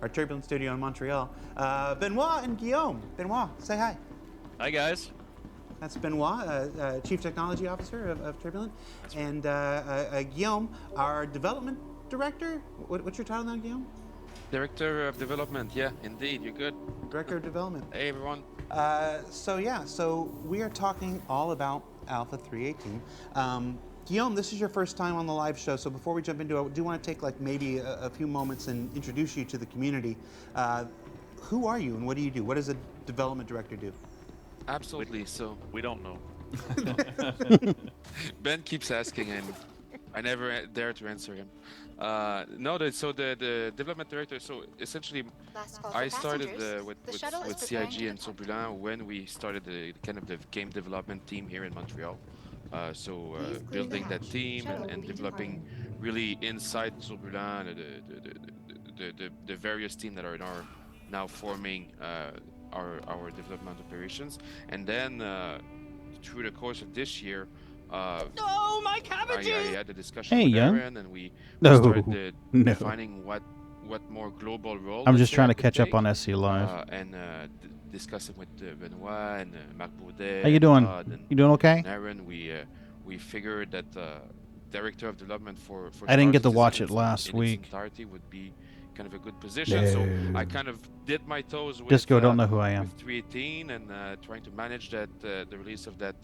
our Turbulent studio in Montreal. Benoit and Guillaume. Benoit, say hi. Hi, guys. That's Benoit, Chief Technology Officer of Turbulent. And Guillaume, our Development Director. What's your title now, Guillaume? Director of Development, yeah, indeed, you're good. Director of Development. Hey, everyone. So we are talking all about Alpha 3.18. Guillaume, this is your first time on the live show, so before we jump into it, I do want to take like maybe a few moments and introduce you to the community. Who are you and what do you do? What does a development director do? Absolutely, so We don't know. Ben keeps asking and I never dare to answer him. So the development director, so essentially I started with CIG and Turbulent when we started the kind of the game development team here in Montreal. Building that team and developing really inside Turbulent, the various teams that are now forming our development operations. And then through the course of this year, No, my cabbages! I had a discussion with Aaron, and we started defining what more global role. I'm just trying to catch up on SCLive. And discussing with Benoit and Marc Baudet. How you doing? You doing okay? And Aaron, we figured that director of development for I didn't get to Star watch Citizen it last in week. its entirety would be kind of a good position. So I kind of dipped my toes with Disco don't know who I am. with 3.18 and trying to manage that the release of that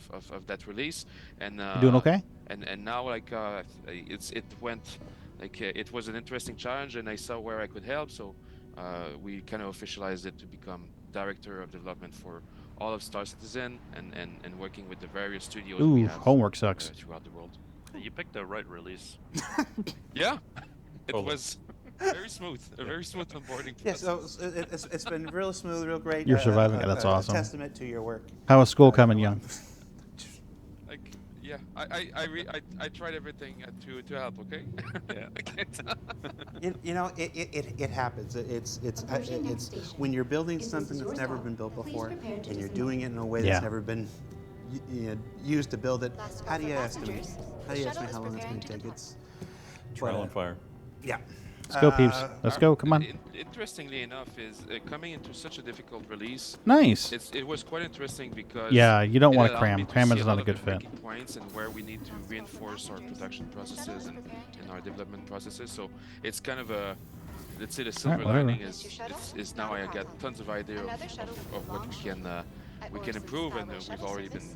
of that release. And You doing okay? And now like it was an interesting challenge, and I saw where I could help. So we kind of officialized it to become director of development for all of Star Citizen and working with the various studios we Ooh, have homework sucks. throughout the world. You picked the right release. Yeah, it was very smooth, a very smooth onboarding Yes, process. it's been real smooth, real great. You're surviving it, that's awesome. Testament to your work. How is school coming, young? Like, yeah, I tried everything to help. Okay. Yeah. It happens. It's when you're building something that's never been built before, and you're doing it in a way that's never been used to build it. How do you estimate? How do you estimate how long it's going to take? It's trial and fire. Yeah. Let's go, peeps. Let's go. Come on. Interestingly enough, is coming into such a difficult release. Nice. It was quite interesting because You don't want to allowed cram. me to Cramming see is a not lot a of good the fit. breaking points and where we need to reinforce our production processes and our development processes. So it's kind of a, let's say the silver lining is now I got tons of ideas of what we can improve, and we've already been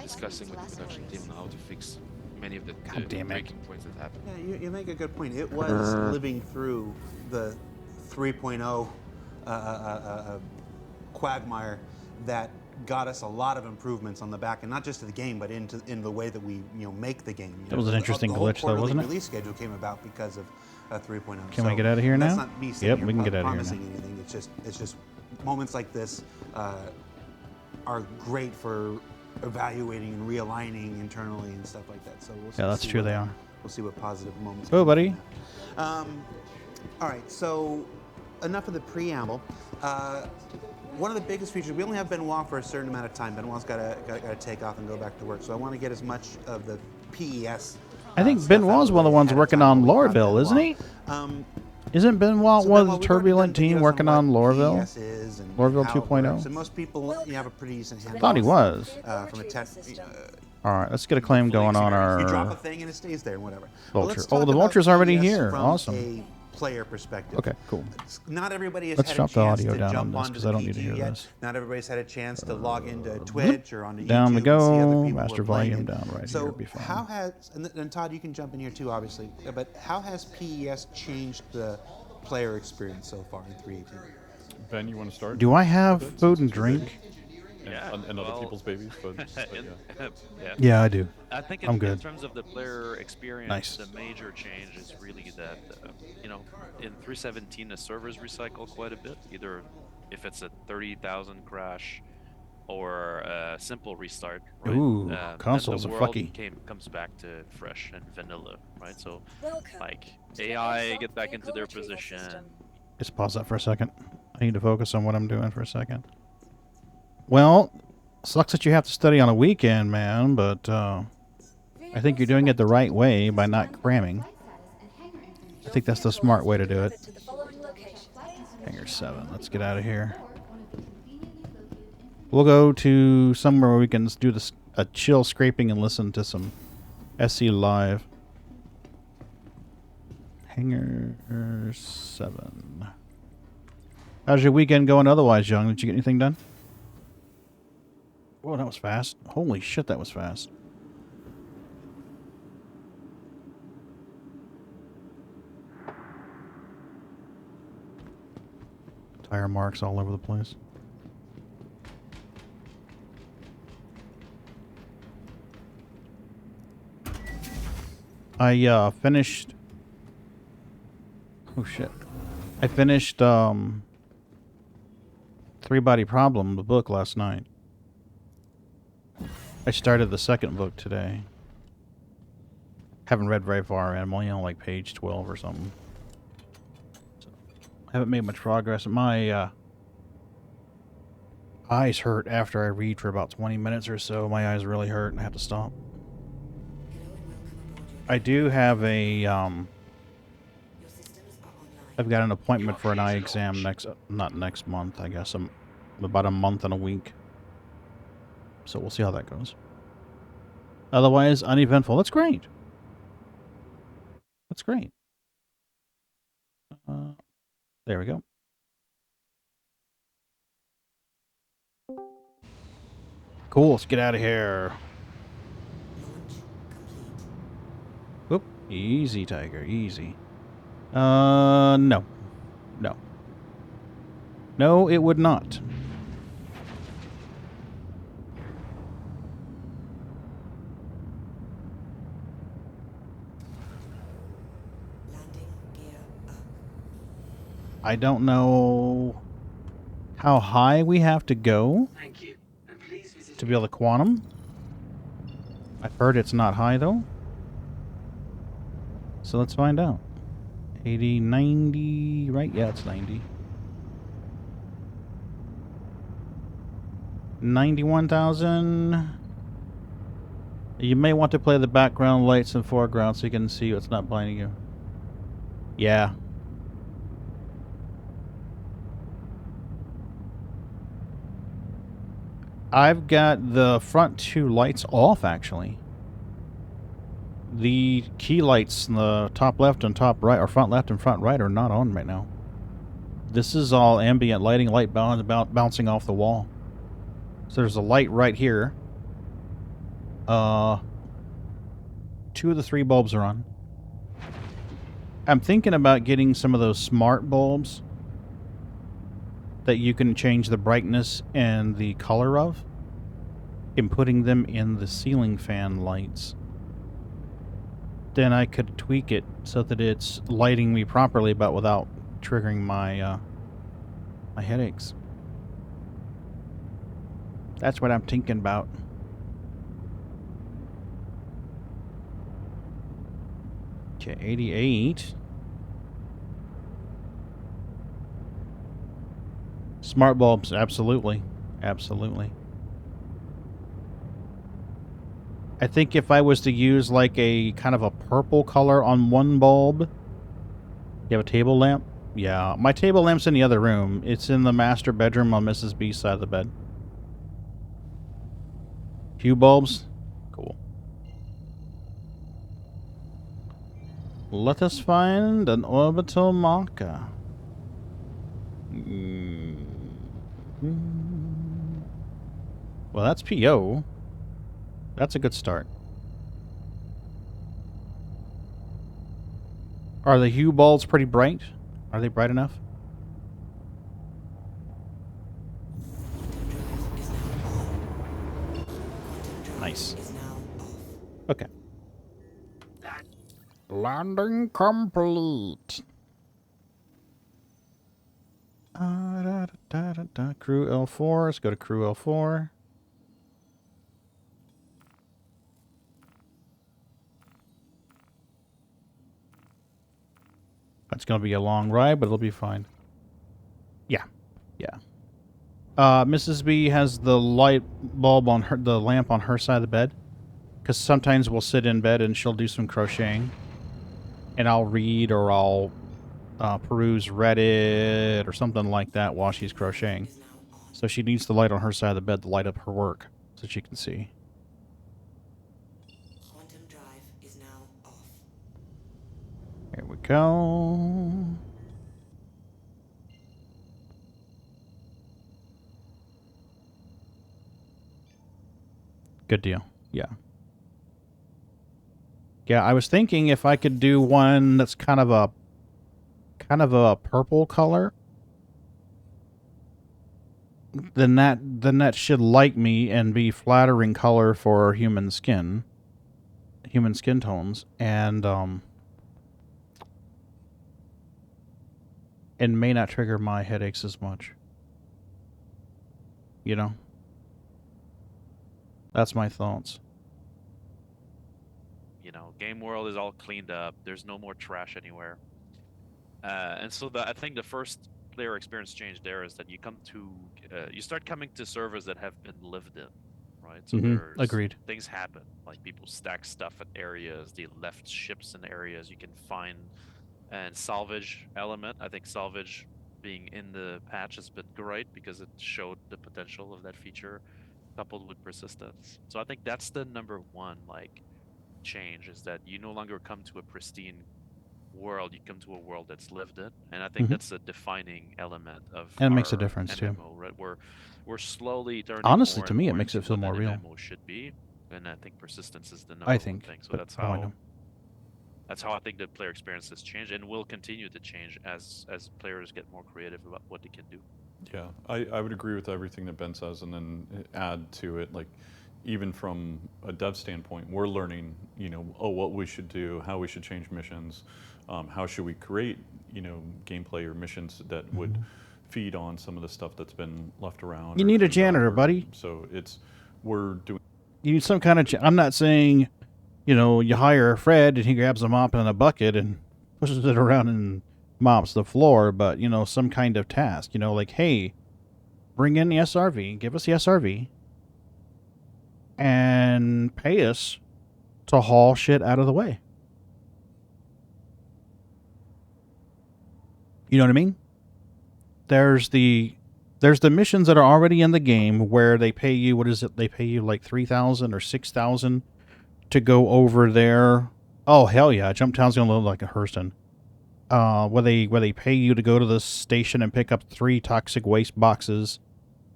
discussing with the production team on how to fix many of the breaking points that happen. Yeah, you make a good point. It was living through the 3.0 quagmire that got us a lot of improvements on the back end, not just to the game, but in the way that we make the game. That was an interesting glitch, though, wasn't it? The release schedule came about because of 3.0. Can we get out of here now? That's not me saying Yep, we can get out of here promising anything. It's just moments like this are great for evaluating and realigning internally and stuff like that. So we'll that's true. They are. We'll see what positive moments. Oh, buddy. All right. So enough of the preamble. One of the biggest features. We only have Benoit for a certain amount of time. Benoit's got to take off and go back to work. So I want to get as much of the PES. I think Benoit's one of the ones working on Lorville, isn't he? Isn't Benoit one of the Turbulent team working on Lorville? Lorville 2.0? So most people have a pretty decent handle. Thought he was. From a tech. All right, let's get a claim going on You drop a our thing and it stays there, whatever. vulture. Oh, the vulture's already PES here. from Awesome. A player perspective. Okay, cool. Not everybody has Let's had drop a the chance audio to down on jump this, onto 'cause the I don't need to PG hear yet. this. Not everybody's had a chance to log into Twitch or onto YouTube. Down we and see other go. people Master who are playing volume it. down right so here. Be fine. how has and Todd, you can jump in here too, obviously. But how has PES changed the player experience so far in 3.18? Ben, you want to start? Do I have food and drink? And other people's babies, but Yeah, I do. I think I'm in good. terms of the player experience, Nice. the major change is really that, in 3.17 the servers recycle quite a bit, either if it's a 30,000 crash or a simple restart. Right? Ooh, then consoles the are world fucky. Comes back to fresh and vanilla, right? So, like, AI get back into their position. Just pause that for a second. I need to focus on what I'm doing for a second. Well, sucks that you have to study on a weekend, man, but I think you're doing it the right way by not cramming. I think that's the smart way to do it. Hangar 7. Let's get out of here. We'll go to somewhere where we can do this, a chill scraping and listen to some SCLive. Hangar 7. How's your weekend going otherwise, Young? Did you get anything done? Whoa, that was fast. Holy shit, that was fast. Tire marks all over the place. I finished... Oh shit. I finished Three Body Problem, the book, last night. I started the second book today. Haven't read very far, and I'm only on like page 12 or something. So, haven't made much progress. My eyes hurt after I read for about 20 minutes or so. My eyes really hurt and I have to stop. I do have a I've got an appointment for an eye exam not next month, I guess. About a month and a week. So we'll see how that goes. Otherwise, uneventful. That's great. That's great. There we go. Cool, let's get out of here. Whoop. Easy, Tiger. Easy. No. No. No, it would not. I don't know how high we have to go to be able to quantum. I've heard it's not high, though. So let's find out. 80, 90, right? Yeah, it's 90. 91,000. You may want to play the background lights and foreground so you can see what's not blinding you. Yeah. I've got the front two lights off, actually. The key lights in the top left and top right, or front left and front right, are not on right now. This is all ambient lighting, light bouncing off the wall. So there's a light right here. 2 of the 3 bulbs are on. I'm thinking about getting some of those smart bulbs that you can change the brightness and the color of, and putting them in the ceiling fan lights. Then I could tweak it so that it's lighting me properly, but without triggering my my headaches. That's what I'm thinking about. Okay, 88. Smart bulbs, absolutely. Absolutely. I think if I was to use like a kind of a purple color on one bulb... You have a table lamp? Yeah, my table lamp's in the other room. It's in the master bedroom on Mrs. B's side of the bed. Hue bulbs? Cool. Let us find an orbital marker. Well, that's PO. That's a good start. Are the hue bulbs pretty bright? Are they bright enough? Nice. Okay. Landing complete. Crew L4. Let's go to Crew L4. It's going to be a long ride, but it'll be fine. Yeah. Yeah. Mrs. B has the light bulb on her, the lamp on her side of the bed. Because sometimes we'll sit in bed and she'll do some crocheting. And I'll read or I'll peruse Reddit or something like that while she's crocheting. So she needs the light on her side of the bed to light up her work so she can see. Quantum drive is now off. Here we go. Good deal. Yeah. Yeah, I was thinking if I could do one that's kind of a purple color, then that should like me and be flattering color for human skin tones, and may not trigger my headaches as much. You know? That's my thoughts. You know, game world is all cleaned up. There's no more trash anywhere. And so I think the first player experience change there is that you start coming to servers that have been lived in, right? So Agreed. Things happen, like people stack stuff at areas, they left ships in areas you can find, and salvage element. I think salvage being in the patch has been great because it showed the potential of that feature, coupled with persistence. So I think that's the number one change, is that you no longer come to a pristine world, you come to a world that's lived in, and I think that's a defining element of and it makes a difference MMO, too. right? We're slowly turning Honestly, more to and me, it more makes it into feel what more an real. MMO should be, and I think persistence is the number I one think, thing. So but that's how I know. that's how I think the player experience has changed and will continue to change as players get more creative about what they can do. Yeah, I would agree with everything that Ben says, and then add to it, like, even from a dev standpoint, we're learning, you know, what we should do, how we should change missions, how should we create, you know, gameplay or missions that would feed on some of the stuff that's been left around. You or need a cleaned up, janitor, or, buddy. So we're doing. You need some kind of... I'm not saying, you know, you hire Fred and he grabs a mop and a bucket and pushes it around and mops the floor, but, you know, some kind of task. You know, like, hey, bring in the SRV, give us the SRV, and pay us to haul shit out of the way. You know what I mean? There's the missions that are already in the game where they pay you, what is it? They pay you like 3,000 or 6,000 to go over there. Oh hell yeah, Jumptown's gonna look like a Hurston. Where they pay you to go to the station and pick up 3 toxic waste boxes,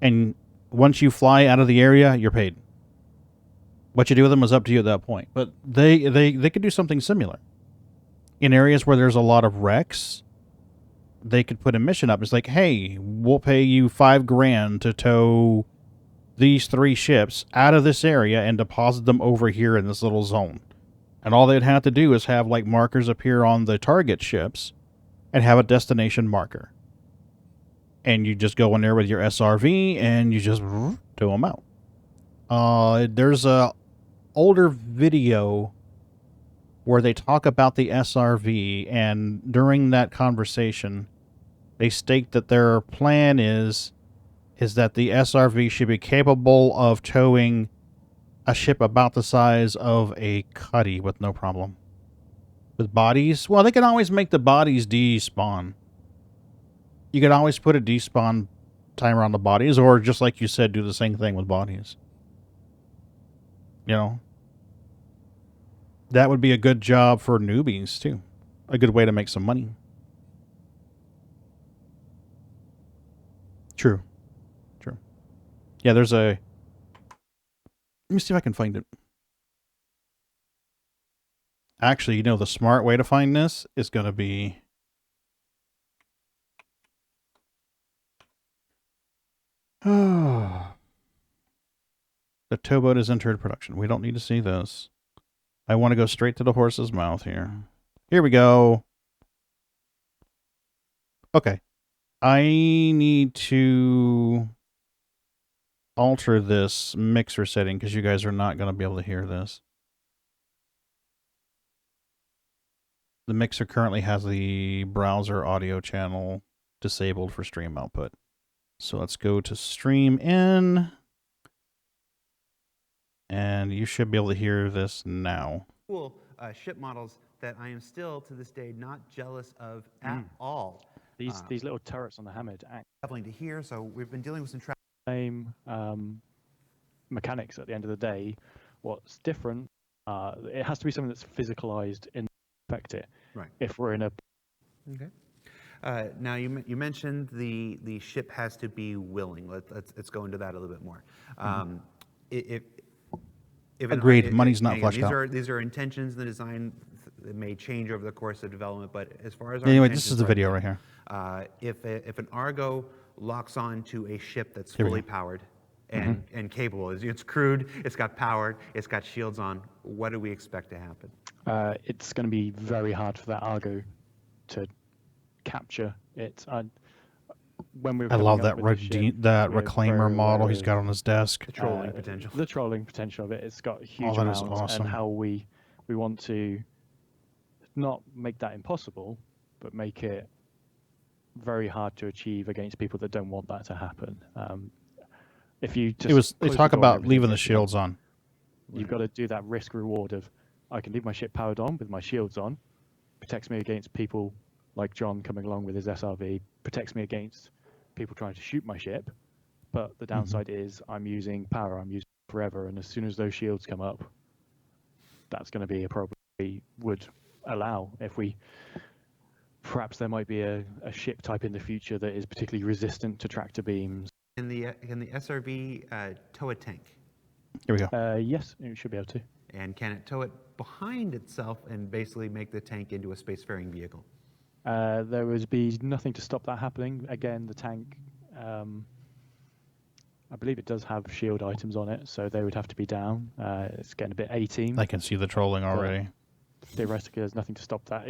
and once you fly out of the area, you're paid. What you do with them is up to you at that point. But they could do something similar. In areas where there's a lot of wrecks, they could put a mission up. It's like, hey, we'll pay you $5,000 to tow these 3 ships out of this area and deposit them over here in this little zone. And all they'd have to do is have like markers appear on the target ships and have a destination marker. And you just go in there with your SRV and you just tow them out. There's a older video where they talk about the SRV, and during that conversation, they state that their plan is that the SRV should be capable of towing a ship about the size of a cuddy with no problem. With bodies, well, they can always make the bodies despawn. You can always put a despawn timer on the bodies, or just like you said, do the same thing with bodies. You know? That would be a good job for newbies, too. A good way to make some money. True. True. Yeah, there's a... Let me see if I can find it. Actually, you know, the smart way to find this is going to be... The towboat is entered production. We don't need to see this. I want to go straight to the horse's mouth here. Here we go. Okay. I need to alter this mixer setting because you guys are not going to be able to hear this. The mixer currently has the browser audio channel disabled for stream output. So let's go to stream in. And you should be able to hear this now. Cool ship models that I am still, to this day, not jealous of at all. These little turrets on the Hamid act Traveling to here, so we've been dealing with some same mechanics at the end of the day. What's different, it has to be something that's physicalized in affect it. Right. If we're in a Okay. Now you mentioned the ship has to be willing. Let's go into that a little bit more. If Agreed. Money's not fleshed out. These are intentions in the design. It may change over the course of development, but as far as our Anyway, this intentions is the video now, right here. If an Argo locks on to a ship that's fully powered and capable, it's crewed, it's got power, it's got shields on, what do we expect to happen? it's going to be very hard for that Argo to capture it. When we were I love coming up that with the ship, that we were reclaimer very model aware he's got of, on his desk. The trolling potential. The trolling potential of it. It's got huge that is amounts, awesome. and how we want to not make that impossible, but make it very hard to achieve against people that don't want that to happen. If you just They close talk the door and about everything leaving the gets shields on. You've got to do that risk reward of I can leave my ship powered on with my shields on, protects me against people like John coming along with his SRV, protects me against people trying to shoot my ship. But the downside is I'm using power, I'm using it forever, and as soon as those shields come up, that's going to be a problem we would allow. If we perhaps there might be a ship type in the future that is particularly resistant to tractor beams. Can the SRV tow a tank? Here we go. Yes, it should be able to. And can it tow it behind itself and basically make the tank into a spacefaring vehicle? There would be nothing to stop that happening. Again, the tank, I believe it does have shield items on it, so they would have to be down. It's getting a bit A-team. I can see the trolling already. Theoretically, there's nothing to stop that.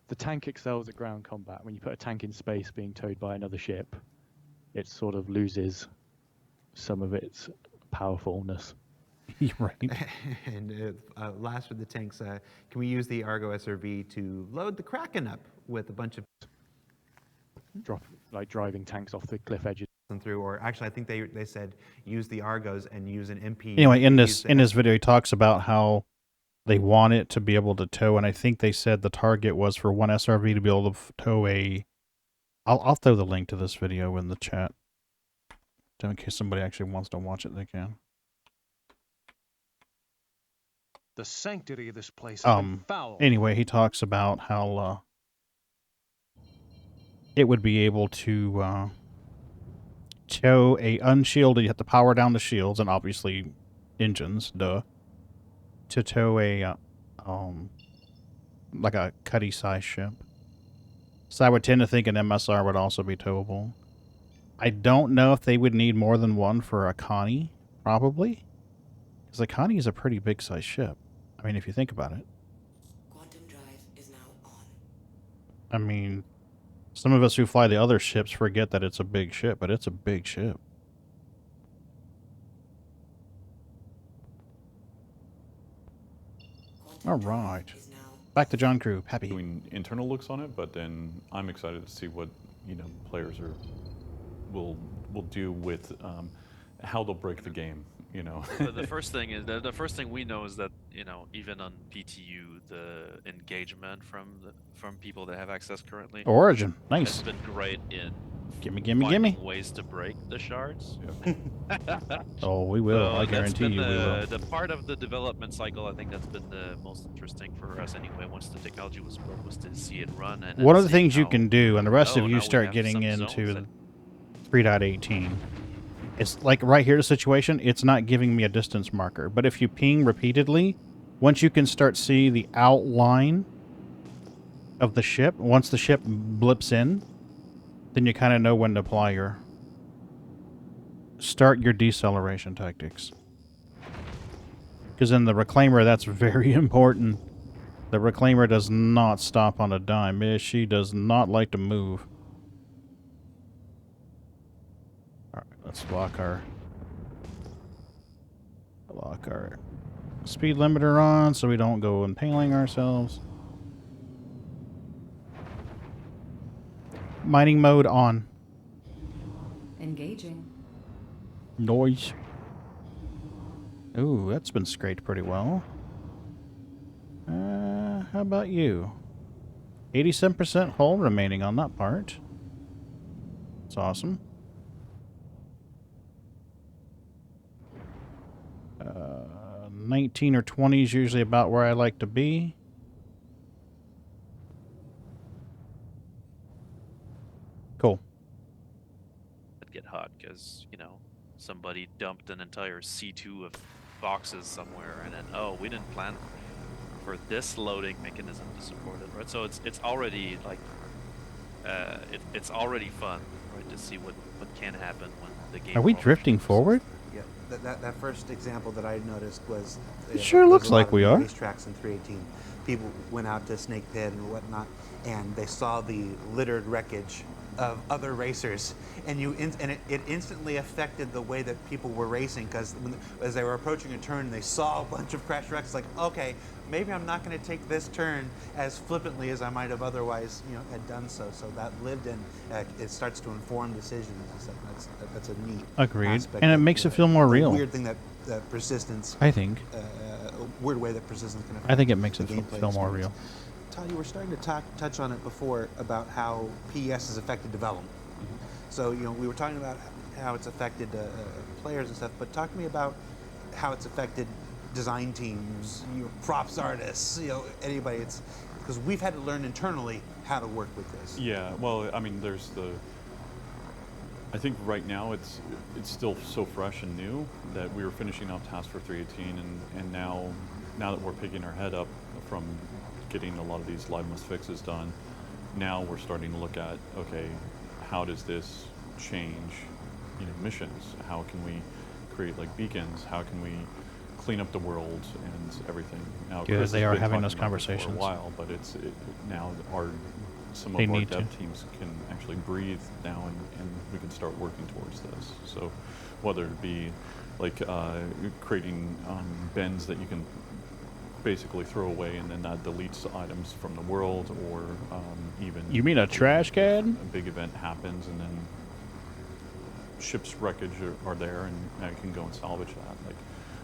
The tank excels at ground combat. When you put a tank in space being towed by another ship, it sort of loses some of its powerfulness. Right. And last with the tanks, can we use the Argo SRV to load the Kraken up with a bunch of Driving tanks off the cliff edges. through? Or actually, I think they said use the Argos and use an MP. Anyway, in this video, he talks about how they want it to be able to tow, and I think they said the target was for one SRV to be able to tow a. I'll throw the link to this video in the chat, so in case somebody actually wants to watch it, they can. The sanctity of this place has been foul. Anyway, he talks about how it would be able to tow a unshielded. You have to power down the shields and obviously engines, duh. To tow a like a Cuddy-sized ship. So I would tend to think an MSR would also be towable. I don't know if they would need more than one for a Connie, probably. Because the Connie is a pretty big-sized ship. I mean, if you think about it. Quantum drive is now on. I mean, some of us who fly the other ships forget that it's a big ship, but it's a big ship. All right. Back to John Crew. Happy. Doing internal looks on it, but then I'm excited to see what players will do with how they'll break the game. The first thing is the first thing we know is that even on PTU the engagement from people that have access currently. Origin, nice. Has been great in gimme ways to break the shards. Oh, we will. So I guarantee you we will. The part of the development cycle, I think that's been the most interesting for us anyway. Once the technology was built, was to see it run. And one of the things you can do, and the rest of you start getting into 3.18. It's like right here, the situation, it's not giving me a distance marker. But if you ping repeatedly, once you can start see the outline of the ship, once the ship blips in, then you kind of know when to apply your... Start your deceleration tactics. Because in the Reclaimer, that's very important. The Reclaimer does not stop on a dime. She does not like to move. Alright, let's lock our speed limiter on so we don't go impaling ourselves. Mining mode on. Engaging. Noise. Ooh, that's been scraped pretty well. how about you? 87% hull remaining on that part. That's awesome. 19 or 20 is usually about where I like to be. Cool. It'd get hot because, you know, somebody dumped an entire C2 of boxes somewhere, and then, oh, we didn't plan for this loading mechanism to support it, right? So it's already like it's already fun, right, to see what can happen when the game. Are we drifting forward? Yeah, that first example that I noticed was. It sure looks like we are. Racetracks in 318. People went out to Snake Pit and whatnot, and they saw the littered wreckage of other racers, and it instantly affected the way that people were racing, because as they were approaching a turn, they saw a bunch of crash wrecks. Like, okay, maybe I'm not going to take this turn as flippantly as I might have otherwise, had done so. So that lived in. It starts to inform decisions. That's a neat. Agreed, aspect and it of makes it feel more real. Weird thing that persistence. I think. Weird way that persistence can affect. I think it makes the it gameplay feel more experience. real. Todd, you were starting to touch on it before about how PES has affected development. So, we were talking about how it's affected players and stuff, but talk to me about how it's affected design teams, props artists, anybody. It's because we've had to learn internally how to work with this. Yeah, well, I mean, I think right now it's still so fresh and new that we were finishing off tasks for 318, and now that we're picking our head up from getting a lot of these live must fixes done, now we're starting to look at, okay, how does this change missions? How can we create like beacons? How can we clean up the world and everything? Now, Good, Chris they has are been having talking those about this conversations. for a while, but now some They of our need dev to. teams can actually breathe now, and we can start working towards this. So whether it be like creating bends that you can basically throw away, and then that deletes items from the world, or even. You mean a trash can? A big event happens, and then ships wreckage are there, and you can go and salvage that. Like,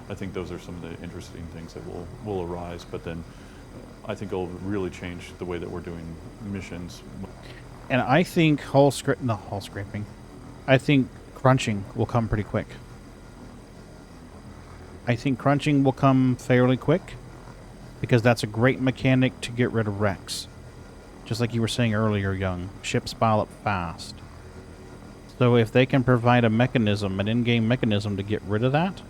I think those are some of the interesting things that will arise. But then, I think it'll really change the way that we're doing missions. And I think hull scraping. I think crunching will come pretty quick. I think crunching will come fairly quick, because that's a great mechanic to get rid of wrecks. Just like you were saying earlier, Young. Ships pile up fast. So if they can provide a mechanism, an in-game mechanism to get rid of that,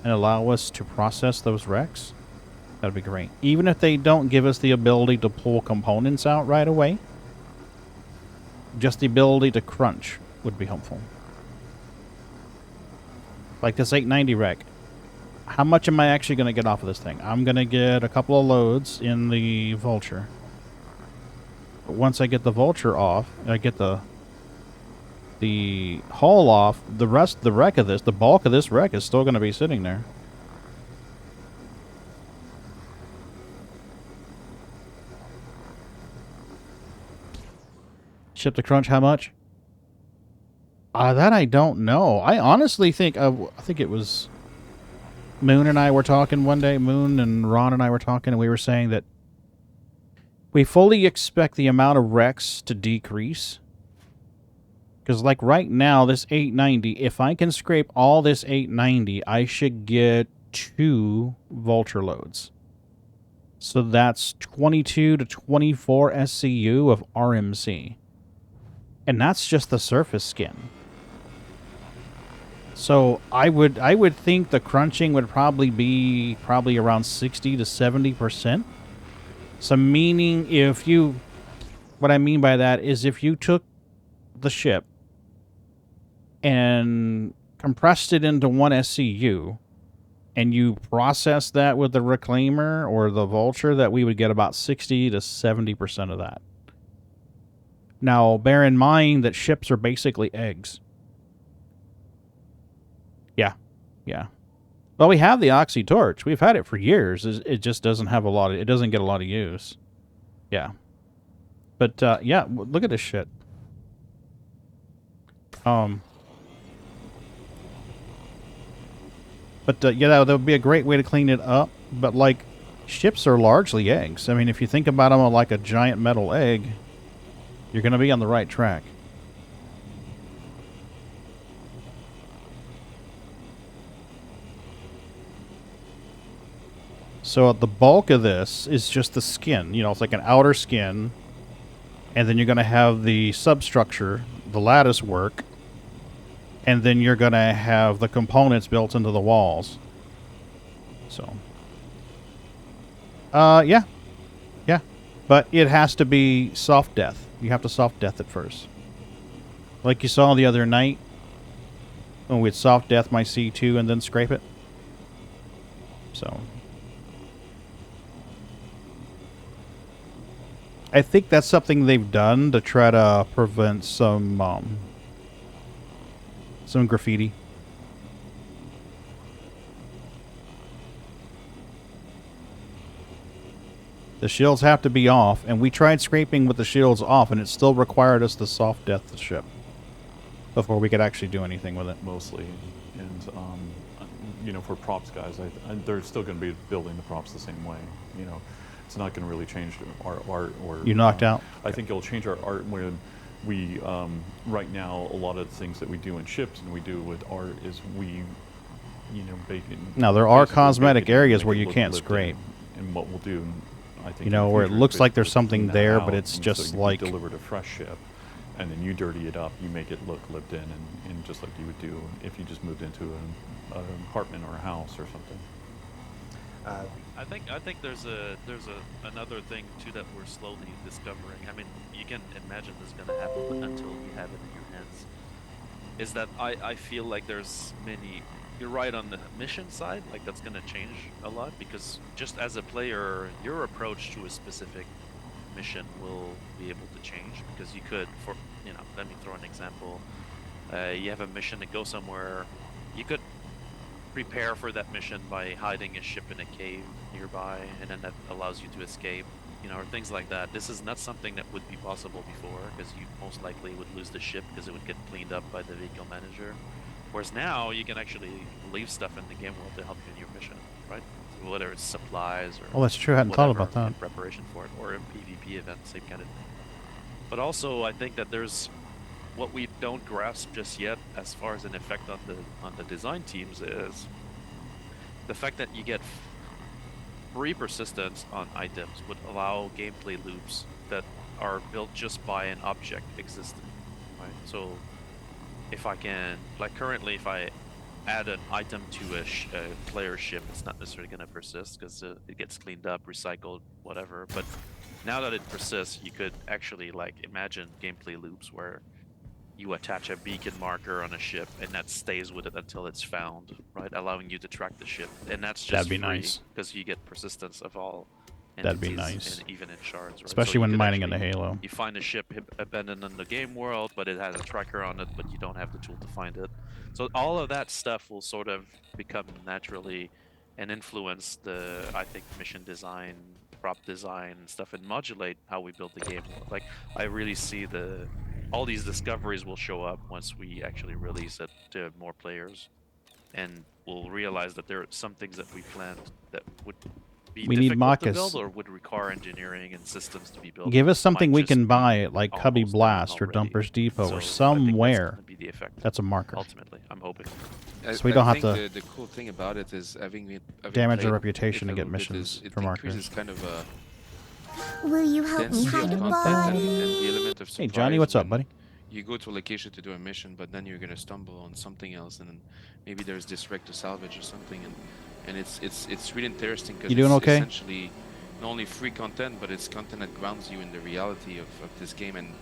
and allow us to process those wrecks, that'd be great. Even if they don't give us the ability to pull components out right away, just the ability to crunch would be helpful. Like this 890 wreck. How much am I actually going to get off of this thing? I'm going to get a couple of loads in the Vulture. But once I get the Vulture off, I get the hull off, the wreck of this, the bulk of this wreck is still going to be sitting there. Ship to crunch, how much? That I don't know. I honestly think, I think it was Moon and I were talking one day. Moon and Ron and I were talking, and we were saying that we fully expect the amount of wrecks to decrease. Because, like, right now, this 890, if I can scrape all this 890, I should get 2 Vulture loads. So that's 22 to 24 SCU of RMC. And that's just the surface skin. So I would think the crunching would probably be around 60 to 70%. So meaning what I mean by that is if you took the ship and compressed it into one SCU and you processed that with the Reclaimer or the Vulture, that we would get about 60 to 70% of that. Now, bear in mind that ships are basically eggs. Yeah. Well, we have the Oxy Torch. We've had it for years. It just doesn't have it doesn't get a lot of use. Yeah. But, yeah, look at this shit. But, yeah, that would be a great way to clean it up. But, like, Ships are largely eggs. I mean, if you think about them like a giant metal egg, you're going to be on the right track. So the bulk of this is just the skin. You know, it's like an outer skin. And then you're going to have the substructure, the lattice work. And then you're going to have the components built into the walls. So, yeah. Yeah. But it has to be soft death. You have to soft death it first. Like you saw the other night, when we'd soft death my C2 and then scrape it. So, I think that's something they've done to try to prevent some graffiti. The shields have to be off, and we tried scraping with the shields off, and it still required us to soft death the ship before we could actually do anything with it. Mostly, and you know, for props guys, they're still going to be building the props the same way. You know, it's not going to really change our art or. You knocked out? I think it'll change our art when we right now a lot of the things that we do in ships and we do with art is we, you know, bake it. Now there are cosmetic areas where you can't scrape. And what we'll do, I think, you know, where it looks like there's something there, but it's just like delivered a fresh ship, and then you dirty it up, you make it look lived in, and just like you would do if you just moved into an apartment or a house or something. I think there's another thing too that we're slowly discovering. I mean, you can imagine this is going to happen until you have it in your hands. Is that I feel like there's many. You're right on the mission side, like that's going to change a lot because just as a player, your approach to a specific mission will be able to change because you could, for you know, let me throw an example. You have a mission to go somewhere, you could prepare for that mission by hiding a ship in a cave nearby, and then that allows you to escape, you know, or things like that. This is not something that would be possible before because you most likely would lose the ship because it would get cleaned up by the vehicle manager. Whereas now you can actually leave stuff in the game world to help you in your mission, right? Whether it's supplies or oh, that's true. I hadn't thought about that. In preparation for it, or a PvP event, same kind of thing. But also, I think that there's what we don't grasp just yet, as far as an effect on the design teams, is the fact that you get free persistence on items would allow gameplay loops that are built just by an object existing, right? So if I can, like currently, if I add an item to a player ship, it's not necessarily going to persist because it gets cleaned up, recycled, whatever. But now that it persists, you could actually like imagine gameplay loops where you attach a beacon marker on a ship and that stays with it until it's found, right? Allowing you to track the ship, and that's just that'd be free nice because you get persistence of all. That'd be nice, and even in shards, right? Especially so when mining in the Halo. You find a ship abandoned in the game world, but it has a tracker on it, but you don't have the tool to find it. So all of that stuff will sort of become naturally and influence the, I think, mission design, prop design, and stuff, and modulate how we build the game. Like, I really see all these discoveries will show up once we actually release it to more players, and we'll realize that there are some things that we planned that would be difficult to build or would require engineering and systems to be built. Give us something we can buy at like Cubby Blast or Dumpers Depot or somewhere. That's a marker. Ultimately, I'm hoping. So we don't have to the cool thing about it is having damage our reputation to get missions for markers. Kind of will you help me hide a body? And the element of hey Johnny, what's up, buddy? You go to a location to do a mission, but then you're gonna stumble on something else, and then maybe there's this wreck to salvage or something, and it's really interesting because it's okay? essentially not only free content, but it's content that grounds you in the reality of this game, and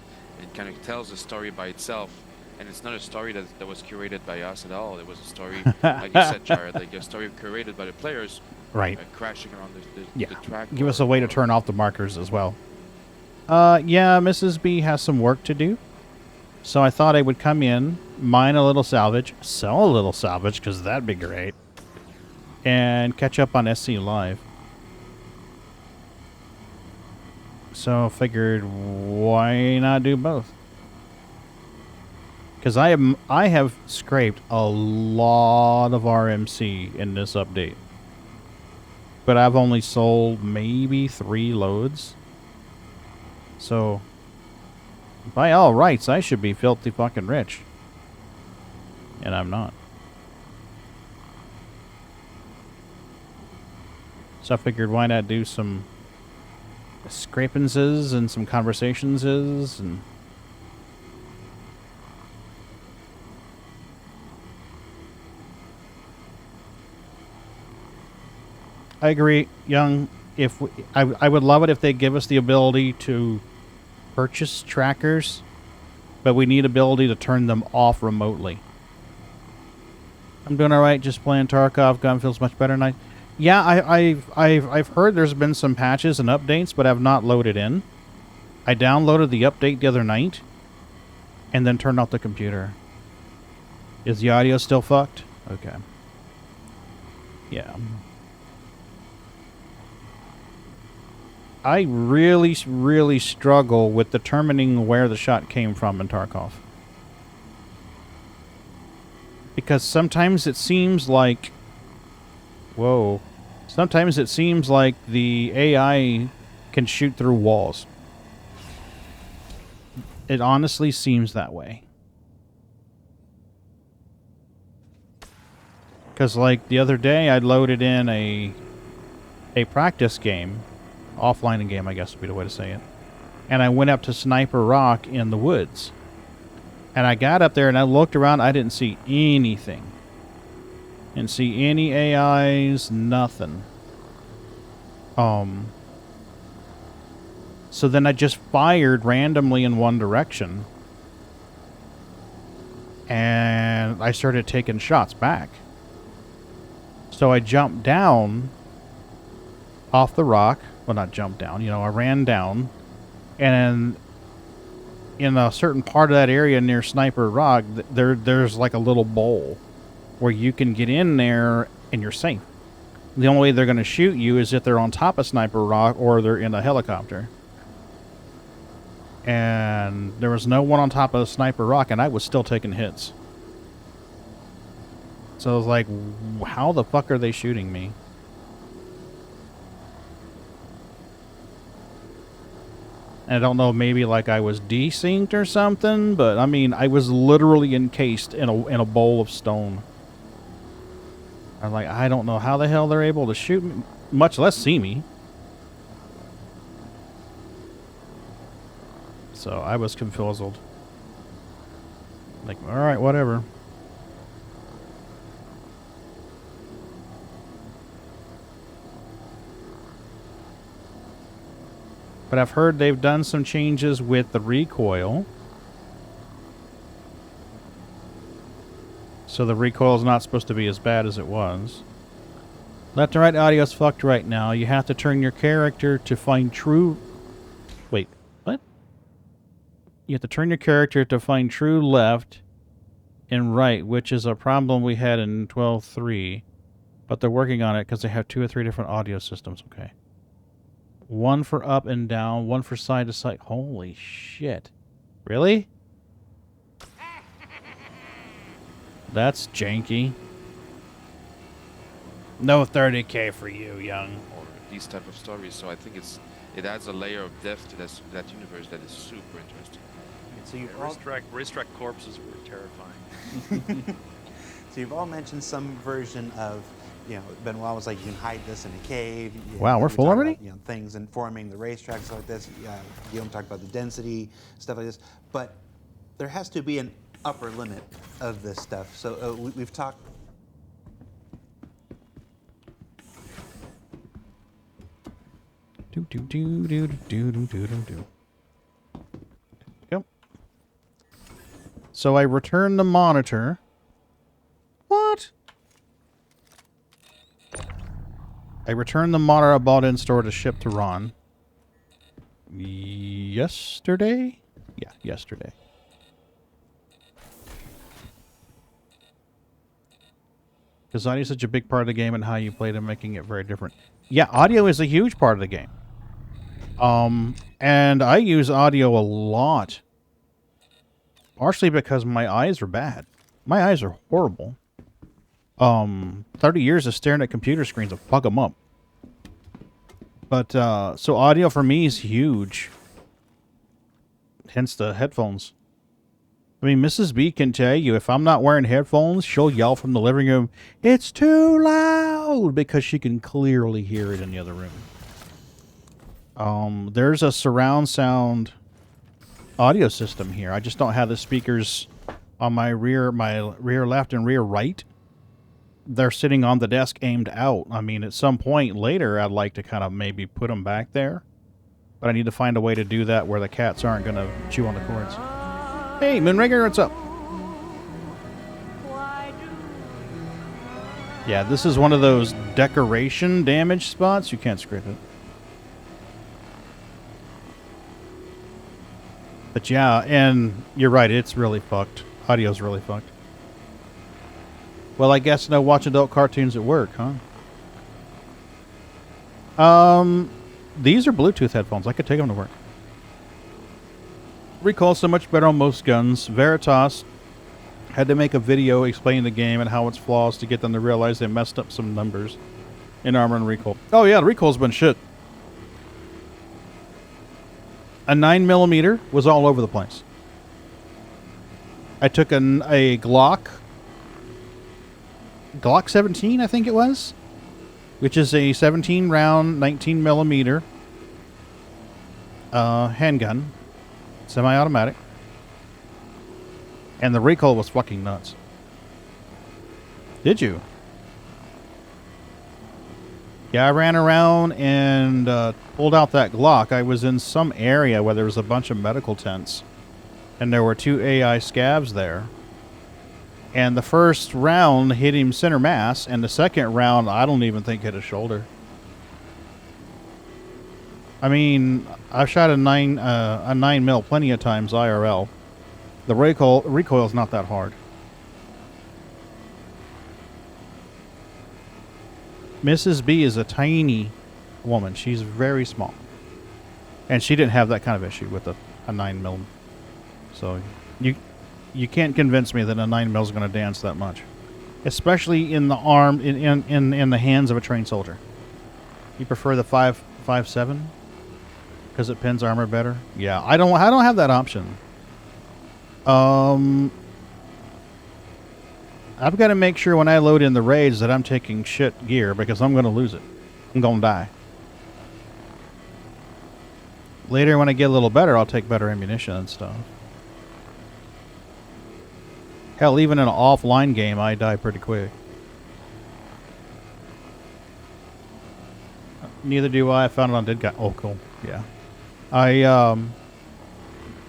it kind of tells a story by itself. And it's not a story that was curated by us at all. It was a story, like you said, Jared, like a story curated by the players, right? Crashing around the track. Give us a way to turn off the markers as well. Yeah, Mrs. B has some work to do. So I thought I would come in, mine a little salvage, sell a little salvage, because that'd be great, and catch up on SCLive. So I figured, why not do both? Because I have scraped a lot of RMC in this update. but I've only sold maybe 3 loads. So, by all rights, I should be filthy fucking rich. And I'm not. So I figured, why not do some scrapinses and some conversationses and... I agree, Young. If I would love it if they give us the ability to purchase trackers, but we need ability to turn them off remotely. I'm doing all right. Just playing Tarkov. Gun feels much better tonight. Yeah, I've heard there's been some patches and updates, but I've not loaded in. I downloaded the update the other night, and then turned off the computer. Is the audio still fucked? Okay. Yeah. I really, really struggle with determining where the shot came from in Tarkov. Because sometimes it seems like... Whoa. Sometimes it seems like the AI can shoot through walls. It honestly seems that way. Because, like, the other day I loaded in a practice game. Offline game, I guess would be the way to say it. And I went up to Sniper Rock in the woods. And I got up there and I looked around. I didn't see anything. Didn't see any AIs, nothing. So then I just fired randomly in one direction. And I started taking shots back. So I jumped down off the rock. Well, not jumped down. You know, I ran down. And in a certain part of that area near Sniper Rock, there's like a little bowl where you can get in there and you're safe. The only way they're going to shoot you is if they're on top of Sniper Rock or they're in a helicopter. And there was no one on top of Sniper Rock, and I was still taking hits. So I was like, how the fuck are they shooting me? And I don't know, maybe like I was desynced or something, but I mean, I was literally encased in a bowl of stone. I'm like, I don't know how the hell they're able to shoot me, much less see me. So I was confuzzled. Like, alright, whatever. But I've heard they've done some changes with the recoil. So the recoil is not supposed to be as bad as it was. Left and right audio's fucked right now. You have to turn your character to find true... Wait, what? You have to turn your character to find true left and right, which is a problem we had in 12.3. But they're working on it because they have 2 or 3 different audio systems. Okay. One for up and down, one for side to side. Holy shit. Really? That's janky. No 30K for you, Young. Or these type of stories, so I think it adds a layer of depth to that universe that is super interesting. So you've racetrack corpses were terrifying. So you've all mentioned some version of, you know, Benoit was like, you can hide this in a cave. Wow, we're full already? About, you know, things informing the racetracks like this. Guillaume talked about the density, stuff like this. But there has to be an upper limit of this stuff. So we've talked. Yep. So I return the monitor. What? I returned the monitor I bought in store to ship to Ron. Yesterday? Yeah, yesterday. Because audio is such a big part of the game and how you play it and making it very different. Yeah, audio is a huge part of the game. And I use audio a lot. Partially because my eyes are bad. My eyes are horrible. 30 years of staring at computer screens will fuck them up. But, so audio for me is huge. Hence the headphones. I mean, Mrs. B can tell you, if I'm not wearing headphones, she'll yell from the living room, "It's too loud!" because she can clearly hear it in the other room. There's a surround sound audio system here. I just don't have the speakers on my rear left and rear right. They're sitting on the desk aimed out. I mean, at some point later, I'd like to kind of maybe put them back there. But I need to find a way to do that where the cats aren't going to chew on the cords. Hey, Moonraker, what's up? Yeah, this is one of those decoration damage spots. You can't scrape it. But yeah, and you're right, it's really fucked. Audio's really fucked. Well, I guess no watch adult cartoons at work, huh? These are Bluetooth headphones. I could take them to work. Recoil so much better on most guns. Veritas had to make a video explaining the game and how its flaws to get them to realize they messed up some numbers in armor and recoil. Oh yeah, the recoil's been shit. A 9mm was all over the place. I took a Glock 17, I think it was, which is a 17-round, 19mm handgun, semi-automatic, and the recoil was fucking nuts. Did you? Yeah, I ran around and pulled out that Glock. I was in some area where there was a bunch of medical tents, and there were 2 AI scabs there. And the first round hit him center mass, and the second round I don't even think hit his shoulder. I mean, I've shot a 9mm plenty of times IRL. The recoil's not that hard. Mrs. B is a tiny woman. She's very small. And she didn't have that kind of issue with a 9mm. So you can't convince me that a 9mm is going to dance that much. Especially in the arm, in the hands of a trained soldier. You prefer the 5.57? Because it pins armor better? Yeah, I don't have that option. I've got to make sure when I load in the raids that I'm taking shit gear because I'm going to lose it. I'm going to die. Later when I get a little better, I'll take better ammunition and stuff. Hell, even in an offline game, I die pretty quick. Neither do I. I found it on Dead Guy. Oh, cool. Yeah.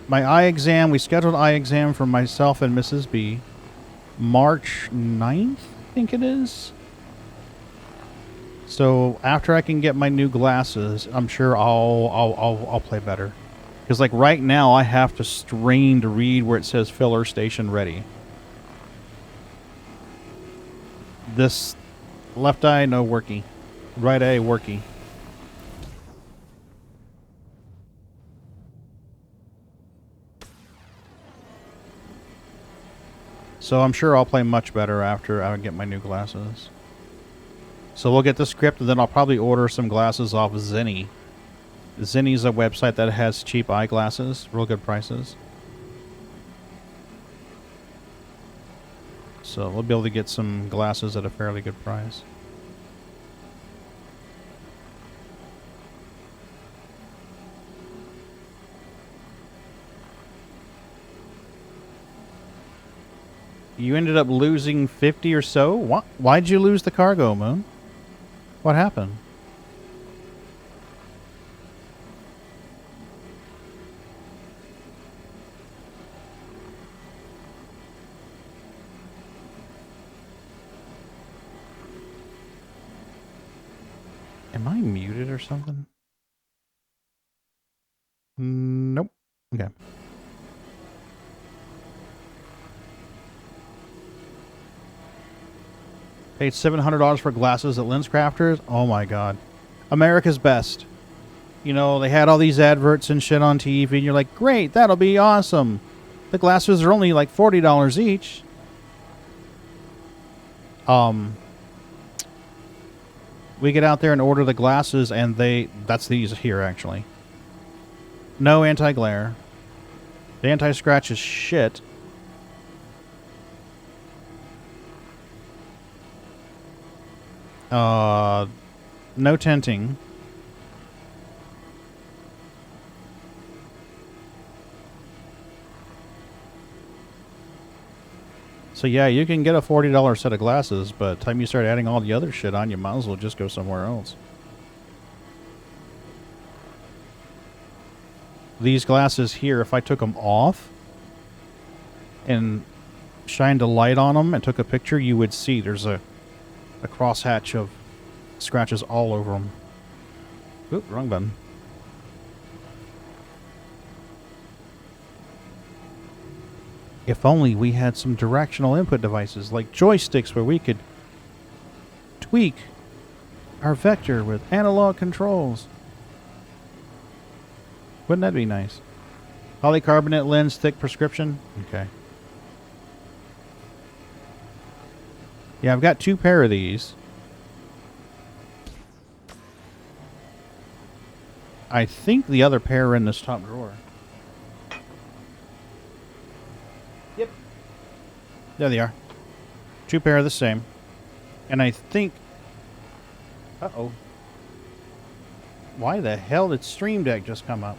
My eye exam, we scheduled eye exam for myself and Mrs. B. March 9th, I think it is. So after I can get my new glasses, I'm sure I'll play better. Because like right now, I have to strain to read where it says filler station ready. This left eye, no worky. Right eye, worky. So I'm sure I'll play much better after I get my new glasses. So we'll get the script, and then I'll probably order some glasses off Zenny. Zenny's a website that has cheap eyeglasses, real good prices. So we'll be able to get some glasses at a fairly good price. You ended up losing 50 or so? Why'd you lose the cargo, Moon? What happened? Am I muted or something? Nope. Okay. Paid $700 for glasses at LensCrafters. Oh my god. America's best. You know, they had all these adverts and shit on TV, and you're like, great, that'll be awesome. The glasses are only like $40 each. We get out there and order the glasses, and that's these here, actually. No anti-glare. The anti-scratch is shit. No tinting. So yeah, you can get a $40 set of glasses, but by the time you start adding all the other shit on, you might as well just go somewhere else. These glasses here, if I took them off and shined a light on them and took a picture, you would see there's a crosshatch of scratches all over them. Oop, wrong button. If only we had some directional input devices like joysticks where we could tweak our vector with analog controls. Wouldn't that be nice? Polycarbonate lens, thick prescription? Okay. Yeah, I've got 2 pair of these. I think the other pair are in this top drawer. Yep. There they are. 2 pair of the same. And I think... Uh-oh. Why the hell did Stream Deck just come up?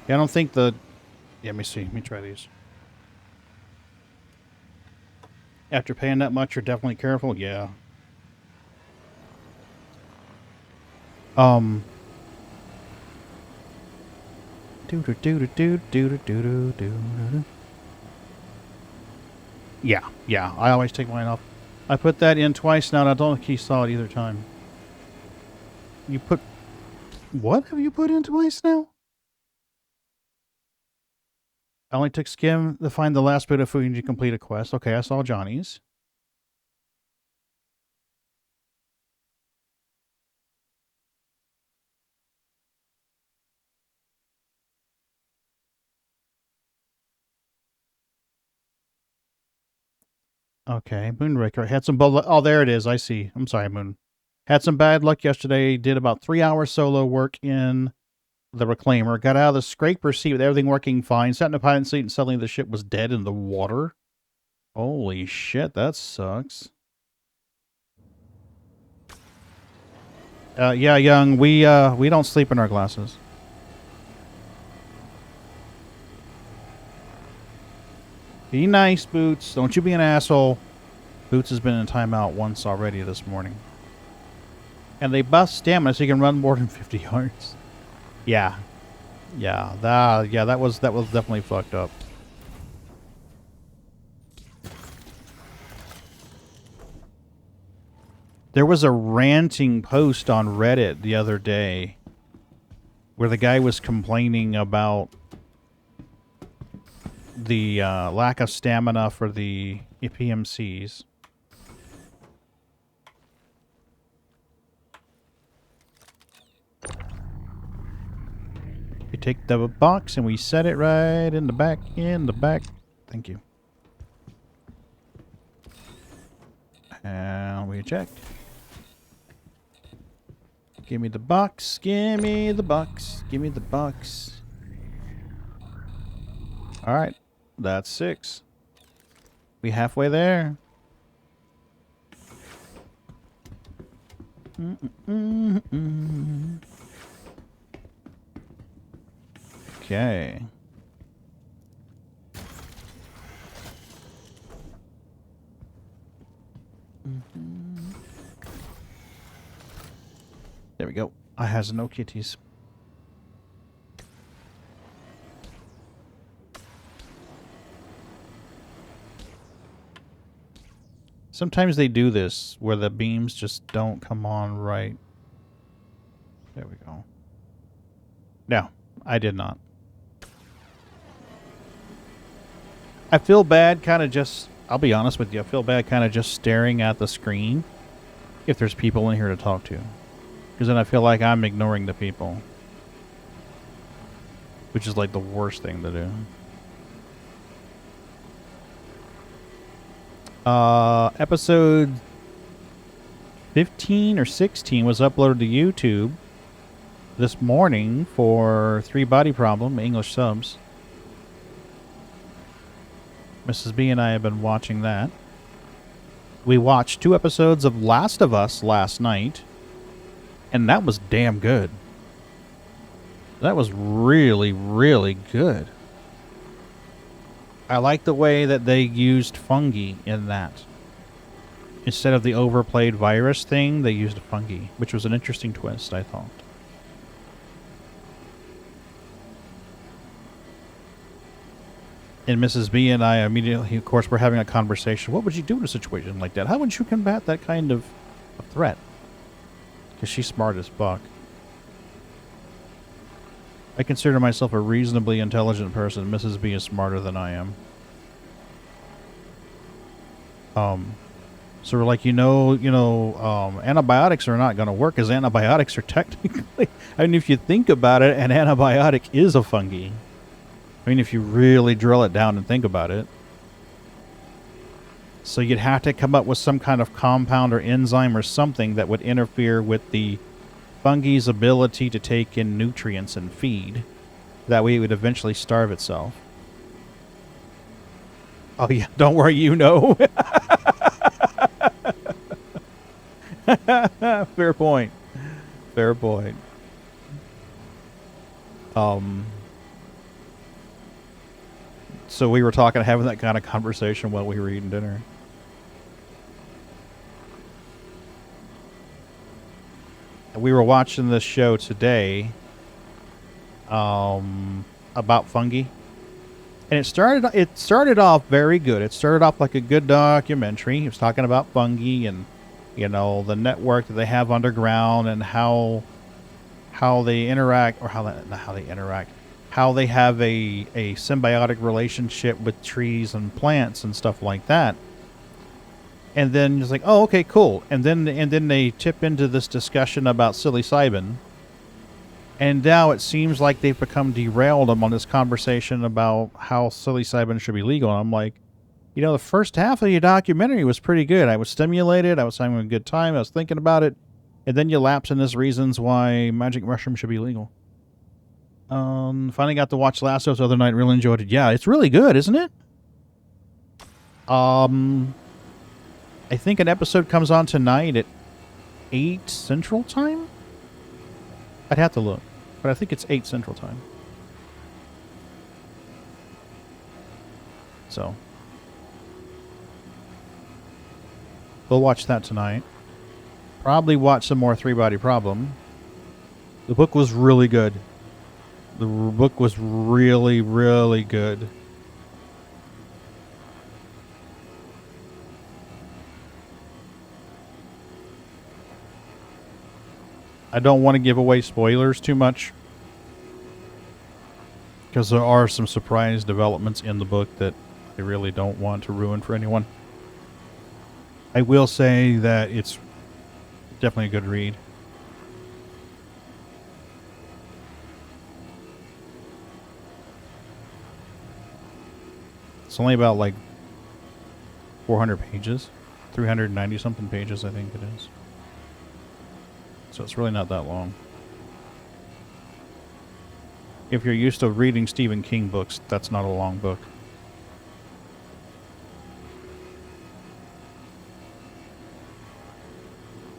Yeah, I don't think the... Yeah, let me see. Let me try these. After paying that much, you're definitely careful? Yeah. Yeah. I always take mine off. I put that in twice now, and I don't think he saw it either time. You put... What have you put in twice now? I only took skim to find the last bit of food to complete a quest. Okay, I saw Johnny's. Okay, Moonraker. Had some... Oh, there it is. I see. I'm sorry, Moon. Had some bad luck yesterday. Did about 3 hours solo work in the Reclaimer. Got out of the scraper seat with everything working fine. Sat in the pilot seat and suddenly the ship was dead in the water. Holy shit, that sucks. Yeah, Young, we don't sleep in our glasses. Be nice, Boots. Don't you be an asshole. Boots has been in timeout once already this morning. And they buff stamina so you can run more than 50 yards. Yeah. Yeah, that was definitely fucked up. There was a ranting post on Reddit the other day where the guy was complaining about the lack of stamina for the PMCs. We take the box and we set it right in the back, Thank you. And we eject. Give me the box, give me the box, give me the box. Alright, that's 6. We halfway there. Okay. There we go. I has no kitties. Sometimes they do this where the beams just don't come on right. There we go. No, I did not. I feel bad kind of just... I'll be honest with you. I feel bad kind of just staring at the screen if there's people in here to talk to. Because then I feel like I'm ignoring the people. Which is like the worst thing to do. Episode 15 or 16 was uploaded to YouTube this morning for 3 Body Problem, English subs. Mrs. B and I have been watching that. We watched 2 episodes of Last of Us last night, and that was damn good. That was really, really good. I like the way that they used fungi in that. Instead of the overplayed virus thing, they used a fungi, which was an interesting twist, I thought. And Mrs. B and I immediately, of course, were having a conversation. What would you do in a situation like that? How would you combat that kind of threat? Because she's smart as fuck. I consider myself a reasonably intelligent person. Mrs. B is smarter than I am. So we're like, antibiotics are not going to work, because antibiotics are technically, I mean, if you think about it, an antibiotic is a fungi. I mean, if you really drill it down and think about it. So you'd have to come up with some kind of compound or enzyme or something that would interfere with the fungi's ability to take in nutrients and feed. That way it would eventually starve itself. Oh yeah, don't worry, you know. Fair point. Fair point. So we were having that kind of conversation while we were eating dinner. We were watching this show today about fungi, and it started off very good. It started off like a good documentary. It was talking about fungi and the network that they have underground and how they interact, or how they have a symbiotic relationship with trees and plants and stuff like that. And then it's like, oh, okay, cool. And then they tip into this discussion about psilocybin. And now it seems like they've become derailed on this conversation about how psilocybin should be legal. And I'm like, the first half of your documentary was pretty good. I was stimulated. I was having a good time. I was thinking about it. And then you lapse in this reasons why magic mushroom should be legal. Finally got to watch Last of Us the other night. Really enjoyed it. Yeah, it's really good, isn't it? I think an episode comes on tonight at 8 Central Time? I'd have to look, but I think it's 8 Central Time. So we'll watch that tonight. Probably watch some more 3 Body Problem. The book was really good. The book was really, really good. I don't want to give away spoilers too much, because there are some surprise developments in the book that I really don't want to ruin for anyone. I will say that it's definitely a good read. It's only about like 400 pages, 390 something pages, I think it is. So it's really not that long. If you're used to reading Stephen King books, that's not a long book.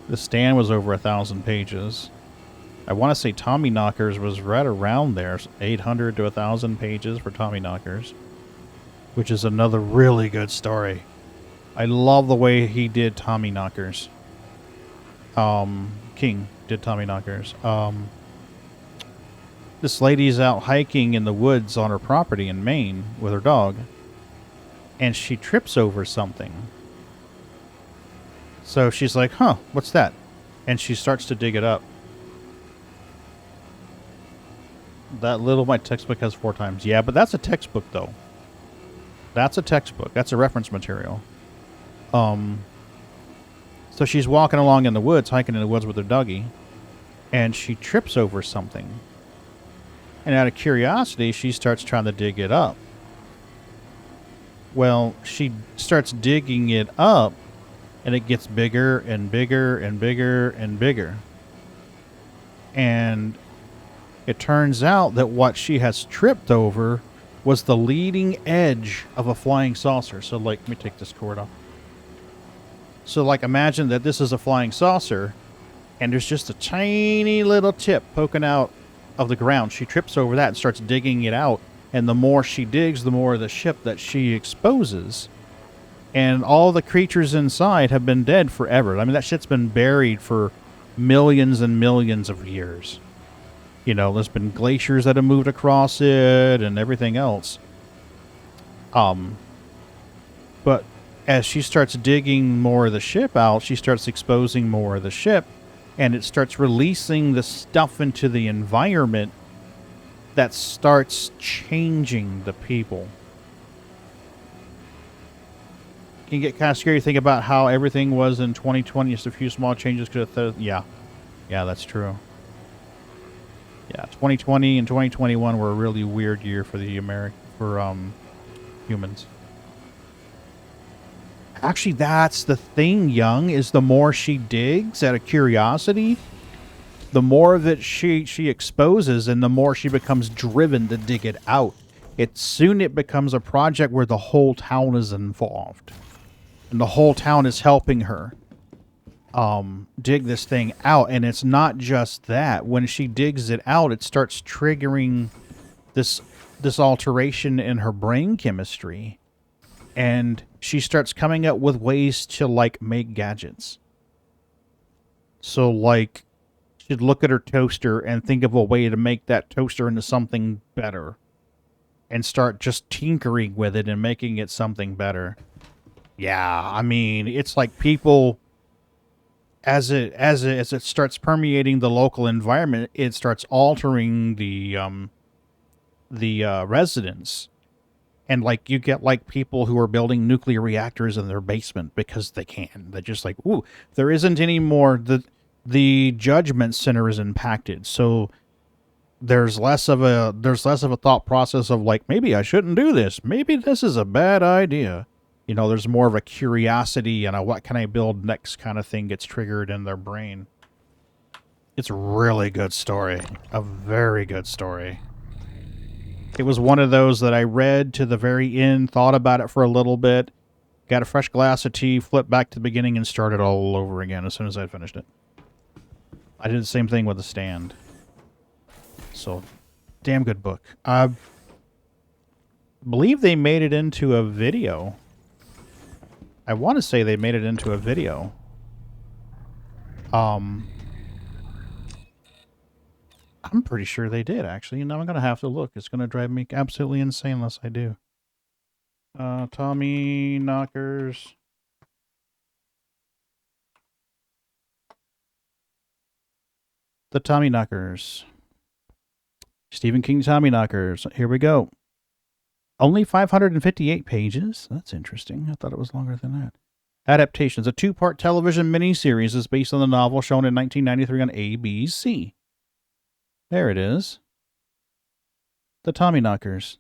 The Stand was over 1,000 pages. I want to say Tommy Knockers was right around there, 800 to 1,000 pages for Tommy Knockers, which is another really good story. I love the way he did Tommy Knockers. King did Tommy Knockers. This lady's out hiking in the woods on her property in Maine with her dog, and she trips over something. So she's like, huh, what's that? And she starts to dig it up. That little, my textbook has 4 times. Yeah, but that's a textbook, though. That's a textbook. That's a reference material. So she's walking along in the woods, hiking in the woods with her doggy, and she trips over something. And out of curiosity, she starts trying to dig it up. Well, she starts digging it up, And it gets bigger and bigger and bigger and bigger. And it turns out that what she has tripped over was the leading edge of a flying saucer. So, like, let me take this cord off. So, like, imagine that this is a flying saucer, and there's just a tiny little tip poking out of the ground. She trips over that and starts digging it out. And the more she digs, the more of the ship that she exposes. And all the creatures inside have been dead forever. I mean, that shit's been buried for millions and millions of years. You know, there's been glaciers that have moved across it and everything else. But as she starts digging more of the ship out, she starts exposing more of the ship, and it starts releasing the stuff into the environment that starts changing the people. Can get kind of scary to think about how everything was in 2020. Just a few small changes could have... Yeah, that's true. Yeah, 2020 and 2021 were a really weird year for the humans. Actually, that's the thing, Young, is the more she digs out of curiosity, the more of it she exposes, and the more she becomes driven to dig it out. Soon it becomes a project where the whole town is involved. And the whole town is helping her dig this thing out. And it's not just that. When she digs it out, it starts triggering this alteration in her brain chemistry. And she starts coming up with ways to, like, make gadgets. So, like, she'd look at her toaster and think of a way to make that toaster into something better. And start just tinkering with it and making it something better. Yeah, I mean, it's like people, as it starts permeating the local environment, it starts altering the residents. And, like, you get, like, people who are building nuclear reactors in their basement because they can. They're just like, ooh, there isn't any more. The judgment center is impacted. So there's less of a thought process of, like, maybe I shouldn't do this. Maybe this is a bad idea. You know, there's more of a curiosity and a what can I build next kind of thing gets triggered in their brain. It's a really good story. A very good story. It was one of those that I read to the very end, thought about it for a little bit, got a fresh glass of tea, flipped back to the beginning, and started all over again as soon as I finished it. I did the same thing with The Stand. So, damn good book. I believe they made it into a video. I want to say they made it into a video. I'm pretty sure they did, actually. And I'm going to have to look. It's going to drive me absolutely insane unless I do. Tommy Knockers. The Tommy Knockers. Stephen King Tommy Knockers. Here we go. Only 558 pages. That's interesting. I thought it was longer than that. Adaptations. A 2-part television miniseries is based on the novel shown in 1993 on ABC. There it is. The Tommy Knockers.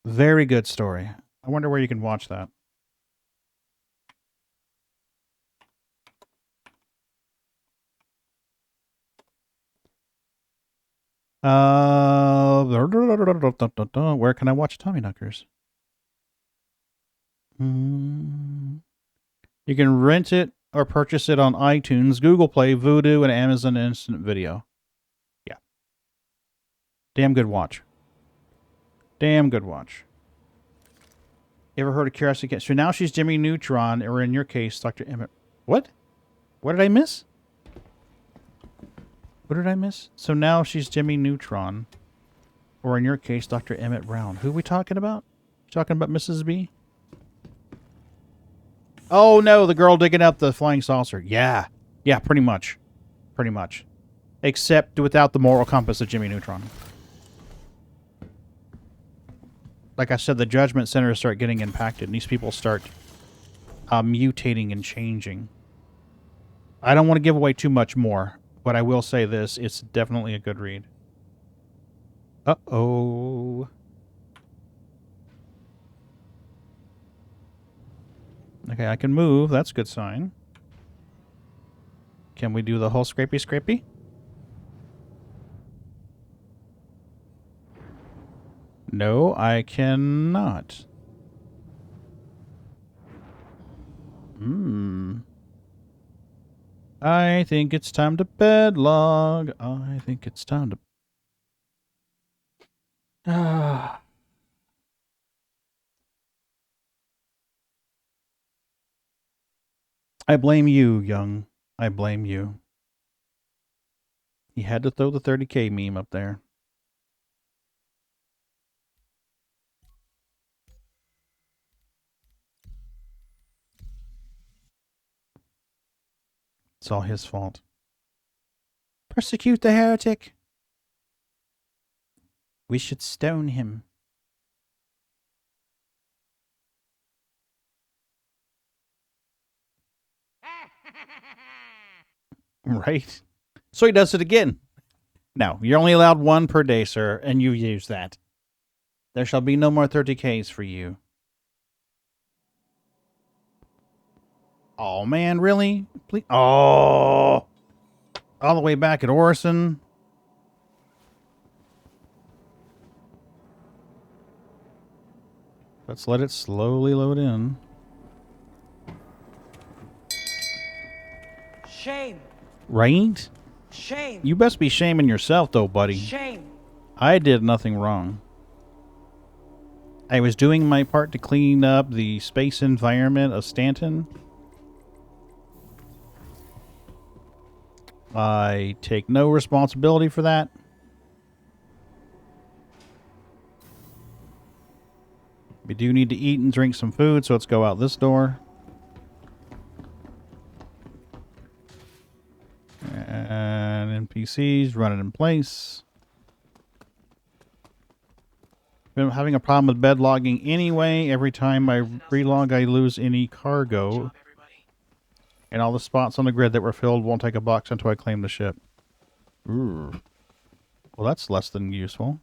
Very good story. I wonder where you can watch that. Where can I watch Tommy Knockers? You can rent it or purchase it on iTunes, Google Play, Vudu, and Amazon Instant Video. Yeah. Damn good watch. Damn good watch. You ever heard of Curiosity Cat? So now she's Jimmy Neutron, or in your case, Dr. Emmett. What? What did I miss? What did I miss? So now she's Jimmy Neutron, or in your case, Dr. Emmett Brown. Who are we talking about? Talking about Mrs. B? Oh, no, the girl digging up the flying saucer. Yeah. Yeah, pretty much. Pretty much. Except without the moral compass of Jimmy Neutron. Like I said, the judgment centers start getting impacted, and these people start mutating and changing. I don't want to give away too much more, but I will say this. It's definitely a good read. Uh-oh. Okay, I can move. That's a good sign. Can we do the whole scrapey? No, I cannot. I think it's time to bedlog. I think it's time to... Ah. I blame you, Young. I blame you. He had to throw the 30K meme up there. It's all his fault. Persecute the heretic. We should stone him. Right? So he does it again. No, you're only allowed one per day, sir, and you use that. There shall be no more 30Ks for you. Oh, man, really? Please. Oh! All the way back at Orison. Let's let it slowly load in. Shame. Right? Shame. You best be shaming yourself, though, buddy. Shame. I did nothing wrong. I was doing my part to clean up the space environment of Stanton. I take no responsibility for that. We do need to eat and drink some food, so let's go out this door. And NPCs running in place. Been having a problem with bed logging anyway. Every time I relog, I lose any cargo. And all the spots on the grid that were filled won't take a box until I claim the ship. Ooh. Well, that's less than useful.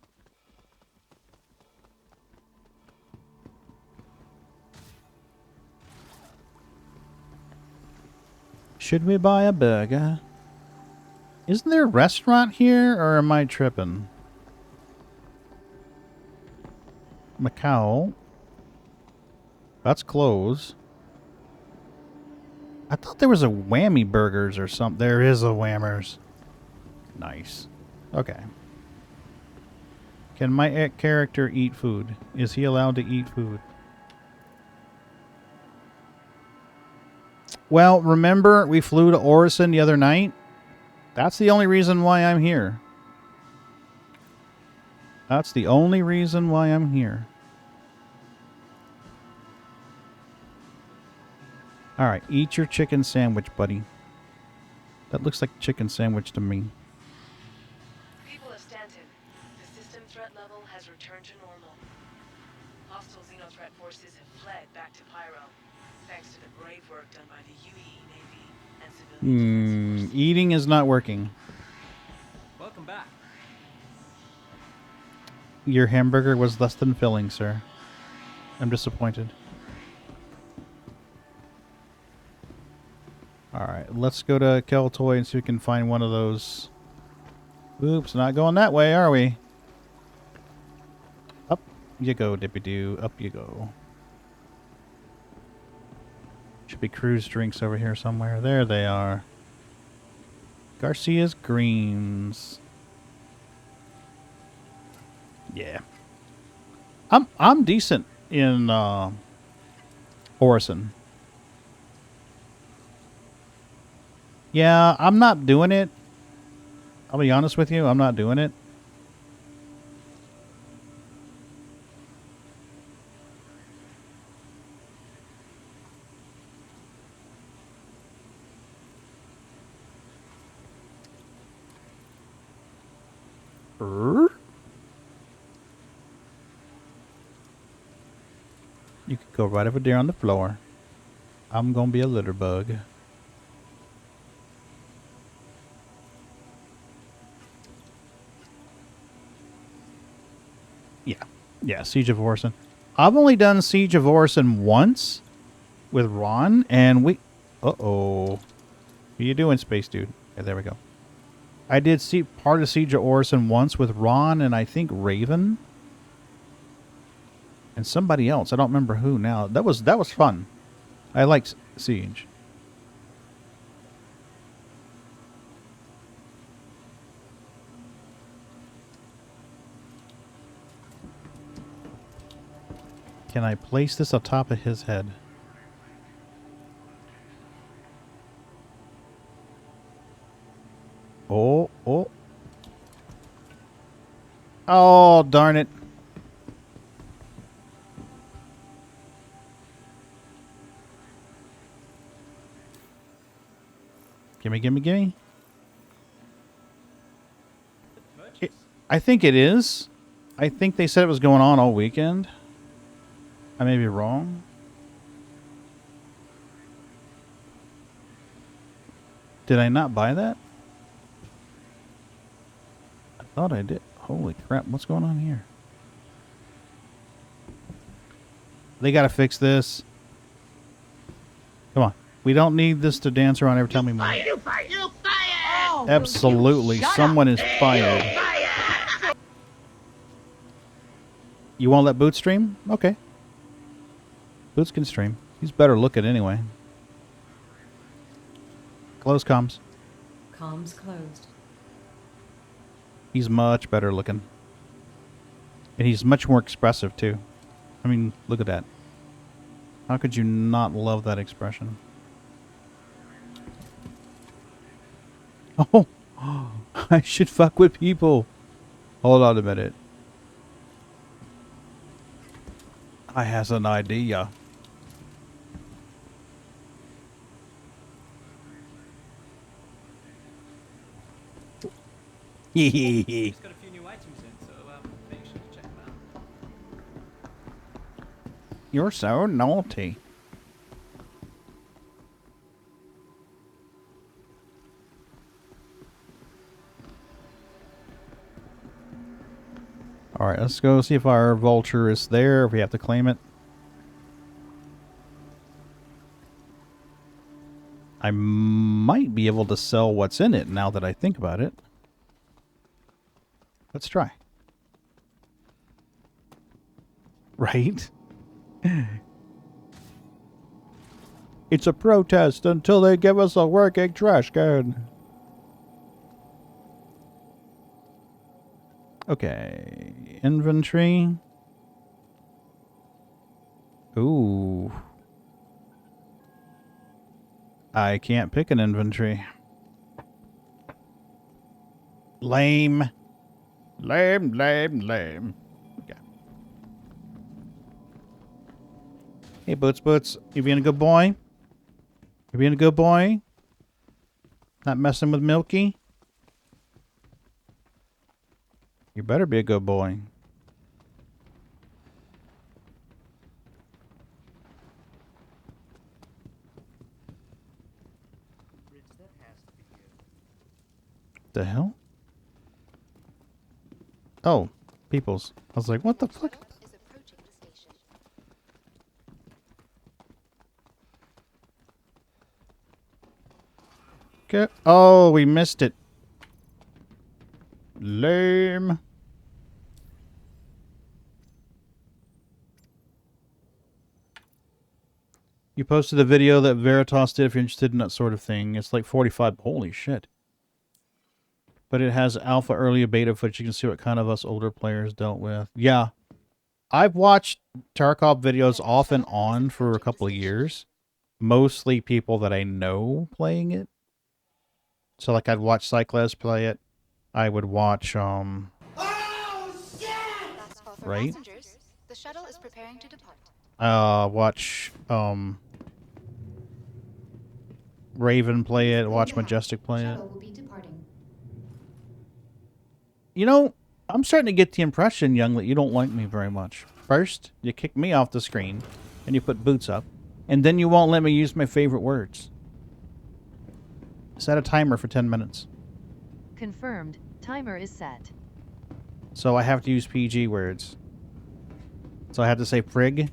Should we buy a burger? Isn't there a restaurant here, or am I tripping? Macau. That's closed. I thought there was a Whammy Burgers or something. There is a Whammers. Nice. Okay. Can my character eat food? Is he allowed to eat food? Well, remember we flew to Orison the other night? That's the only reason why I'm here. That's the only reason why I'm here. Alright, eat your chicken sandwich, buddy. That looks like a chicken sandwich to me. People of Stanton, the system threat level has returned to normal. Hostile Xenothreat forces have fled back to Pyro, thanks to the brave work done by the UE, Navy, and civilian defense forces. Eating is not working. Welcome back. Your hamburger was less than filling, sir. I'm disappointed. Alright, let's go to Keltoy and see if we can find one of those. Oops, not going that way, are we? Up you go, Dippy-Doo. Up you go. Should be cruise drinks over here somewhere. There they are. Garcia's Greens. Yeah. I'm decent in Orison. Yeah, I'm not doing it. I'll be honest with you, I'm not doing it. You could go right over there on the floor. I'm gonna be a litter bug. Yeah, Siege of Orison. I've only done Siege of Orison once, with Ron, and we... Uh-oh. What are you doing, Space Dude? Okay, there we go. I did see part of Siege of Orison once with Ron and I think Raven. And somebody else. I don't remember who now. That was fun. I liked Siege. Can I place this on top of his head? Oh, oh. Oh, darn it. Gimme, gimme, gimme. I think it is. I think they said it was going on all weekend. I may be wrong. Did I not buy that? I thought I did. Holy crap, what's going on here? They gotta fix this. Come on. We don't need this to dance around every time we move. You fired! Oh, Absolutely. Someone is fired. You won't let Boots stream? Okay. Boots can stream. He's better looking anyway. Close comms. Comms closed. He's much better looking. And he's much more expressive too. I mean, look at that. How could you not love that expression? Oh, I should fuck with people. Hold on a minute. I has an idea. Just got a few new items in, so make sure to check them out. You're so naughty. Alright, let's go see if our vulture is there, if we have to claim it. I might be able to sell what's in it now that I think about it. Let's try. Right? It's a protest until they give us a working trash can. Okay. Inventory. Ooh. I can't pick an inventory. Lame. Lame, lame, lame. Okay. Hey, Boots. You being a good boy? You being a good boy? Not messing with Milky? You better be a good boy. The hell? Oh, peoples. I was like, what the fuck? Okay. Oh, we missed it. Lame. You posted a video that Veritas did if you're interested in that sort of thing. It's like 45. Holy shit. But it has alpha, early, beta footage. You can see what kind of us older players dealt with. Yeah. I've watched Tarkov videos off and on for a couple of years. Mostly people that I know playing it. So like I'd watch SCLive play it. I would watch Oh, shit! right? The shuttle is preparing to depart. Watch Raven play it, watch Majestic play it. You know, I'm starting to get the impression, Young, that you don't like me very much. First, you kick me off the screen, and you put Boots up, and then you won't let me use my favorite words. Set a timer for 10 minutes. Confirmed. Timer is set. So I have to use PG words. So I have to say prig.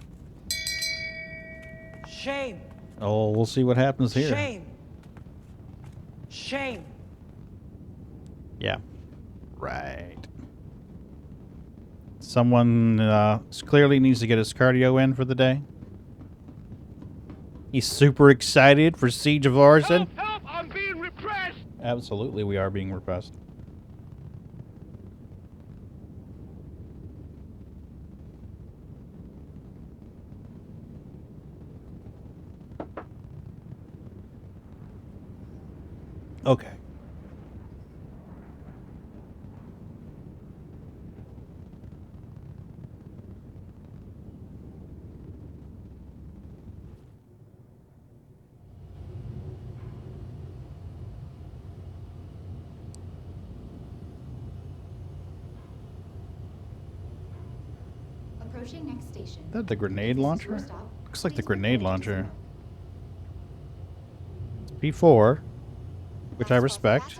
Shame. Oh, we'll see what happens here. Shame. Shame. Yeah. Right. Someone clearly needs to get his cardio in for the day. He's super excited for Siege of Arson. Help! I'm being repressed! Absolutely, we are being repressed. Okay. Approaching next station. Is that the grenade launcher? Looks like the grenade launcher. It's P4, which I respect.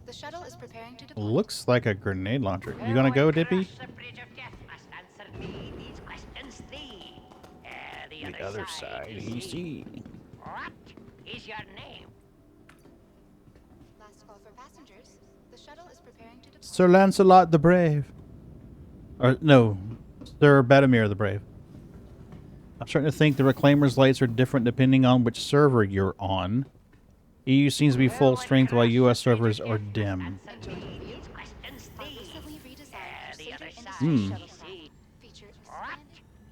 The shuttle is preparing to depart. Looks like a grenade launcher. You gonna go, Dippy? The other side, he see. What is your name? Last call for passengers. The shuttle is preparing to depart. Sir Lancelot the Brave. Or, no, Sir Bedimir the Brave. I'm starting to think the Reclaimer's lights are different depending on which server you're on. EU seems to be full strength while US servers are dim. Hmm. What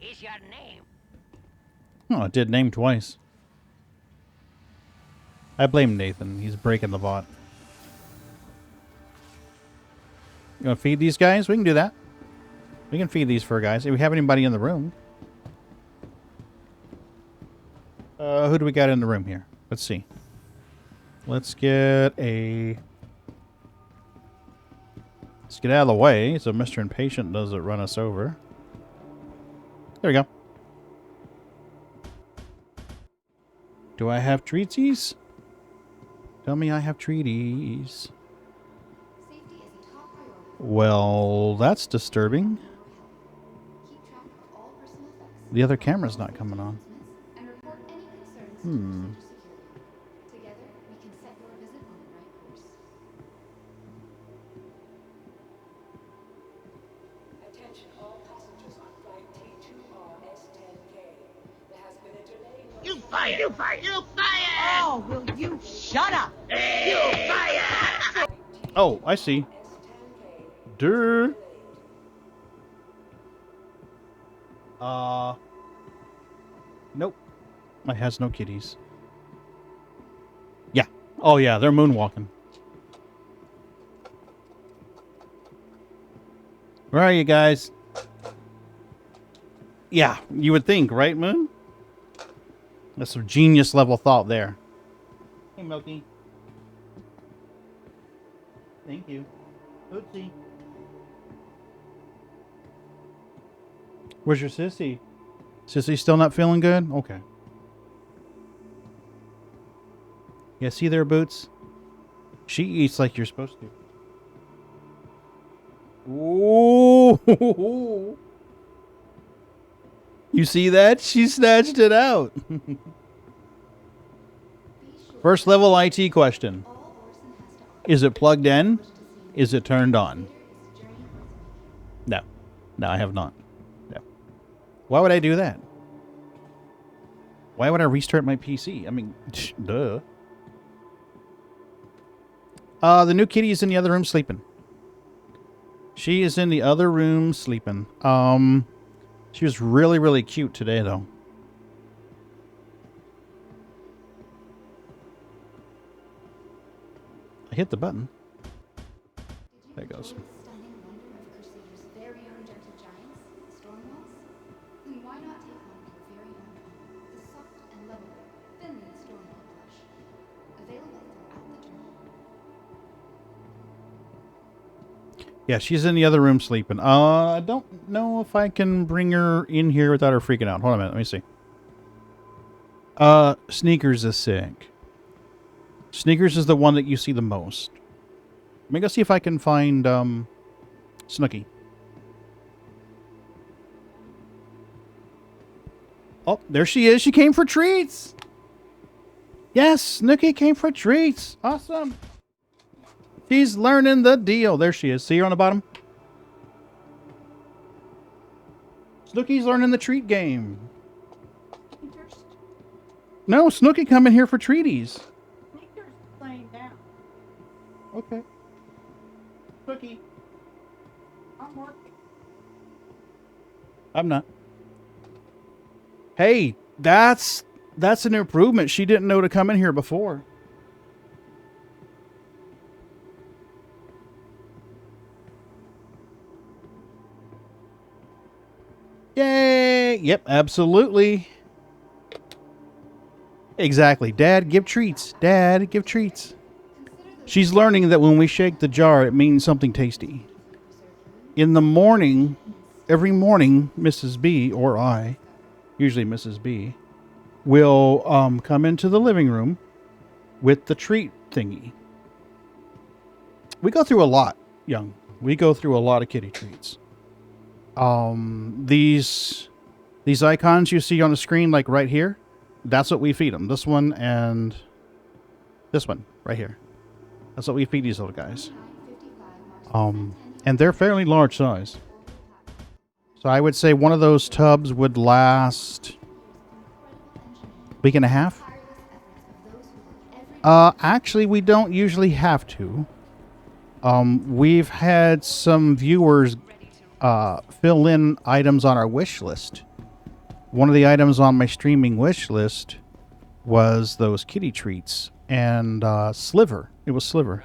is your name? Oh, it did name twice. I blame Nathan. He's breaking the bot. You want to feed these guys? We can do that. We can feed these fur guys. If we have anybody in the room. Who do we got in the room here? Let's see. Let's get a... Let's get out of the way so Mr. Impatient doesn't run us over. There we go. Do I have treaties? Tell me I have treaties. Well, that's disturbing. The other camera's not coming on. Hmm. Together, we can set your visit on the right course. Attention all passengers on flight T2RS10K. There has been a delay. You fire! You fire! You fire! Oh, will you shut up? You fire! Oh, I see. Durr. Nope. It has no kitties. Yeah. Oh, yeah, they're moonwalking. Where are you guys? Yeah, you would think, right, Moon? That's some genius level thought there. Hey, Milky. Thank you. Oopsie. Where's your sissy? Sissy still not feeling good? Okay. Yeah, see there, Boots? She eats like you're supposed to. Ooh! You see that? She snatched it out. First level IT question. Is it plugged in? Is it turned on? No. No, I have not. No. Why would I do that? Why would I restart my PC? I mean, duh. The new kitty is in the other room sleeping. She is in the other room sleeping. She was really, really cute today, though. I hit the button. There it goes. Yeah, she's in the other room sleeping. I don't know if I can bring her in here without her freaking out. Hold on a minute. Let me see. Sneakers is sick. Sneakers is the one that you see the most. Let me go see if I can find, Snooky. Oh, there she is. She came for treats. Yes, Snooki came for treats. Awesome. She's learning the deal. There she is. See her on the bottom? Snooki's learning the treat game. No, Snooki coming here for treaties. Okay. Snooki. I'm not. Hey, that's an improvement. She didn't know to come in here before. Yay! Yep, absolutely. Exactly. Dad, give treats. Dad, give treats. She's learning that when we shake the jar, it means something tasty. In the morning, every morning, Mrs. B, or I, usually Mrs. B, will come into the living room with the treat thingy. We go through a lot, Young. We go through a lot of kitty treats. These icons you see on the screen, like right here, that's what we feed them. This one and this one right here. That's what we feed these little guys. And they're fairly large size. So I would say one of those tubs would last a week and a half. Actually, we don't usually have to. We've had some viewers fill in items on our wish list. One of the items on my streaming wish list was those kitty treats. And Sliver. It was Sliver.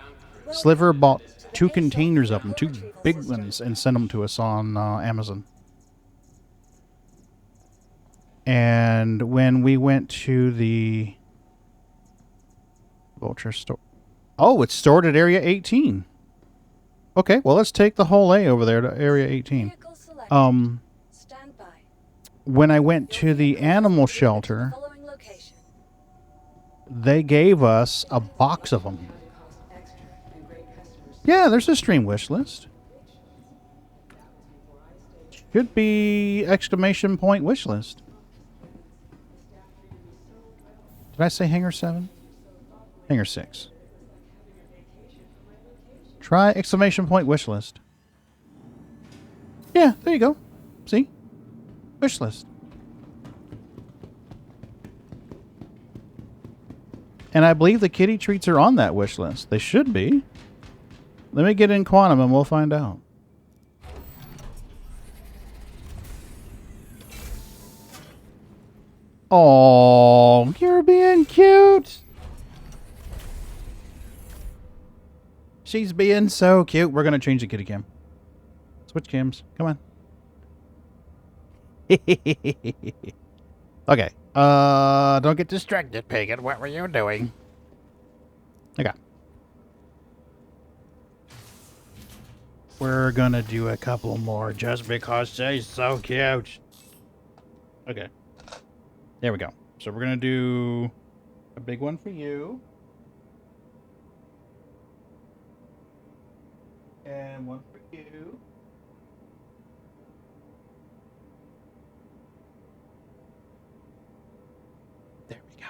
Sliver bought 2 containers of them, 2 big ones, and sent them to us on Amazon. And when we went to the Vulture store... Oh, it's stored at Area 18. Okay, well, let's take the whole A over there to Area 18. When I went to the animal shelter, they gave us a box of them. Yeah, there's a stream wish list. Should be exclamation point wish list. Did I say Hangar 7? Hangar 6. Try exclamation point wish list. Yeah, there you go. See? Wish list. And I believe the kitty treats are on that wish list. They should be. Let me get in Quantum and we'll find out. Oh, you're being cute. She's being so cute. We're going to change the kitty cam. Switch cams. Come on. Okay. Don't get distracted, Pagan. What were you doing? Okay. We're gonna do a couple more just because she's so cute. Okay. There we go. So we're gonna do a big one for you. And one for you. There we go.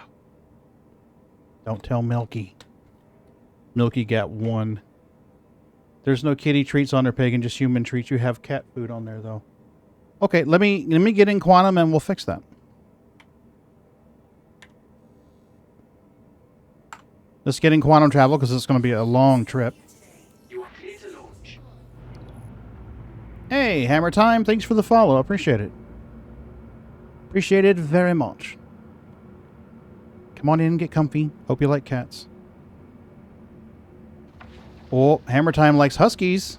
Don't tell Milky. Milky got one. There's no kitty treats on there, Pagan, just human treats. You have cat food on there, though. Okay, let me get in Quantum and we'll fix that. Let's get in Quantum Travel because it's going to be a long trip. Hey, Hammer Time, thanks for the follow. Appreciate it. Appreciate it very much. Come on in, get comfy. Hope you like cats. Oh, Hammer Time likes huskies.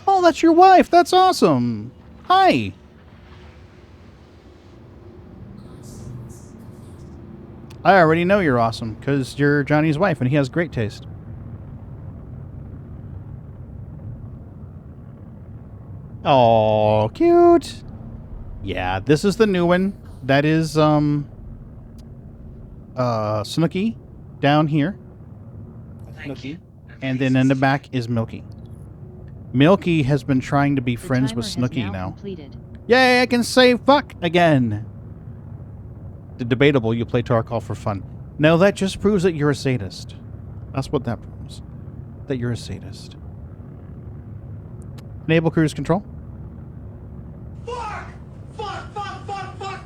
Oh, that's your wife. That's awesome. Hi. I already know you're awesome because you're Johnny's wife and he has great taste. Oh, cute. Yeah, this is the new one. That is Snooki down here. Snooki. And then in the back is Milky. Milky has been trying to be friends with Snooki now. Completed. Yay, I can say fuck again. The debatable, you play Tarkov for fun. No, that just proves that you're a sadist. That's what that proves. That you're a sadist. Enable cruise control. Fuck! Fuck, fuck, fuck, fuck,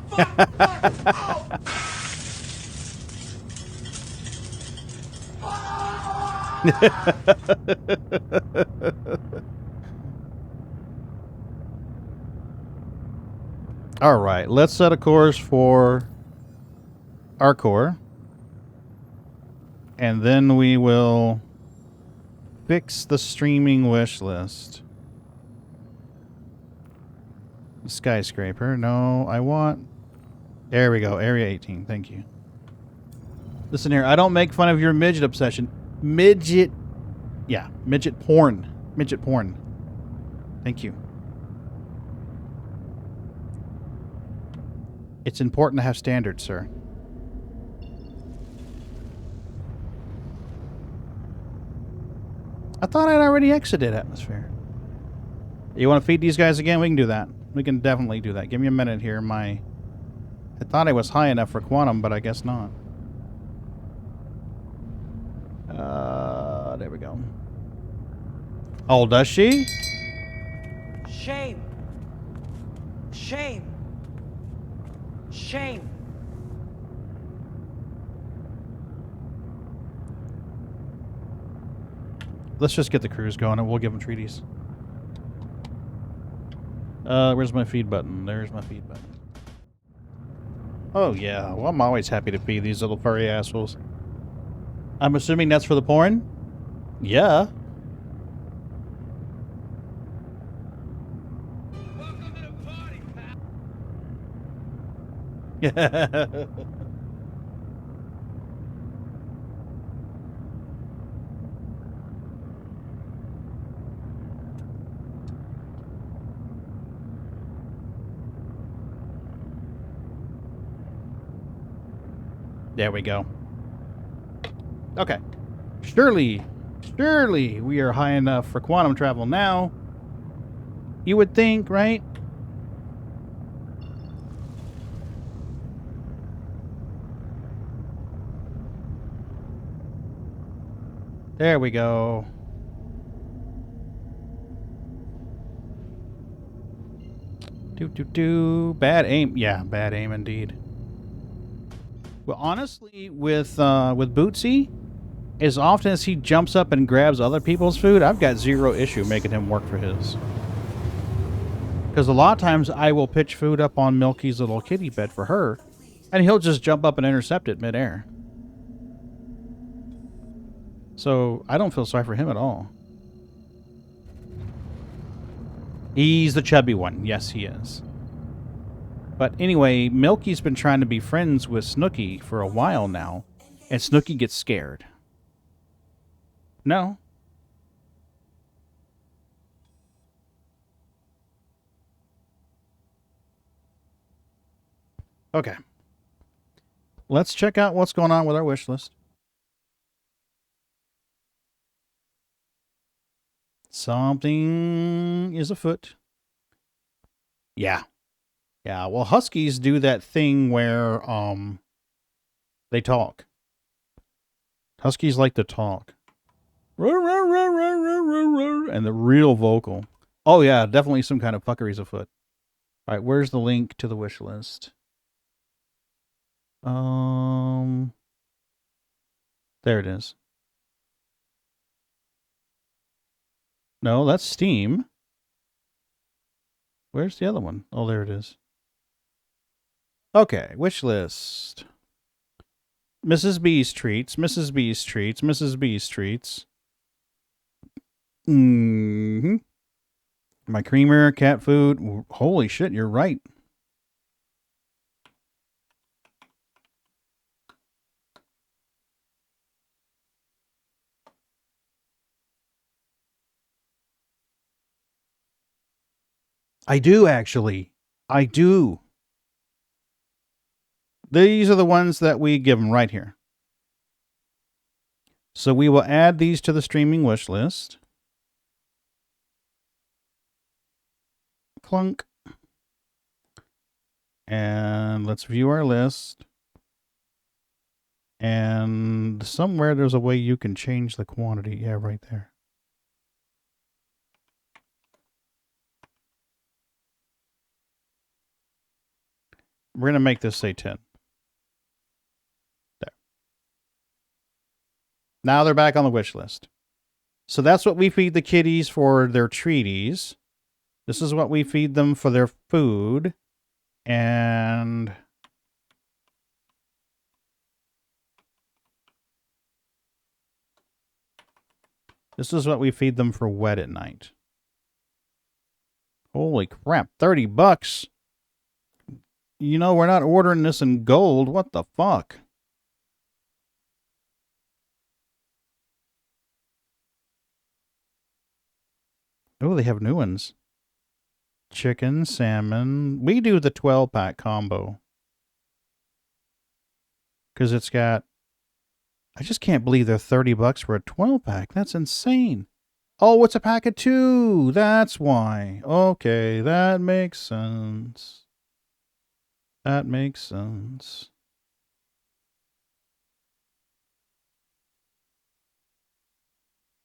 fuck, fuck! All right, let's set a course for our core. And then we will fix the streaming wish list. Skyscraper. No, I want... There we go. Area 18. Thank you. Listen here. I don't make fun of your midget obsession. Midget... Yeah. Midget porn. Midget porn. Thank you. It's important to have standards, sir. I thought I'd already exited atmosphere. You want to feed these guys again? We can do that. We can definitely do that. Give me a minute here. I thought I was high enough for quantum, but I guess not. There we go. Oh, does she? Shame. Shame. Shame. Let's just get the crews going and we'll give them treaties. Where's my feed button? There's my feed button. Oh, yeah. Well, I'm always happy to feed these little furry assholes. I'm assuming that's for the porn? Yeah. Yeah. There we go. Okay. Surely we are high enough for quantum travel now. You would think, right? There we go. Bad aim. Yeah, bad aim indeed. Well, honestly, with Bootsy, as often as he jumps up and grabs other people's food, I've got zero issue making him work for his. Because a lot of times I will pitch food up on Milky's little kitty bed for her, and he'll just jump up and intercept it midair. So I don't feel sorry for him at all. He's the chubby one. Yes, he is. But anyway, Milky's been trying to be friends with Snooky for a while now, and Snooky gets scared. No. Okay. Let's check out what's going on with our wish list. Something is afoot. Yeah. Yeah, well, Huskies do that thing where, they talk. Huskies like to talk. And the real vocal. Oh, yeah, definitely some kind of fuckery's afoot. All right, where's the link to the wish list? There it is. No, that's Steam. Where's the other one? Oh, there it is. Okay, wish list. Mrs. B's treats, Mrs. B's treats, Mrs. B's treats. My creamer, cat food. Holy shit, you're right. I do, actually. I do. These are the ones that we give them right here. So we will add these to the streaming wish list. Clunk. And let's view our list. And somewhere there's a way you can change the quantity. Yeah, right there. We're going to make this say 10. There. Now they're back on the wish list. So that's what we feed the kitties for their treaties. This is what we feed them for their food. And this is what we feed them for wet at night. Holy crap, 30 bucks. You know, we're not ordering this in gold. What the fuck? Oh, they have new ones. Chicken, salmon. We do the 12-pack combo. Because it's got... I just can't believe they're 30 bucks for a 12-pack. That's insane. Oh, it's a pack of 2. That's why. Okay, that makes sense. That makes sense.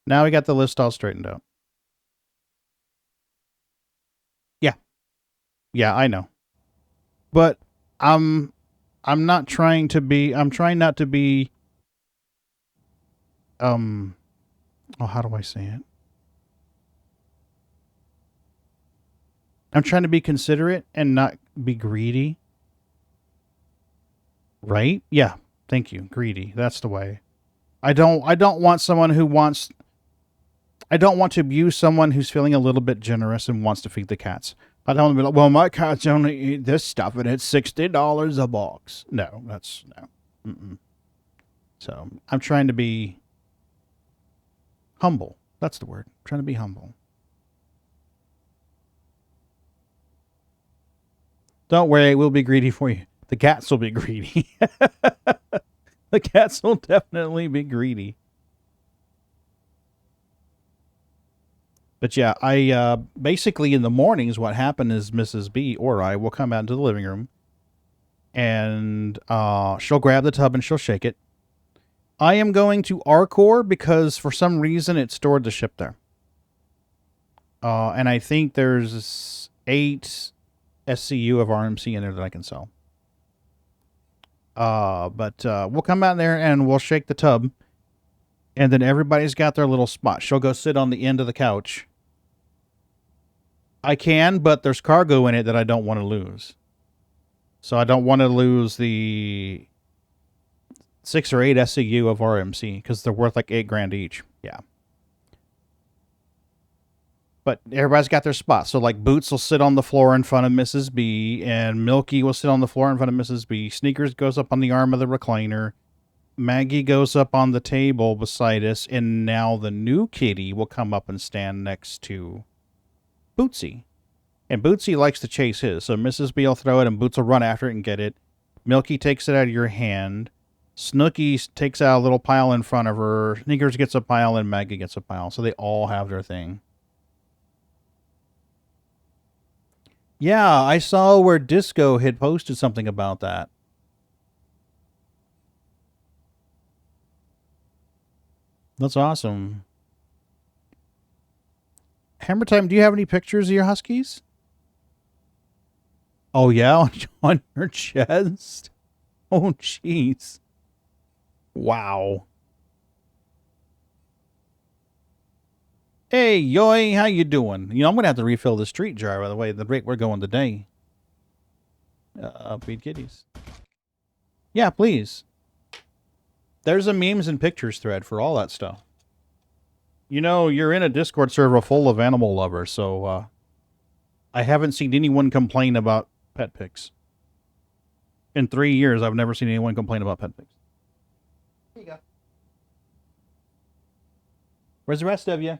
Now we got the list all straightened out. Yeah. Yeah, I know. But I'm not trying to be, I'm trying not to be, oh, how do I say it? I'm trying to be considerate and not be greedy. Right? Yeah. Thank you. Greedy. That's the way. I don't want someone who wants... I don't want to abuse someone who's feeling a little bit generous and wants to feed the cats. I don't want to be like, well, my cats only eat this stuff and it's $60 a box. No, that's... No. Mm-mm. So, I'm trying to be... humble. That's the word. I'm trying to be humble. Don't worry, we'll be greedy for you. The cats will be greedy. The cats will definitely be greedy. But yeah, I basically in the mornings, what happened is Mrs. B or I will come out into the living room and she'll grab the tub and she'll shake it. I am going to Arcor because for some reason it stored the ship there. And I think there's 8 SCU of RMC in there that I can sell. But we'll come out there and we'll shake the tub. And then everybody's got their little spot. She'll go sit on the end of the couch. I can, but there's cargo in it that I don't want to lose. So I don't want to lose the 6 or 8 SCU of RMC because they're worth like $8,000 each. Yeah. But everybody's got their spot. So like Boots will sit on the floor in front of Mrs. B and Milky will sit on the floor in front of Mrs. B. Sneakers goes up on the arm of the recliner. Maggie goes up on the table beside us, and now the new kitty will come up and stand next to Bootsy. And Bootsy likes to chase his, so Mrs. B will throw it, and Boots will run after it and get it. Milky takes it out of your hand. Snooky takes out a little pile in front of her. Sneakers gets a pile, and Maggie gets a pile, so they all have their thing. Yeah, I saw where Disco had posted something about that. That's awesome. Hammer Time, do you have any pictures of your huskies? Oh, yeah? On your chest? Oh, jeez. Wow. Hey, Yoy, how you doing? You know, I'm going to have to refill the street jar, by the way, the rate we're going today. Feed kitties. Yeah, please. There's a memes and pictures thread for all that stuff. You know, you're in a Discord server full of animal lovers, so I haven't seen anyone complain about pet pics. In 3 years, I've never seen anyone complain about pet pics. Here you go. Where's the rest of you?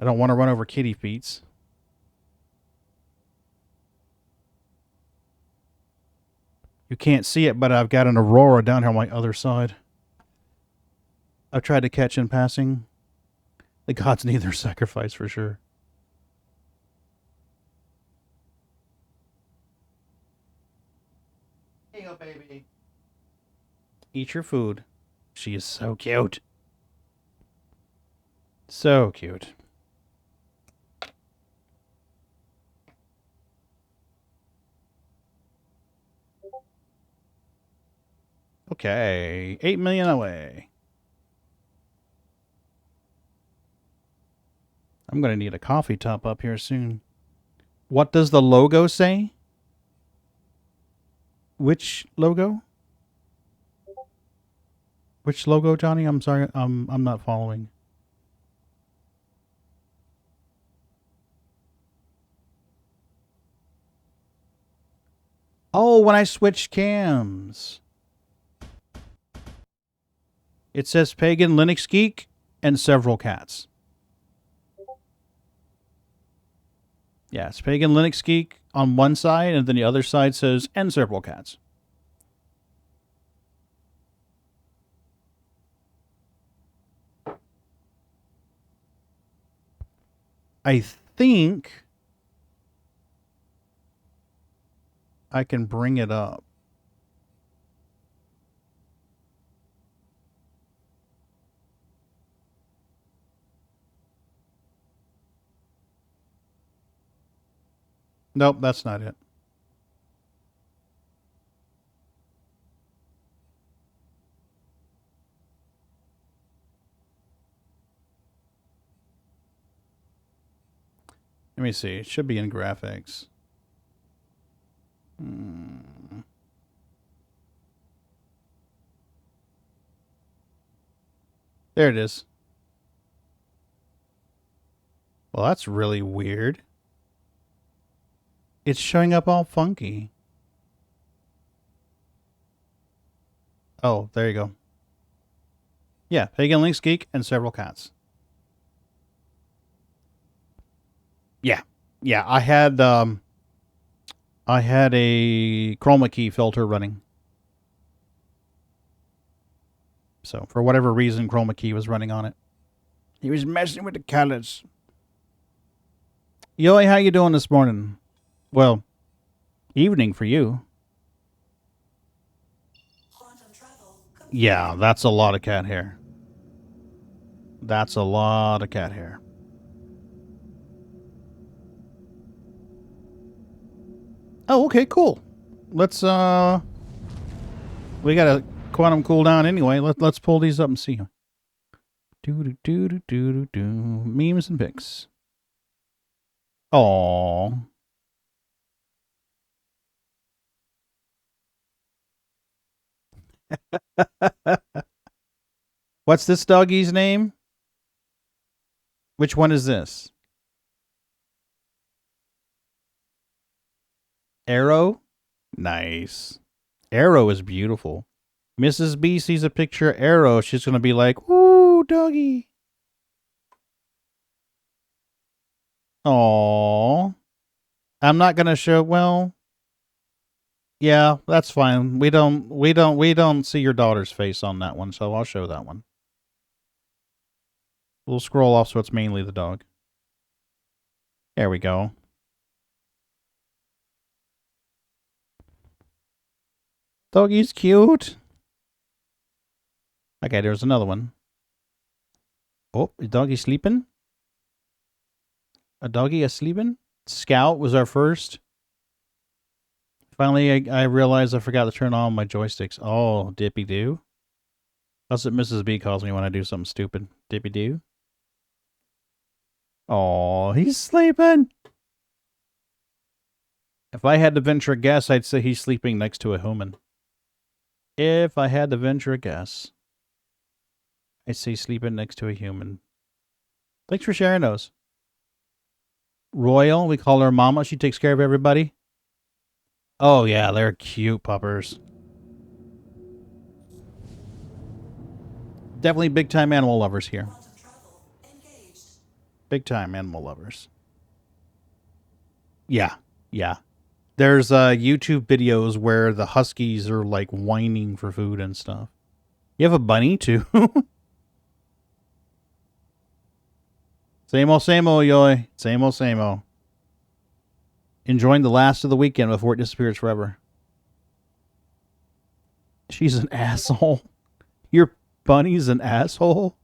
I don't want to run over kitty feets. You can't see it, but I've got an aurora down here on my other side. I've tried to catch in passing. The gods need their sacrifice for sure. Daniel, baby. Eat your food. She is so cute. So cute. Okay, 8 million away. I'm going to need a coffee top up here soon. What does the logo say? Which logo? Which logo, Johnny? I'm sorry, I'm not following. Oh, when I switched cams. It says PaganLinuxGeek and several cats. Yeah, it's PaganLinuxGeek on one side, and then the other side says and several cats. I think I can bring it up. Nope, that's not it. Let me see. It should be in graphics. There it is. Well, that's really weird. It's showing up all funky. Oh, there you go. Yeah, PaganLinuxGeek and several cats. Yeah. Yeah, I had a chroma key filter running. So, for whatever reason, chroma key was running on it. He was messing with the colors. Yo, how you doing this morning? Well, evening for you. Yeah, that's a lot of cat hair. That's a lot of cat hair. Oh, okay, cool. Let's, we got a quantum cooldown anyway. Let's pull these up and see. Do. Memes and pics. Aww. What's this doggy's name? Which one is this? Arrow? Nice. Arrow is beautiful. Mrs. B sees a picture of Arrow. She's going to be like, ooh, doggy. Aww. I'm not going to show, well, yeah, that's fine. We don't see your daughter's face on that one, so I'll show that one. We'll scroll off so it's mainly the dog. There we go. Doggy's cute. Okay, there's another one. Oh, is doggy sleeping? A doggy asleeping? Scout was our first. Finally, I realized I forgot to turn on my joysticks. Oh, Dippy Doo. That's what Mrs. B calls me when I do something stupid. Dippy Doo. Oh, he's sleeping. If I had to venture a guess, I'd say he's sleeping next to a human. If I had to venture a guess, I'd say sleeping next to a human. Thanks for sharing those. Royal, we call her Mama. She takes care of everybody. Oh, yeah, they're cute puppers. Definitely big-time animal lovers here. Big-time animal lovers. Yeah, yeah. There's YouTube videos where the huskies are, like, whining for food and stuff. You have a bunny, too? Same old, yoy. Same old. Enjoying the last of the weekend before it disappears forever. She's an asshole. Your bunny's an asshole?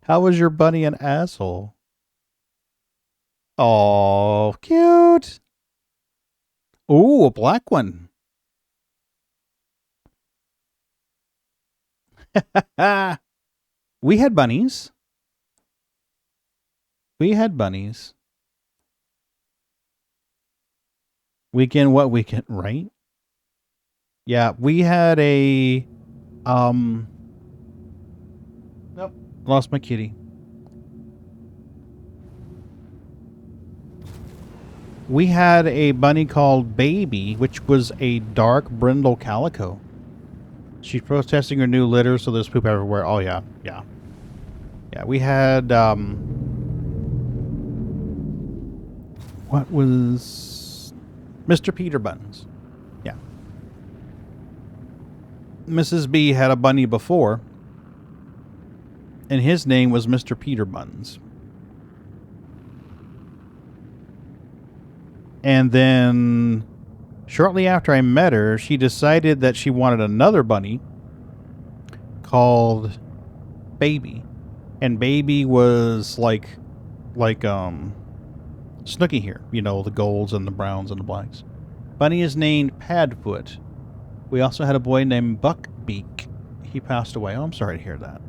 How is your bunny an asshole? Oh, cute. Ooh, a black one. We had bunnies. We had bunnies. Weekend, what weekend, right? Yeah, we had a, nope, lost my kitty. We had a bunny called Baby, which was a dark brindle calico. She's protesting her new litter, so there's poop everywhere. Oh, yeah, yeah. Yeah, we had, what was Mr. Peter Buttons? Yeah. Mrs. B had a bunny before, and his name was Mr. Peter Buttons. And then, shortly after I met her, she decided that she wanted another bunny called Baby. And Baby was like Snooky here. You know, the golds and the browns and the blacks. Bunny is named Padfoot. We also had a boy named Buckbeak. He passed away. Oh, I'm sorry to hear that.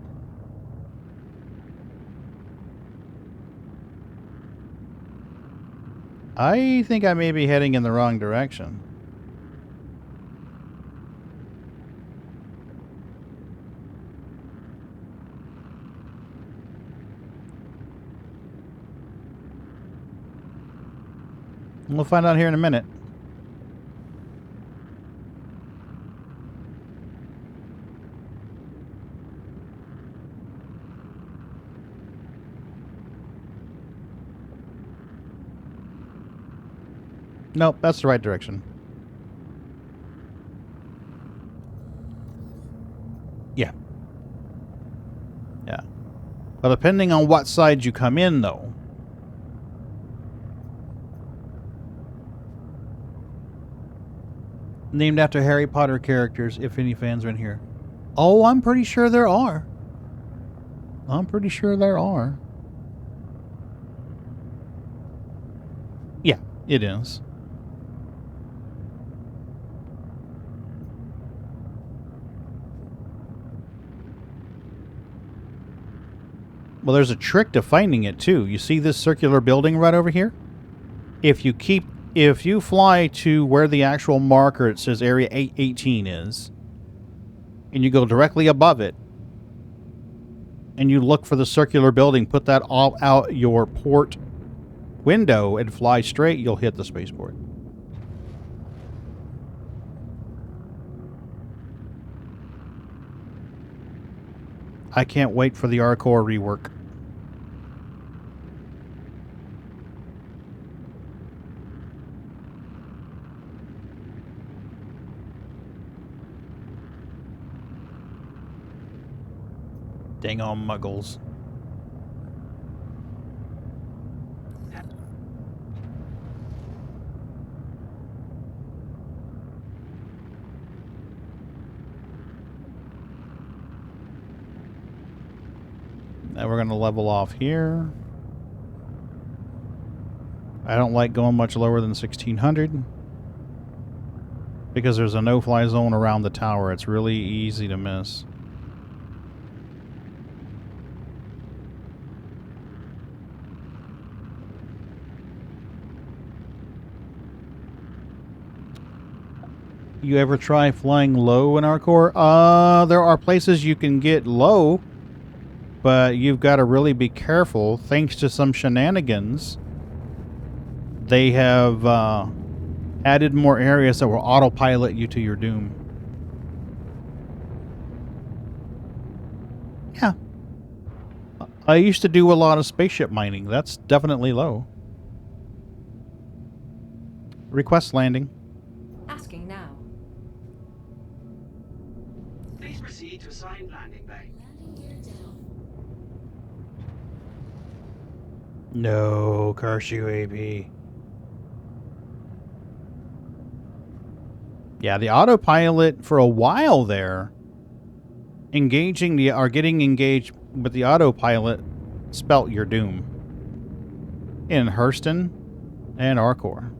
I think I may be heading in the wrong direction. We'll find out here in a minute. Nope, that's the right direction. Yeah. Yeah. But depending on what side you come in, though. Named after Harry Potter characters, if any fans are in here. Oh, I'm pretty sure there are. I'm pretty sure there are. Yeah, it is. Well, there's a trick to finding it, too. You see this circular building right over here? If you fly to where the actual marker, it says Area 818 is, and you go directly above it, and you look for the circular building, put that all out your port window and fly straight, you'll hit the spaceport. I can't wait for the R-Core rework. Dang on muggles. Now we're going to level off here. I don't like going much lower than 1600 because there's a no-fly zone around the tower. It's really easy to miss. You ever try flying low in R-Core? There are places you can get low, but you've got to really be careful. Thanks to some shenanigans, they have added more areas that will autopilot you to your doom. Yeah. I used to do a lot of spaceship mining. That's definitely low. Request landing. Asking now. Please proceed to assigned landing bay. No, curse you, AP. Yeah, the autopilot for a while there, getting engaged with the autopilot spelt your doom in Hurston and Arcor.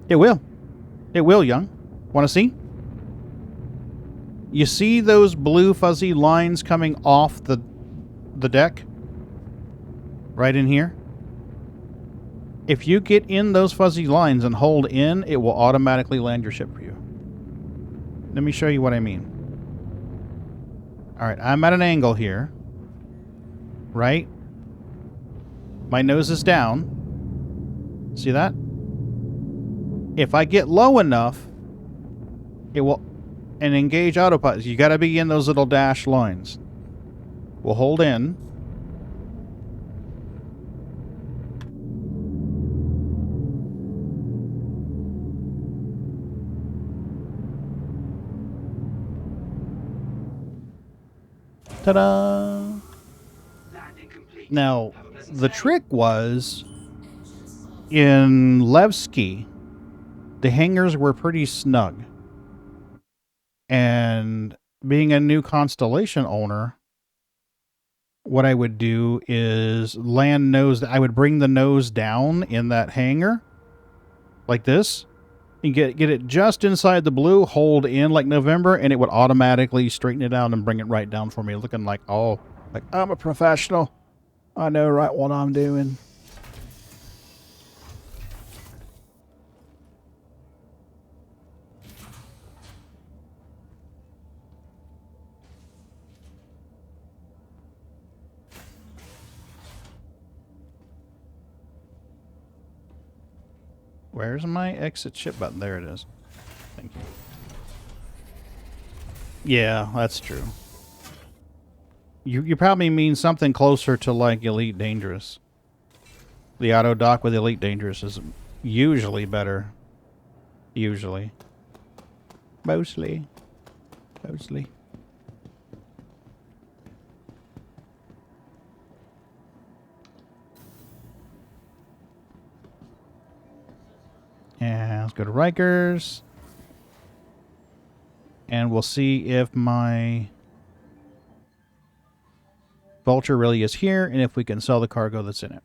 It will. It will, young. Want to see? You see those blue fuzzy lines coming off the deck? Right in here? If you get in those fuzzy lines and hold in, it will automatically land your ship for you. Let me show you what I mean. Alright, I'm at an angle here. Right? My nose is down. See that? If I get low enough, it will... And engage autopilot. You gotta be in those little dash lines. We'll hold in. Ta-da! Now, the trick was, in Levski, the hangars were pretty snug. And being a new Constellation owner, what I would do is land nose. I would bring the nose down in that hangar, like this. You get it just inside the blue, hold in like November, and it would automatically straighten it out and bring it right down for me, looking like, oh, like I'm a professional. I know right what I'm doing. Where's my exit ship button? There it is. Thank you. Yeah, that's true. You probably mean something closer to like Elite Dangerous. The auto dock with Elite Dangerous is usually better. Usually. Mostly. Mostly. Yeah, let's go to Rikers. And we'll see if my Vulture really is here and if we can sell the cargo that's in it.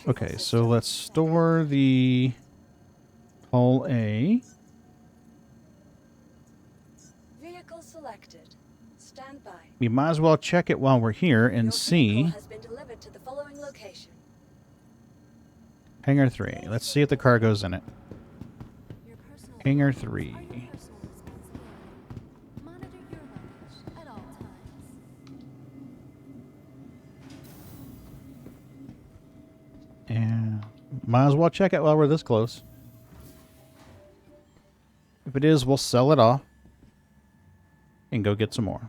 Okay, so let's store the hull A. Vehicle selected. Stand by. We might as well check it while we're here and see. Has been delivered to the following location. Hangar 3. Let's see if the cargo's in it. Hangar 3. And might as well check it while we're this close. If it is, we'll sell it off and go get some more.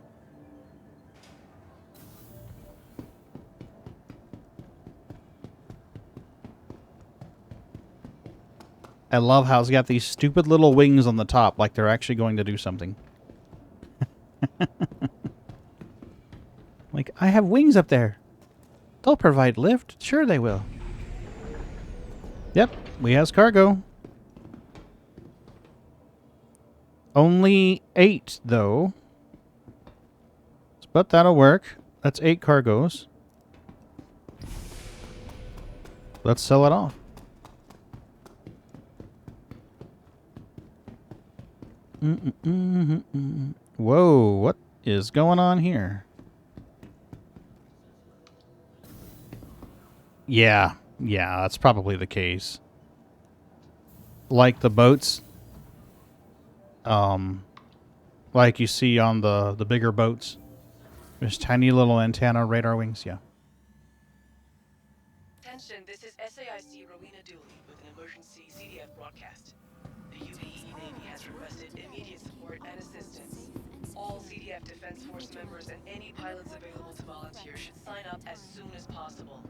I love how it's got these stupid little wings on the top, like they're actually going to do something. Like, I have wings up there. They'll provide lift. Sure they will. Yep, we has cargo. Only 8, though. But that'll work. That's 8 cargoes. Let's sell it off. Whoa, what is going on here? Yeah, that's probably the case. Like the boats, like you see on the bigger boats. There's tiny little antenna radar wings, yeah. Attention, this is SAIC Rowena Dooley with an emergency CDF broadcast. The UAE Navy has requested immediate support and assistance. All CDF Defense Force members and any pilots available to volunteer should sign up as soon as possible.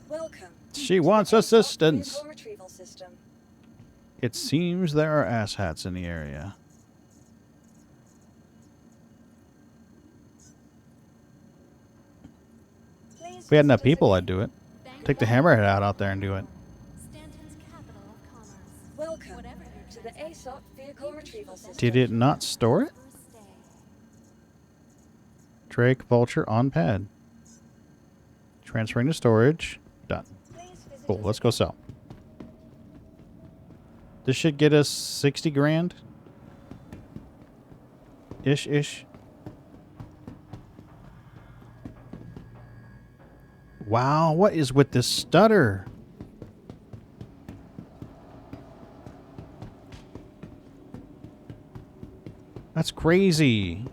Welcome. She wants assistance. Vehicle retrieval system. It seems there are asshats in the area. If we had enough people, I'd do it. Take the hammerhead out there and do it. Welcome to the ASOC vehicle retrieval system. Did it not store it? Drake Vulture on pad. Transferring to storage. Done. Cool, let's go sell. This should get us 60 grand. Ish. Wow, what is with this stutter? That's crazy.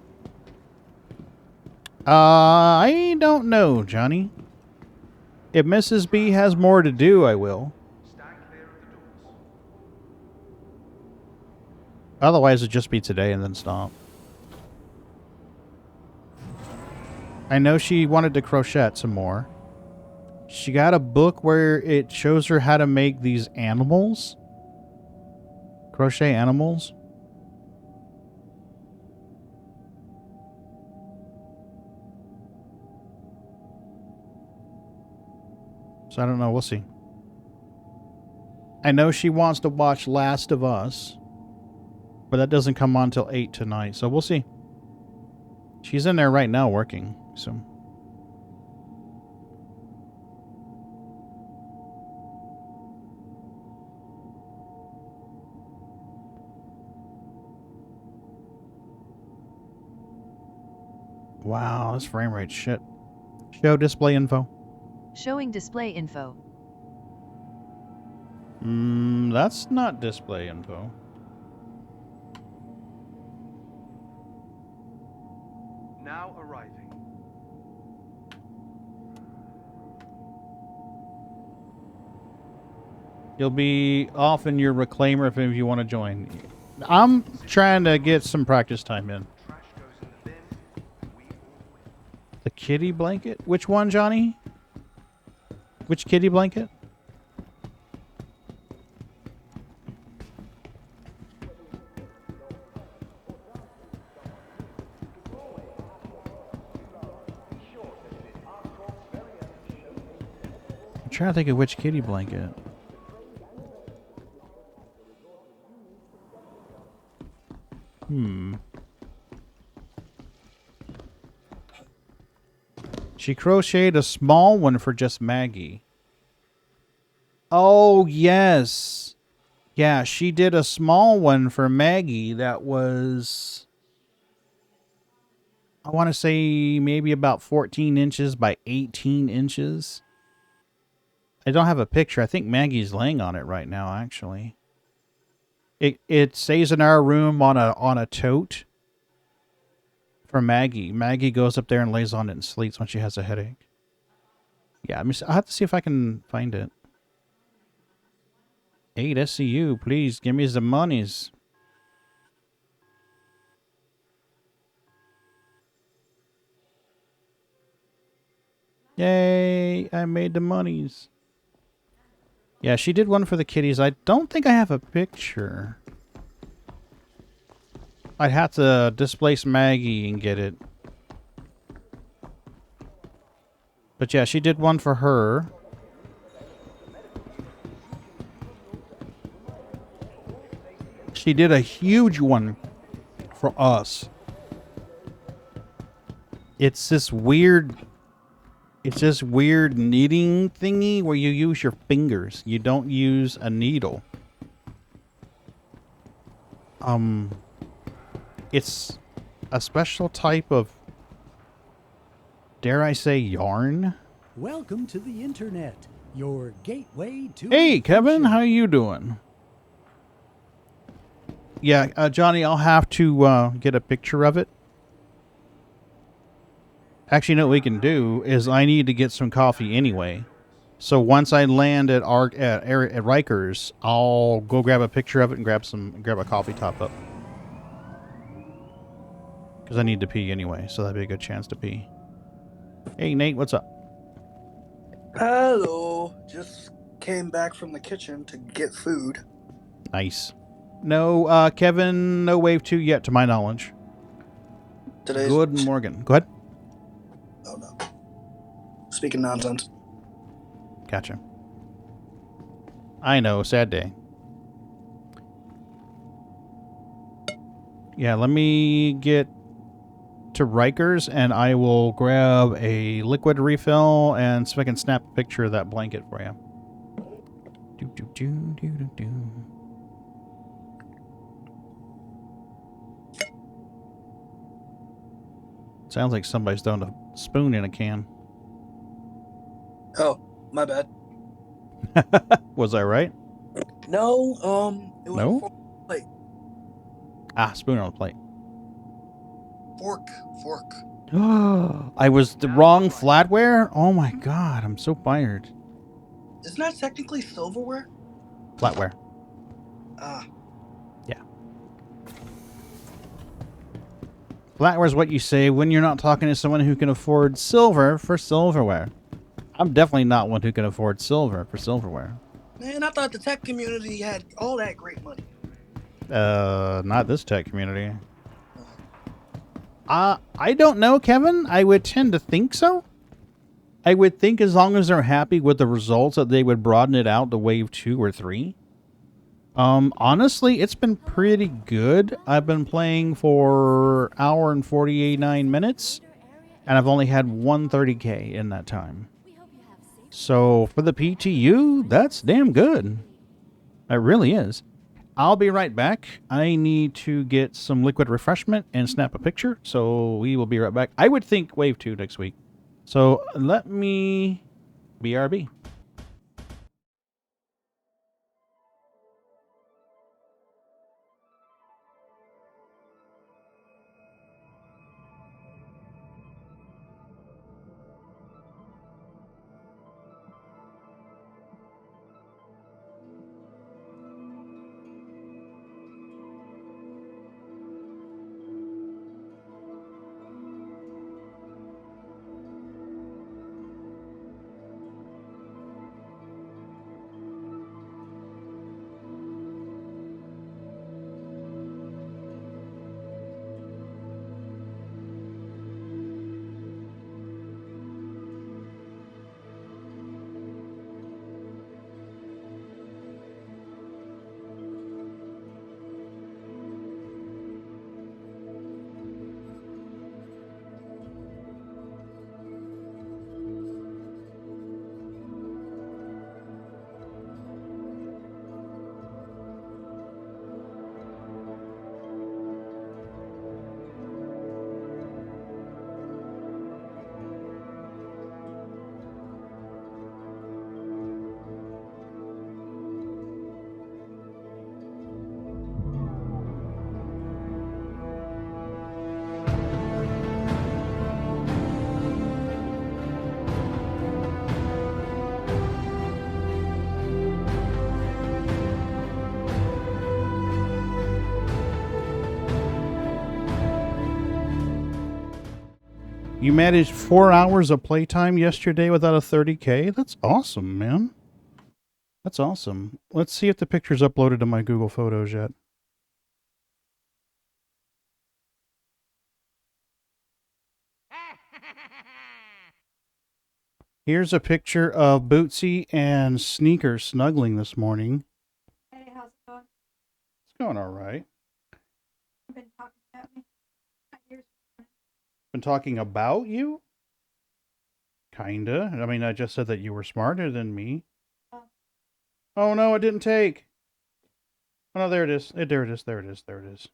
I don't know, Johnny. If Mrs. B has more to do, I will. Otherwise, it'd just be today and then stop. I know she wanted to crochet some more. She got a book where it shows her how to make these animals. Crochet animals. So I don't know. We'll see. I know she wants to watch Last of Us. But that doesn't come on till 8 tonight. So we'll see. She's in there right now working. So... Wow, this frame rate shit. Show display info. Showing display info. That's not display info. Now arriving. You'll be off in your reclaimer if you want to join. I'm trying to get some practice time in. The kitty blanket? Which one, Johnny? Which kitty blanket? I'm trying to think of which kitty blanket. She crocheted a small one for just Maggie. Oh, yes. Yeah, she did a small one for Maggie that was... I want to say maybe about 14 inches by 18 inches. I don't have a picture. I think Maggie's laying on it right now, actually. It stays in our room on a tote for Maggie. Maggie goes up there and lays on it and sleeps when she has a headache. Yeah, I'll have to see if I can find it. 8 SCU, please give me the monies. Yay, I made the monies. Yeah, she did one for the kitties. I don't think I have a picture. I'd have to displace Maggie and get it. But yeah, she did one for her. She did a huge one for us. It's this weird knitting thingy where you use your fingers. You don't use a needle. It's a special type of, dare I say, yarn Welcome to the internet, your gateway to... Hey, Kevin, how you doing? Yeah, Johnny, I'll have to get a picture of it. Actually, you know what we can do is I need to get some coffee anyway. So once I land at Rikers, I'll go grab a picture of it and grab a coffee top up. Because I need to pee anyway, so that'd be a good chance to pee. Hey, Nate, what's up? Hello. Just came back from the kitchen to get food. Nice. No, Kevin, no Wave 2 yet, to my knowledge. Good Morgan. Go ahead. Oh, no. Speaking nonsense. Gotcha. I know, sad day. Yeah, let me get to Rikers, and I will grab a liquid refill and see if I can snap a picture of that blanket for you. Sounds like somebody's throwing a spoon in a can. Oh, my bad. Was I right? No, it was No? a fork plate. Ah, spoon on the plate. Fork. I was the wrong flatware? Oh my god, I'm so fired. Isn't that technically silverware? Flatware. Ah. Yeah. Flatware is what you say when you're not talking to someone who can afford silver for silverware. I'm definitely not one who can afford silver for silverware. Man, I thought the tech community had all that great money. Not this tech community. I don't know, Kevin. I would tend to think so. I would think as long as they're happy with the results that they would broaden it out to Wave 2 or 3. Honestly, it's been pretty good. I've been playing for an hour and 49 minutes, and I've only had 130K in that time. So for the PTU, that's damn good. It really is. I'll be right back. I need to get some liquid refreshment and snap a picture, so we will be right back. I would think Wave 2 next week. So let me... BRB. You managed 4 hours of playtime yesterday without a 30K? That's awesome, man. That's awesome. Let's see if the picture's uploaded to my Google Photos yet. Here's a picture of Bootsy and Sneaker snuggling this morning. Hey, how's it going? It's going all right. You've been talking about me. Been talking about you? Kinda. I mean, I just said that you were smarter than me. Oh no, it didn't take. Oh no, there it is. There it is. There it is. There it is.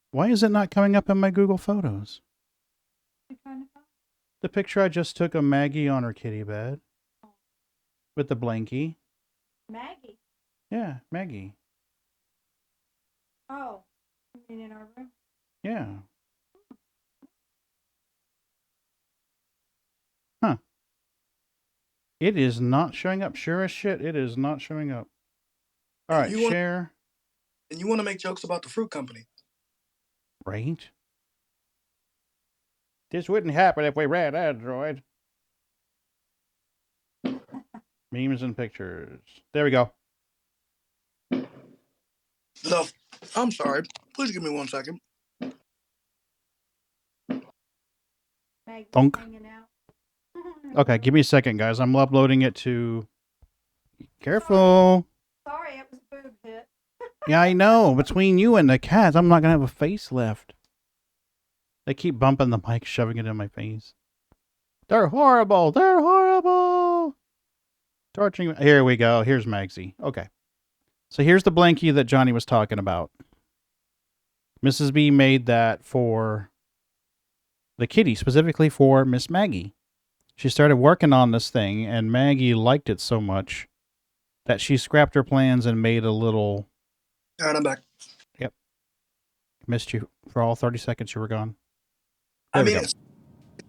Why is it not coming up in my Google Photos? The The picture I just took of Maggie on her kitty bed. With the blankie. Maggie? Yeah, Maggie. Oh, you mean in our room? Yeah. Huh. It is not showing up. Sure as shit, it is not showing up. All right, share. And you want to make jokes about the fruit company. Right? This wouldn't happen if we read Android. Memes and pictures. There we go. No, I'm sorry. Please give me 1 second. Thunk. Okay, give me a second, guys. I'm uploading it to... Careful. Sorry, it was boob hit. Yeah, I know. Between you and the cats, I'm not going to have a face left. They keep bumping the mic, shoving it in my face. They're horrible. They're horrible. Torturing. Here we go. Here's Magsy. Okay. So here's the blankie that Johnny was talking about. Mrs. B made that for the kitty, specifically for Miss Maggie. She started working on this thing, and Maggie liked it so much that she scrapped her plans and made a little... All right, I'm back. Yep. Missed you for all 30 seconds you were gone. I mean, it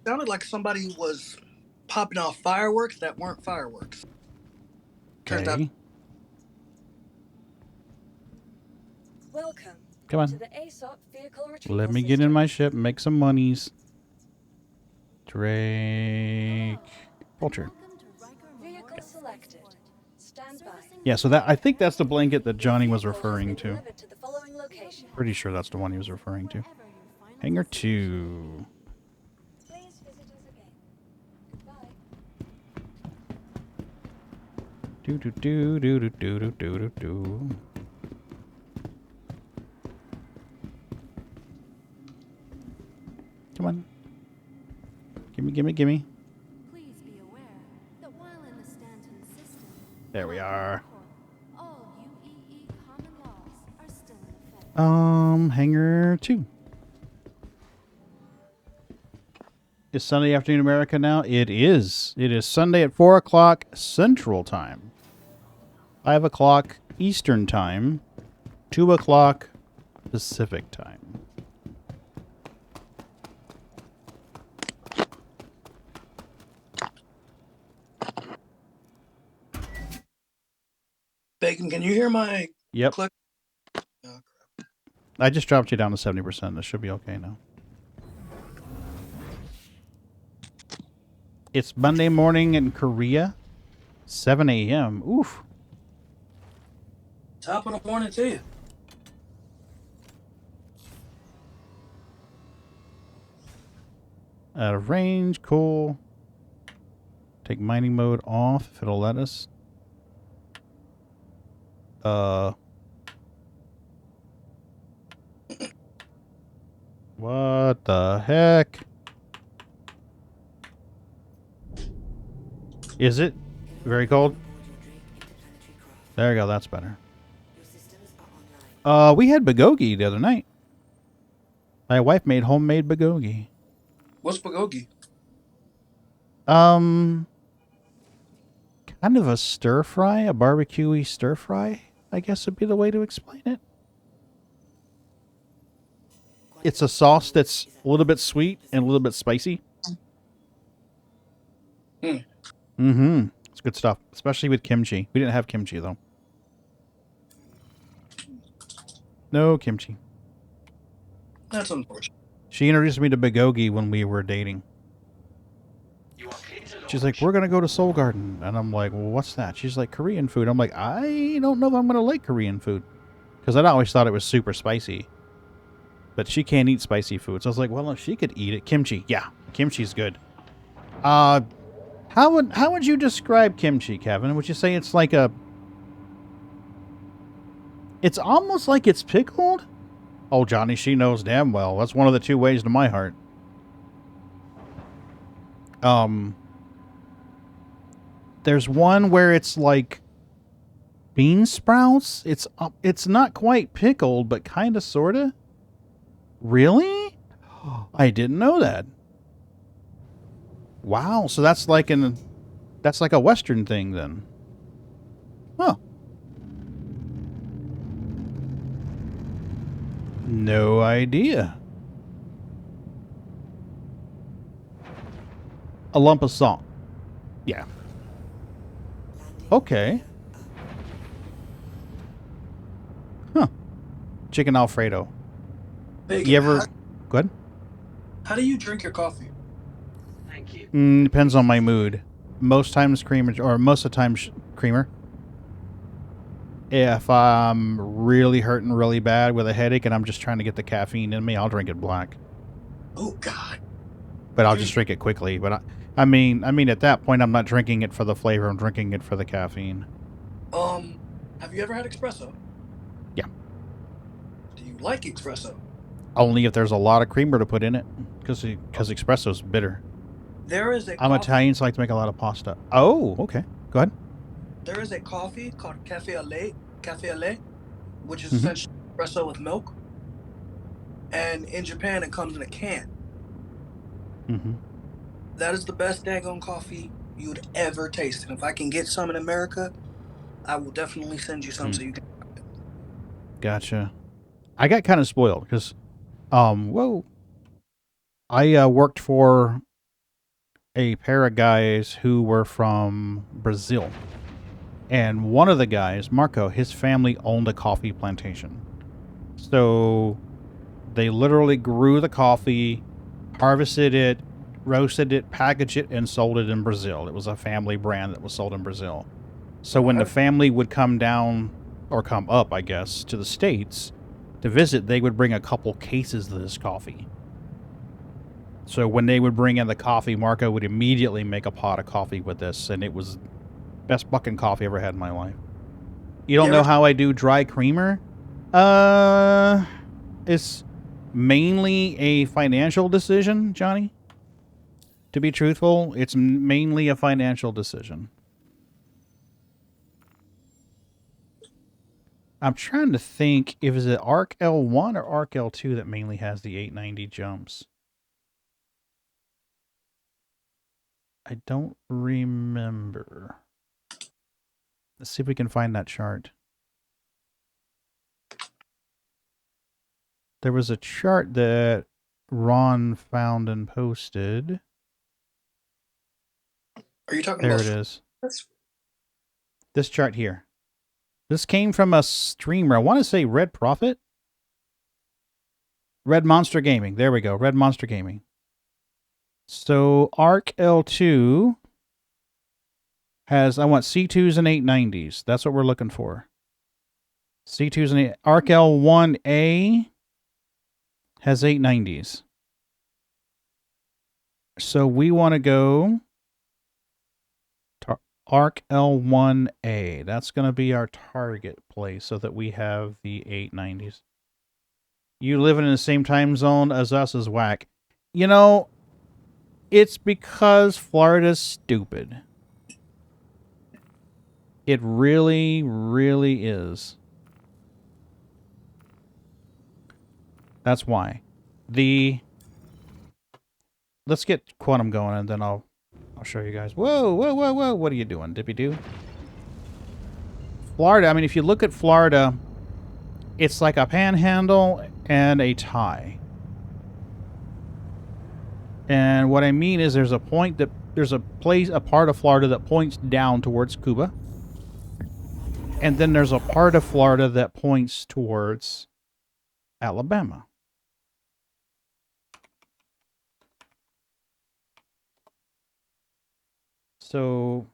sounded like somebody was popping off fireworks that weren't fireworks. Okay. Welcome. Come on. To the ASOP vehicle retrieval Let me get in my ship and make some monies. Drake. Vulture. Vehicle selected. Stand by. Yeah, so that I think that's the blanket that Johnny was referring to. Pretty sure that's the one he was referring to. Hangar 2. Please visit us again. Goodbye. Do do do do do do do do do. Come on. Gimme, gimme, gimme. Please be aware that while in the Stanton system, There we are. all UEE common laws are still in effect. Hangar 2. Is Sunday afternoon America now? It is. It is Sunday at 4 o'clock Central Time. 5 o'clock Eastern Time. 2 o'clock Pacific Time. Bacon, can you hear my Yep. click? I just dropped you down to 70%. This should be okay now. It's Monday morning in Korea. 7 a.m. Oof. Top of the morning to you. Out of range. Cool. Take mining mode off if it'll let us. What the heck? Is it very cold? There we go, that's better. We had bulgogi the other night. My wife made homemade bulgogi. What's bulgogi? Kind of a stir fry, a barbecue-y stir fry, I guess would be the way to explain it. It's a sauce that's a little bit sweet and a little bit spicy. Mm-hmm. It's good stuff, especially with kimchi. We didn't have kimchi, though. No kimchi. That's unfortunate. She introduced me to bulgogi when we were dating. She's like, we're going to go to Seoul Garden. And I'm like, well, what's that? She's like, Korean food. I'm like, I don't know if I'm going to like Korean food. Because I'd always thought it was super spicy. But she can't eat spicy food. So I was like, well, if she could eat it. Kimchi. Yeah, kimchi's good. How would you describe kimchi, Kevin? Would you say it's like a... It's almost like it's pickled? Oh, Johnny, she knows damn well. That's one of the two ways to my heart. There's one where it's like bean sprouts. It's not quite pickled, but kind of, sort of. Really? I didn't know that. Wow, so that's like a Western thing then. Huh. No idea. A lump of salt. Yeah. Okay. Huh. Chicken Alfredo. Pagan, You ever... Go ahead. how do you drink your coffee? Thank you. Depends on my mood. Most times creamer, or most of the time creamer. If I'm really hurting really bad with a headache and I'm just trying to get the caffeine in me, I'll drink it black. Oh God. But I'll just drink it quickly. But I mean, at that point, I'm not drinking it for the flavor. I'm drinking it for the caffeine. Have you ever had espresso? Yeah. Do you like espresso? Only if there's a lot of creamer to put in it, because espresso's bitter. There is a I'm coffee. Italian, so I like to make a lot of pasta. Oh, okay. Go ahead. There is a coffee called cafe au lait, which is Mhm. essentially espresso with milk. And in Japan, it comes in a can. Mm-hmm. That is the best daggone coffee you would ever taste. And if I can get some in America, I will definitely send you some so you can. Gotcha. I got kind of spoiled because, I worked for a pair of guys who were from Brazil. And one of the guys, Marco, his family owned a coffee plantation. So they literally grew the coffee, harvested it, roasted it, packaged it, and sold it in Brazil. It was a family brand that was sold in Brazil. So when the family would come down, or come up, I guess, to the States to visit, they would bring a couple cases of this coffee. So when they would bring in the coffee, Marco would immediately make a pot of coffee with this, and it was best bucking coffee I ever had in my life. You don't know how I do dry creamer? It's mainly a financial decision, Johnny. To be truthful, it's mainly a financial decision. I'm trying to think if is it Arc L1 or Arc L2 that mainly has the 890 jumps. I don't remember. Let's see if we can find that chart. There was a chart that Ron found and posted. Are you talking there about? There it is. This chart here. This came from a streamer. I want to say Red Prophet? Red Monster Gaming. There we go. Red Monster Gaming. So Arc L2 has, I want C2s and 890s. That's what we're looking for. C2s and 8. Arc L1A has 890s. So we want to go to Arc L1A. That's going to be our target place so that we have the 890s. You living in the same time zone as us is whack. You know, it's because Florida's stupid. It really, really is. That's why. Let's get quantum going and then I'll show you guys. Whoa, whoa, whoa, whoa. What are you doing, Dippy-doo? Florida, I mean, if you look at Florida, it's like a panhandle and a tie. And what I mean is there's a point that there's a part of Florida that points down towards Cuba. And then there's a part of Florida that points towards Alabama. So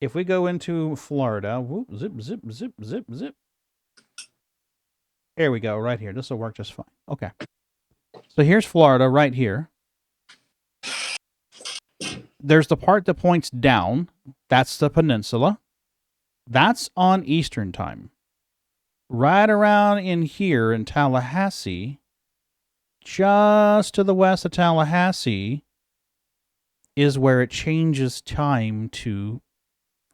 if we go into Florida, whoop, zip, zip, zip, zip, zip. There we go, right here. This will work just fine. Okay. So here's Florida right here. There's the part that points down. That's the peninsula. That's on Eastern time. Right around in here in Tallahassee, just to the west of Tallahassee, is where it changes time to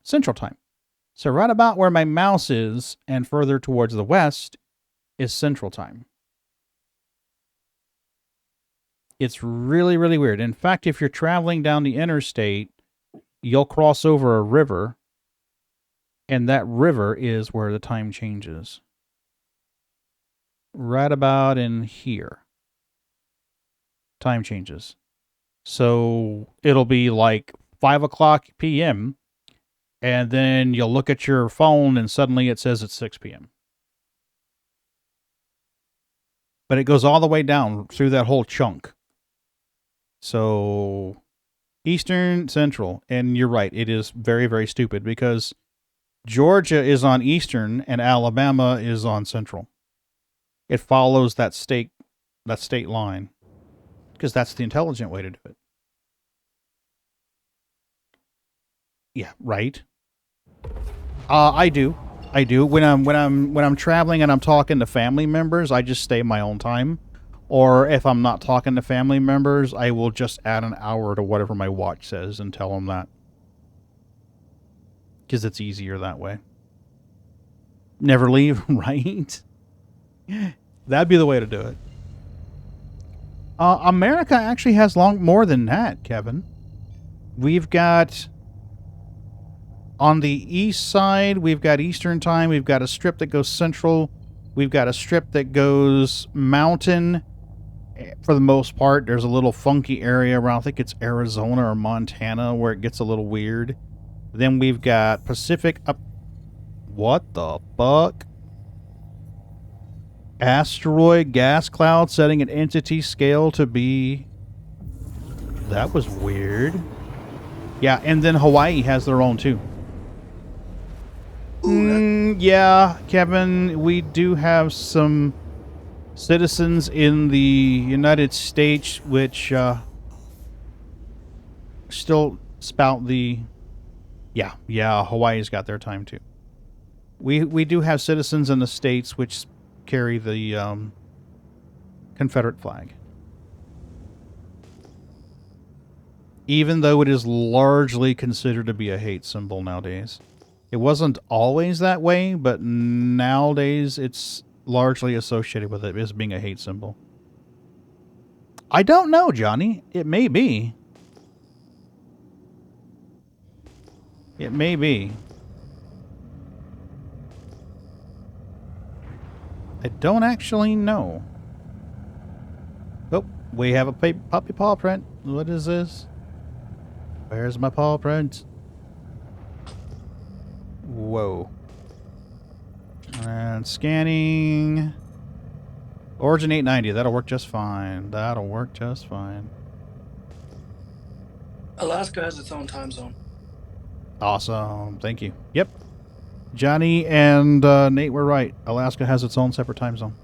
Central Time. So right about where my mouse is and further towards the west is Central Time. It's really, really weird. In fact, if you're traveling down the interstate, you'll cross over a river, and that river is where the time changes. Right about in here. Time changes. So it'll be like 5 o'clock p.m., and then you'll look at your phone, and suddenly it says it's 6 p.m. But it goes all the way down through that whole chunk. So Eastern, Central, and you're right, it is very, very stupid because Georgia is on Eastern and Alabama is on Central. It follows that state line because that's the intelligent way to do it. Yeah, right. I do. When I'm traveling and I'm talking to family members, I just stay my own time. Or if I'm not talking to family members, I will just add an hour to whatever my watch says and tell them that. Because it's easier that way. Never leave, right? That'd be the way to do it. America actually has more than that, Kevin. We've got... On the east side, we've got Eastern time. We've got a strip that goes central. We've got a strip that goes mountain. For the most part, there's a little funky area around, I think it's Arizona or Montana, where it gets a little weird. Then we've got Pacific up... What the fuck? Asteroid gas cloud setting an entity scale to be... That was weird. Yeah, and then Hawaii has their own too. Yeah, Kevin, we do have some citizens in the United States which still spout the... Yeah, Hawaii's got their time too. We do have citizens in the States which carry the Confederate flag. Even though it is largely considered to be a hate symbol nowadays. It wasn't always that way, but nowadays it's largely associated with it as being a hate symbol. I don't know, Johnny. It may be. It may be. I don't actually know. Oh, we have a puppy paw print. What is this? Where's my paw print? Whoa. And scanning. Origin 890. That'll work just fine. That'll work just fine. Alaska has its own time zone. Awesome. Thank you. Yep. Johnny and Nate were right. Alaska has its own separate time zone.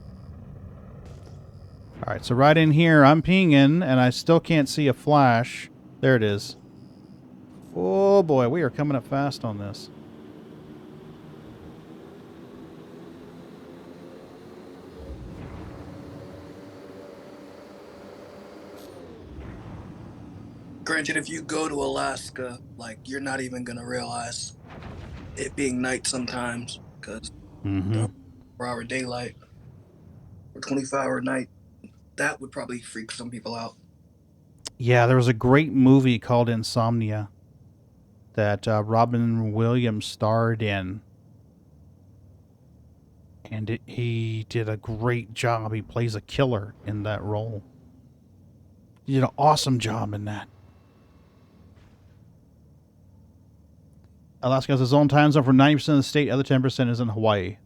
All right. So right in here, I'm pinging, and I still can't see a flash. There it is. Oh, boy. We are coming up fast on this. Granted, if you go to Alaska, like, you're not even going to realize it being night sometimes because 4-hour daylight or 24-hour night, that would probably freak some people out. Yeah, there was a great movie called Insomnia that Robin Williams starred in. And he did a great job. He plays a killer in that role. He did an awesome job in that. Alaska has its own time zone for 90% of the state. Other 10% is in Hawaii.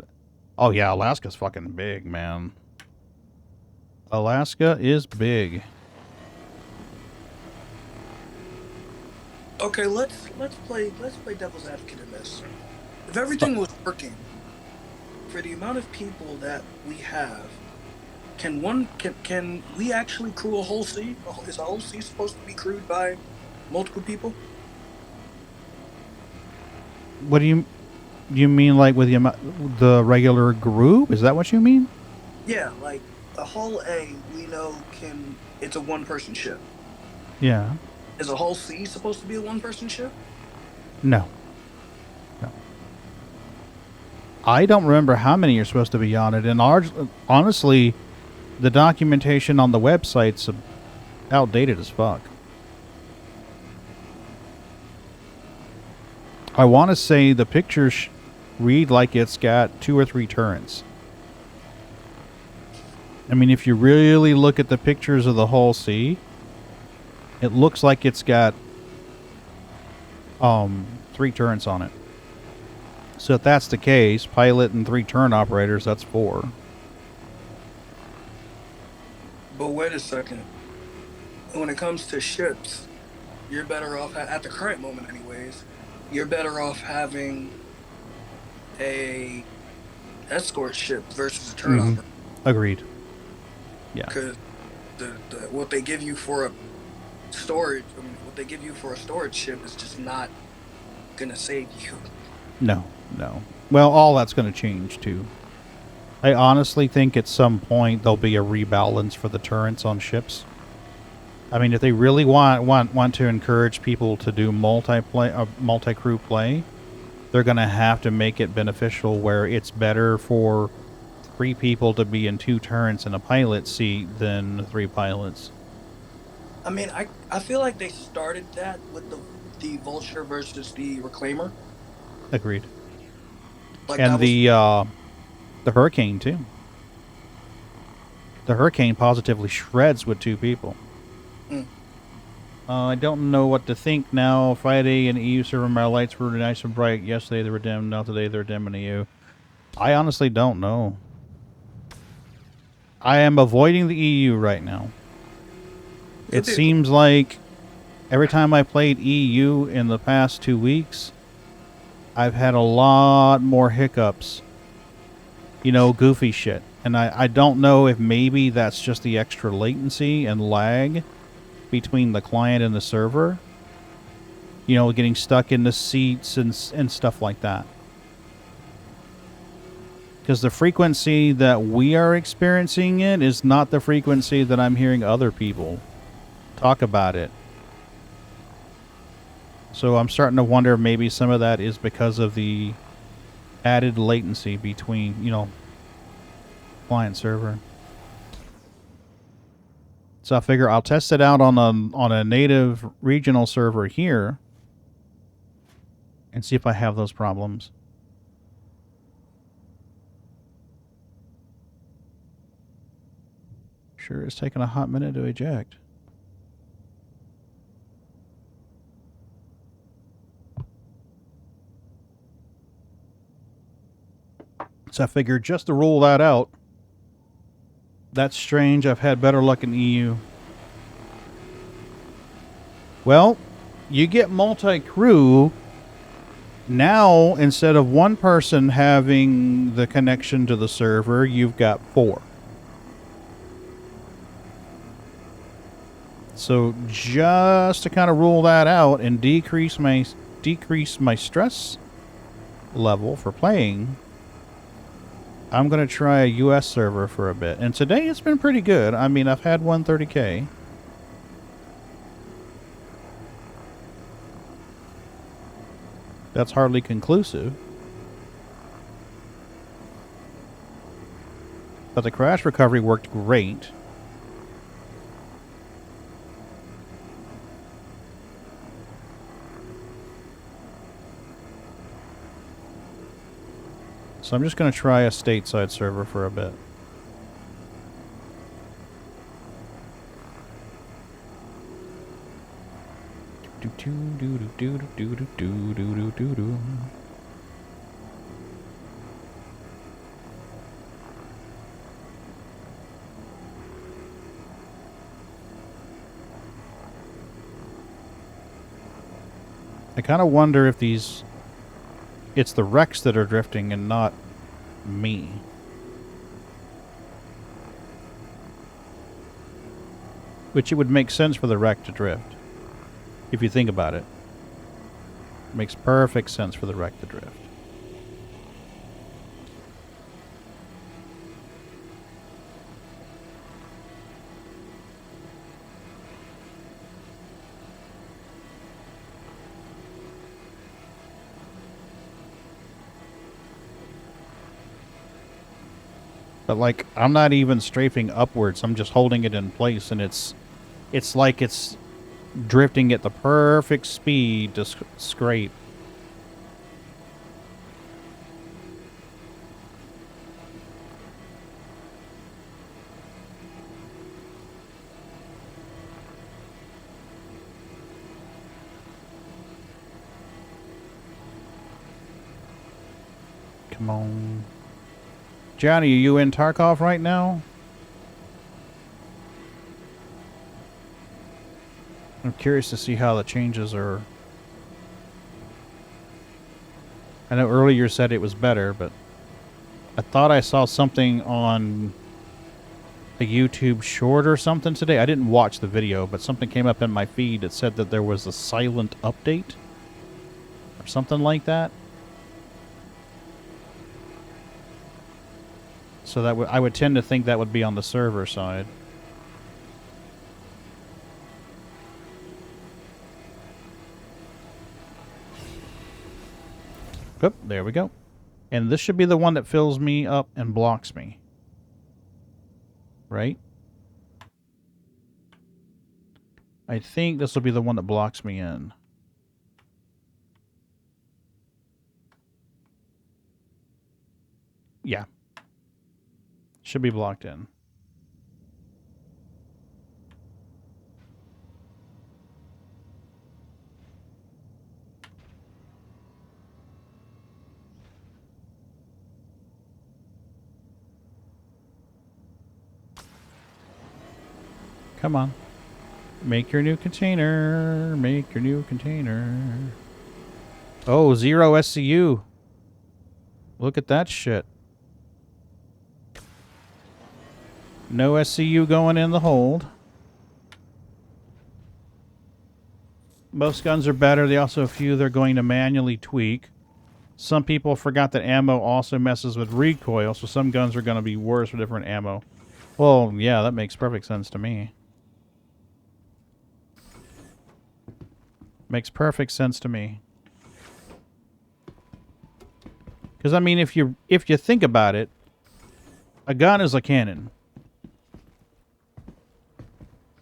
Oh, yeah. Alaska's fucking big, man. Alaska is big. Okay, let's play devil's advocate in this. If everything was working for the amount of people that we have, can we actually crew a whole sea? Is a whole sea supposed to be crewed by multiple people? What do you mean, like with the regular group? Is that what you mean? Yeah, like the hull A, we know it's a one-person ship. Yeah. Is a hull C supposed to be a one-person ship? No. I don't remember how many you're supposed to be on it, and honestly, the documentation on the website's outdated as fuck. I want to say the pictures read like it's got 2 or 3 turrets. I mean, if you really look at the pictures of the Hull C, it looks like it's got 3 turrets on it. So if that's the case, pilot and 3 turret operators, that's 4. But wait a second. When it comes to ships, you're better off, at the current moment anyways, you're better off having a escort ship versus a turret operator. Agreed. Yeah. Because what they give you for a storage, what they give you for a storage ship is just not gonna save you. No, no. Well, all that's going to change too. I honestly think at some point there'll be a rebalance for the turrets on ships. I mean, if they really want to encourage people to do multi-crew play, they're going to have to make it beneficial where it's better for 3 people to be in 2 turrets in a pilot seat than 3 pilots. I mean, I feel like they started that with the Vulture versus the Reclaimer. Agreed. Like and the Hurricane too. The Hurricane positively shreds with 2 people. I don't know what to think now. Friday in EU server, my lights were nice and bright. Yesterday they were dim. Now today they're dim in EU. I honestly don't know. I am avoiding the EU right now. It seems like every time I played EU in the past 2 weeks, I've had a lot more hiccups. You know, goofy shit. And I don't know if maybe that's just the extra latency and lag between the client and the server. You know, getting stuck in the seats and stuff like that. Because the frequency that we are experiencing it is not the frequency that I'm hearing other people talk about it. So I'm starting to wonder if maybe some of that is because of the added latency between, you know, client server. So I figure I'll test it out on a native regional server here and see if I have those problems. Sure, it's taking a hot minute to eject. So I figured just to rule that out. That's strange. I've had better luck in EU. Well, you get multi-crew. Now, instead of 1 person having the connection to the server, you've got 4. So just to kind of rule that out and decrease my stress level for playing, I'm going to try a US server for a bit. And today it's been pretty good. I mean, I've had 130K. That's hardly conclusive. But the crash recovery worked great. So I'm just going to try a stateside server for a bit. I kind of wonder if it's the wrecks that are drifting and not me. Which it would make sense for the wreck to drift. If you think about it. It makes perfect sense for the wreck to drift. But like, I'm not even strafing upwards. I'm just holding it in place and it's It's like it's drifting at the perfect speed to scrape. Come on. Johnny, are you in Tarkov right now? I'm curious to see how the changes are. I know earlier you said it was better, but I thought I saw something on a YouTube short or something today. I didn't watch the video, but something came up in my feed that said that there was a silent update or something like that. So that I would tend to think that would be on the server side. Oop, there we go. And this should be the one that fills me up and blocks me. Right? I think this will be the one that blocks me in. Yeah. Should be blocked in. Come on. Make your new container. Make your new container. Oh, 0 SCU. Look at that shit. No SCU going in the hold. Most guns are better. They also have a few they're going to manually tweak. Some people forgot that ammo also messes with recoil, so some guns are going to be worse with different ammo. Well, yeah, that makes perfect sense to me. Makes perfect sense to me. Because, I mean, if you think about it, a gun is a cannon.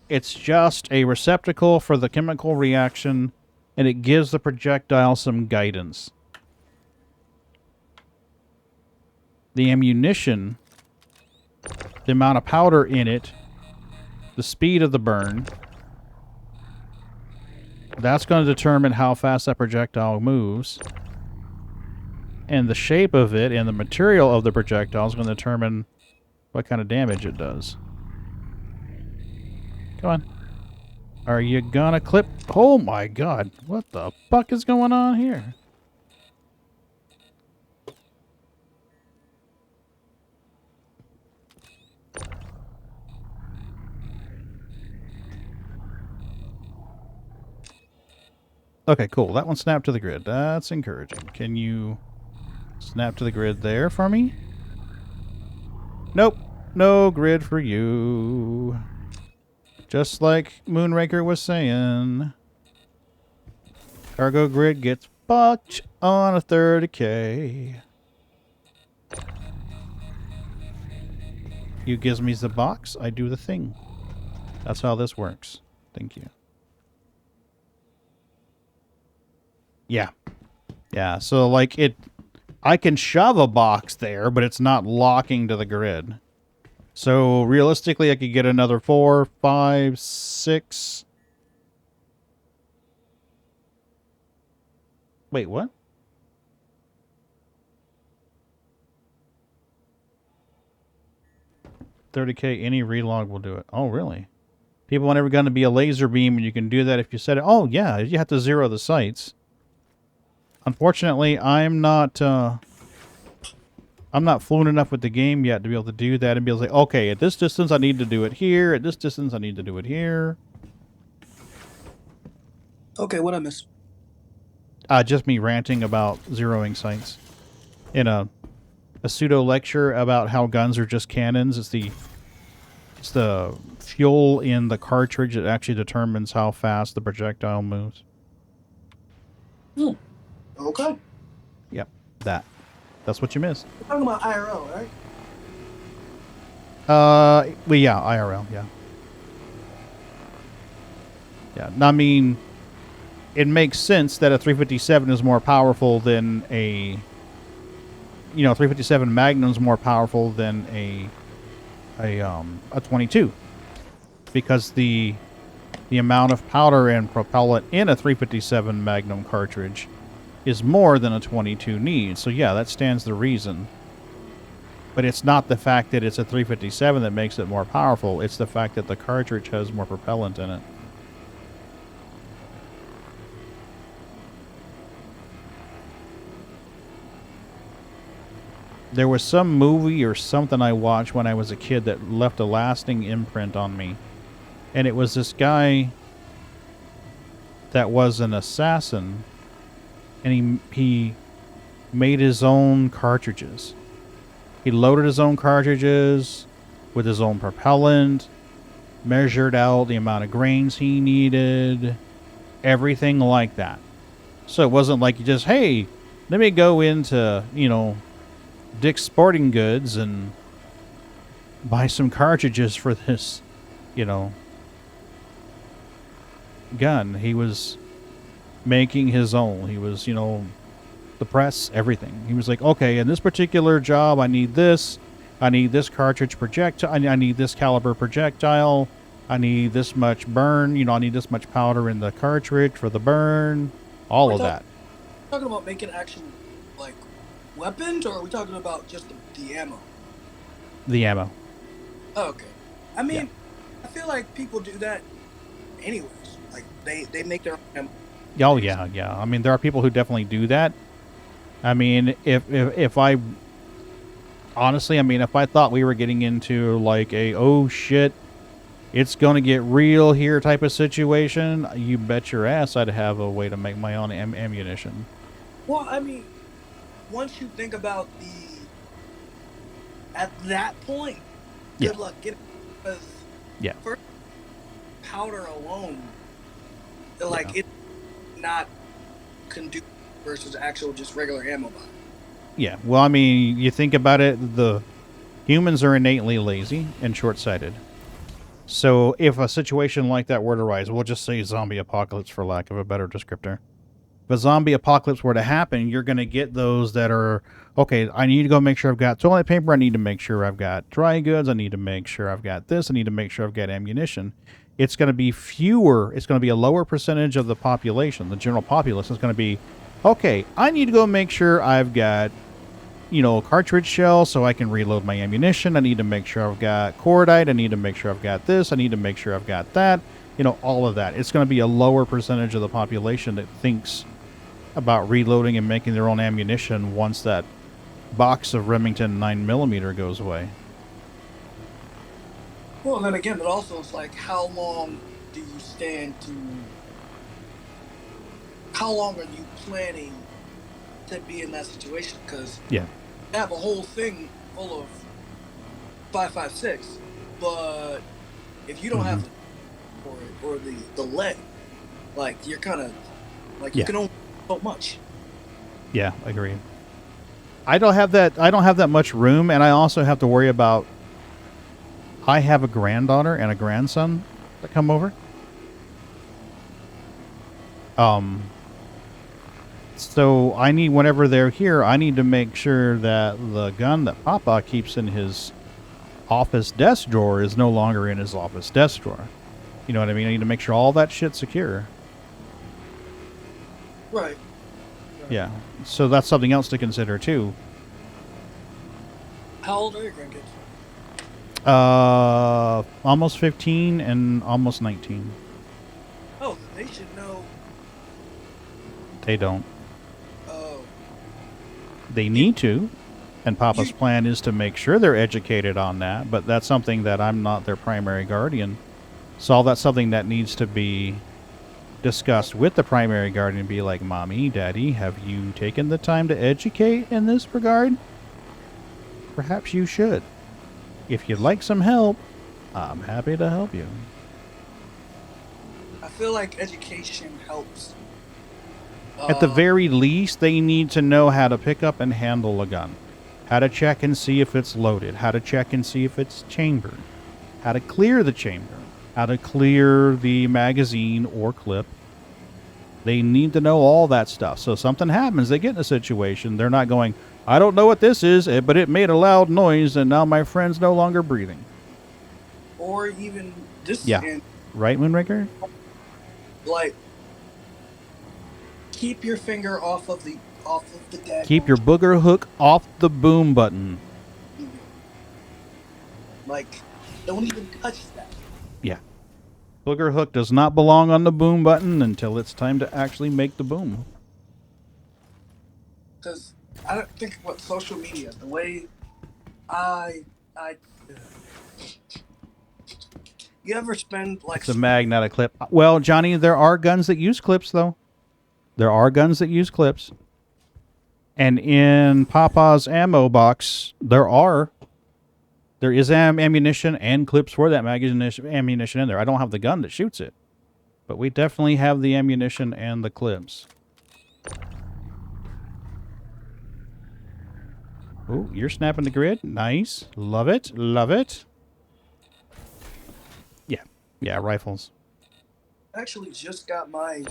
It's just a receptacle for the chemical reaction, and it gives the projectile some guidance. The ammunition, the amount of powder in it, the speed of the burn, that's going to determine how fast that projectile moves. And the shape of it and the material of the projectile is going to determine what kind of damage it does. Come on. Are you gonna clip? Oh my god. What the fuck is going on here? Okay, cool. That one snapped to the grid. That's encouraging. Can you snap to the grid there for me? Nope. No grid for you. Just like Moonraker was saying. Cargo grid gets fucked on a 30K. You gives me the box, I do the thing. That's how this works. Thank you. Yeah. Yeah, so like I can shove a box there, but it's not locking to the grid. So realistically, I could get another 4, 5, 6. Wait, what? $30K, any relog will do it. Oh, really? People want every gun to be a laser beam, and you can do that if you set it. Oh, yeah, you have to zero the sights. Unfortunately, I'm not fluent enough with the game yet to be able to do that and be able to say, okay, at this distance I need to do it here, at this distance I need to do it here. Okay, what I miss? Just me ranting about zeroing sights. In a pseudo lecture about how guns are just cannons. It's the fuel in the cartridge that actually determines how fast the projectile moves. Hmm. Okay. Yep, that's what you missed. We're talking about IRL, right? Well, yeah, IRL, yeah. Yeah. I mean, it makes sense that a 357 is more powerful than a... 357 Magnum is more powerful than a 22. Because the amount of powder and propellant in a 357 Magnum cartridge is more than a 22 needs. So yeah, that stands to reason. But it's not the fact that it's a 357 that makes it more powerful. It's the fact that the cartridge has more propellant in it. There was some movie or something I watched when I was a kid that left a lasting imprint on me. And it was this guy that was an assassin, and he made his own cartridges. He loaded his own cartridges with his own propellant, measured out the amount of grains he needed, everything like that. So it wasn't like you just, hey, let me go into, Dick's Sporting Goods and buy some cartridges for this, gun. He was making his own. He was, the press, everything. He was like, okay, in this particular job, I need this cartridge projectile, I need this caliber projectile, I need this much burn, I need this much powder in the cartridge for the burn, all of that. Talking about making actual, like, weapons, or are we talking about just the ammo? The ammo. Oh, okay. I mean, I feel like people do that anyways. Like, they make their own ammo. Oh, yeah. I mean, there are people who definitely do that. I mean, if I... Honestly, I mean, if I thought we were getting into, like, oh, shit, it's going to get real here type of situation, you bet your ass I'd have a way to make my own ammunition. Well, I mean, once you think about at that point, good luck getting it. Because first, powder alone, like, it's not conducive versus actual just regular ammo buy. Yeah, well, I mean, you think about it, the humans are innately lazy and short-sighted. So if a situation like that were to arise, we'll just say zombie apocalypse for lack of a better descriptor. If a zombie apocalypse were to happen, you're going to get those that are, okay, I need to go make sure I've got toilet paper, I need to make sure I've got dry goods, I need to make sure I've got this, I need to make sure I've got ammunition. It's going to be fewer, it's going to be a lower percentage of the population, the general populace is going to be, okay, I need to go make sure I've got, cartridge shell so I can reload my ammunition. I need to make sure I've got cordite. I need to make sure I've got this. I need to make sure I've got that. All of that. It's going to be a lower percentage of the population that thinks about reloading and making their own ammunition once that box of Remington 9mm goes away. Well, then again, but also it's like, how long do you stand to... How long are you planning to be in that situation? Because you have a whole thing full of 5.56, but if you don't have the or the lead, like, you're kind of like you can only do so much. Yeah, I agree. I don't have that much room, and I also have to worry about. I have a granddaughter and a grandson that come over. So I need, whenever they're here, I need to make sure that the gun that Papa keeps in his office desk drawer is no longer in his office desk drawer. You know what I mean? I need to make sure all that shit's secure. Right. Yeah. So that's something else to consider too. How old are your grandkids? Almost 15 and almost 19. Oh, they should know. They don't. Oh. They need to, and Papa's plan is to make sure they're educated on that, but that's something that I'm not their primary guardian. So that's something that needs to be discussed with the primary guardian and be like, Mommy, Daddy, have you taken the time to educate in this regard? Perhaps you should. If you'd like some help, I'm happy to help you. I feel like education helps. At the very least, they need to know how to pick up and handle a gun. How to check and see if it's loaded. How to check and see if it's chambered. How to clear the chamber. how to clear the magazine or clip. They need to know all that stuff. So something happens, they get in a situation, they're not going, I don't know what this is, but it made a loud noise and now my friend's no longer breathing. Or even this. Yeah. Right, Moonraker? Like, keep your finger off of the Keep your booger hook off the boom button. Like, don't even touch that. Yeah. Booger hook does not belong on the boom button until it's time to actually make the boom. Because I don't think what social media, the way you ever spend like It's a mag, not a clip. Well, Johnny, there are guns that use clips, though. There are guns that use clips. And in Papa's ammo box, there is ammunition and clips for that ammunition in there. I don't have the gun that shoots it, but we definitely have the ammunition and the clips. Oh, you're snapping the grid. Nice. Love it. Love it. Yeah. Yeah, rifles. I actually just got my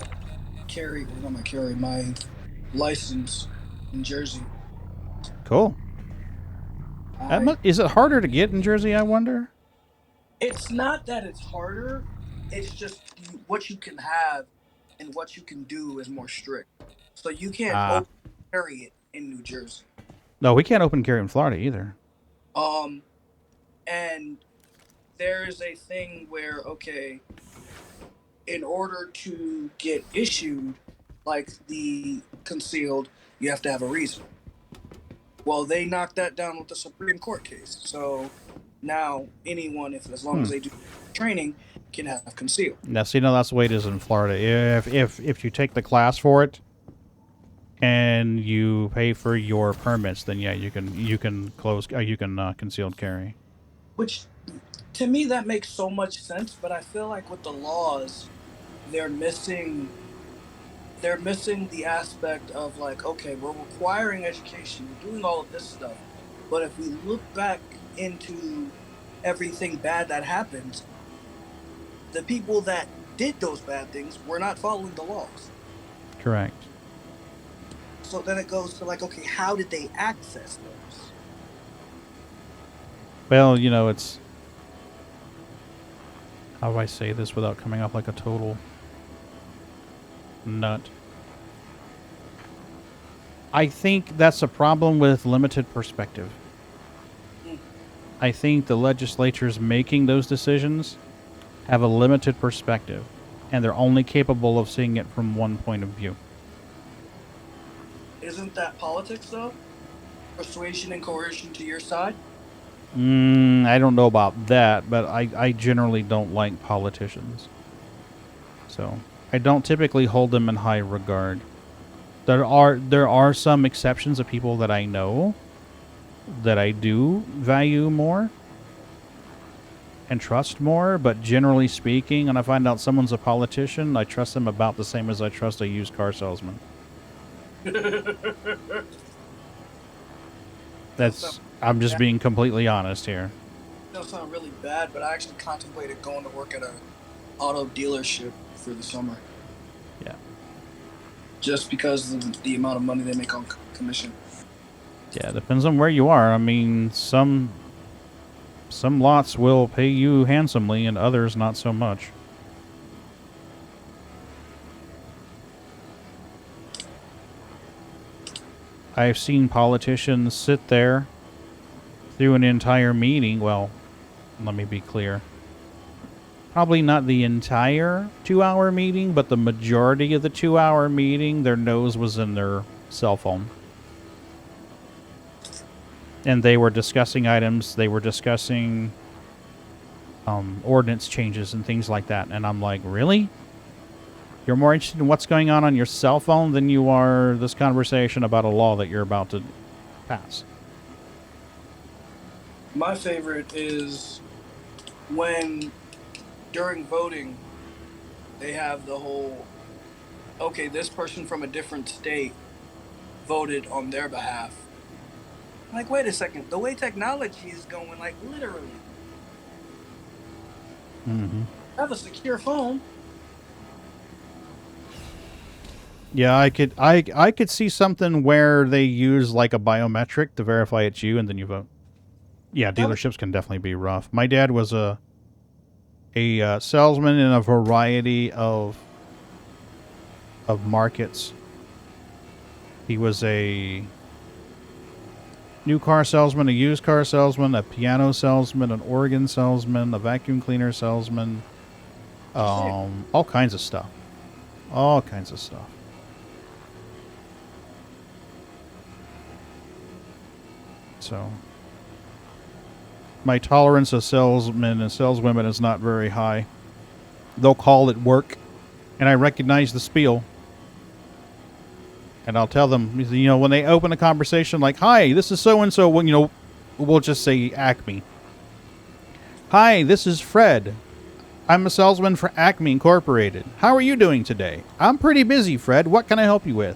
my license in Jersey. Cool. Is it harder to get in Jersey, I wonder? It's not that it's harder. It's just what you can have and what you can do is more strict. So you can't open carry it in New Jersey. No, we can't open carry in Florida either. And there's a thing where, okay, in order to get issued, like the concealed, you have to have a reason. Well, they knocked that down with the Supreme Court case. So now anyone, as long as they do training, can have concealed. Now, see, that's the way it is in Florida. If you take the class for it and you pay for your permits, then yeah, you can concealed carry. Which, to me, that makes so much sense. But I feel like with the laws, they're missing the aspect of like, okay, we're requiring education, we're doing all of this stuff, but if we look back into everything bad that happens, the people that did those bad things were not following the laws. Correct. So then it goes to like, okay, how did they access those? Well, it's... How do I say this without coming off like a total nut? I think that's a problem with limited perspective. I think the legislatures making those decisions have a limited perspective, and they're only capable of seeing it from one point of view. Isn't that politics, though? Persuasion and coercion to your side? I don't know about that, but I generally don't like politicians. So I don't typically hold them in high regard. There are some exceptions of people that I know that I do value more and trust more, but generally speaking, when I find out someone's a politician, I trust them about the same as I trust a used car salesman. I'm just being completely honest here. That'll sound really bad, but I actually contemplated going to work at an auto dealership for the summer. Yeah. Just because of the amount of money they make on commission. Yeah, it depends on where you are. I mean, some lots will pay you handsomely and others not so much. I've seen politicians sit there through an entire meeting. Well, let me be clear. Probably not the entire 2-hour meeting, but the majority of the 2-hour meeting, their nose was in their cell phone. And they were discussing items. They were discussing ordinance changes and things like that. And I'm like, really? You're more interested in what's going on your cell phone than you are this conversation about a law that you're about to pass. My favorite is when, during voting, they have the whole, okay, this person from a different state voted on their behalf. Like, wait a second, the way technology is going, like, literally. Mm-hmm. have a secure phone. Yeah, I could see something where they use like a biometric to verify it's you and then you vote. Yeah, dealerships can definitely be rough. My dad was a salesman in a variety of markets. He was a new car salesman, a used car salesman, a piano salesman, an organ salesman, a vacuum cleaner salesman, all kinds of stuff. All kinds of stuff. So, my tolerance of salesmen and saleswomen is not very high. They'll call it work, and I recognize the spiel. And I'll tell them, you know, when they open a conversation like, "Hi, this is so-and-so," when, you know, we'll just say Acme. "Hi, this is Fred. I'm a salesman for Acme Incorporated. How are you doing today?" "I'm pretty busy, Fred. What can I help you with?"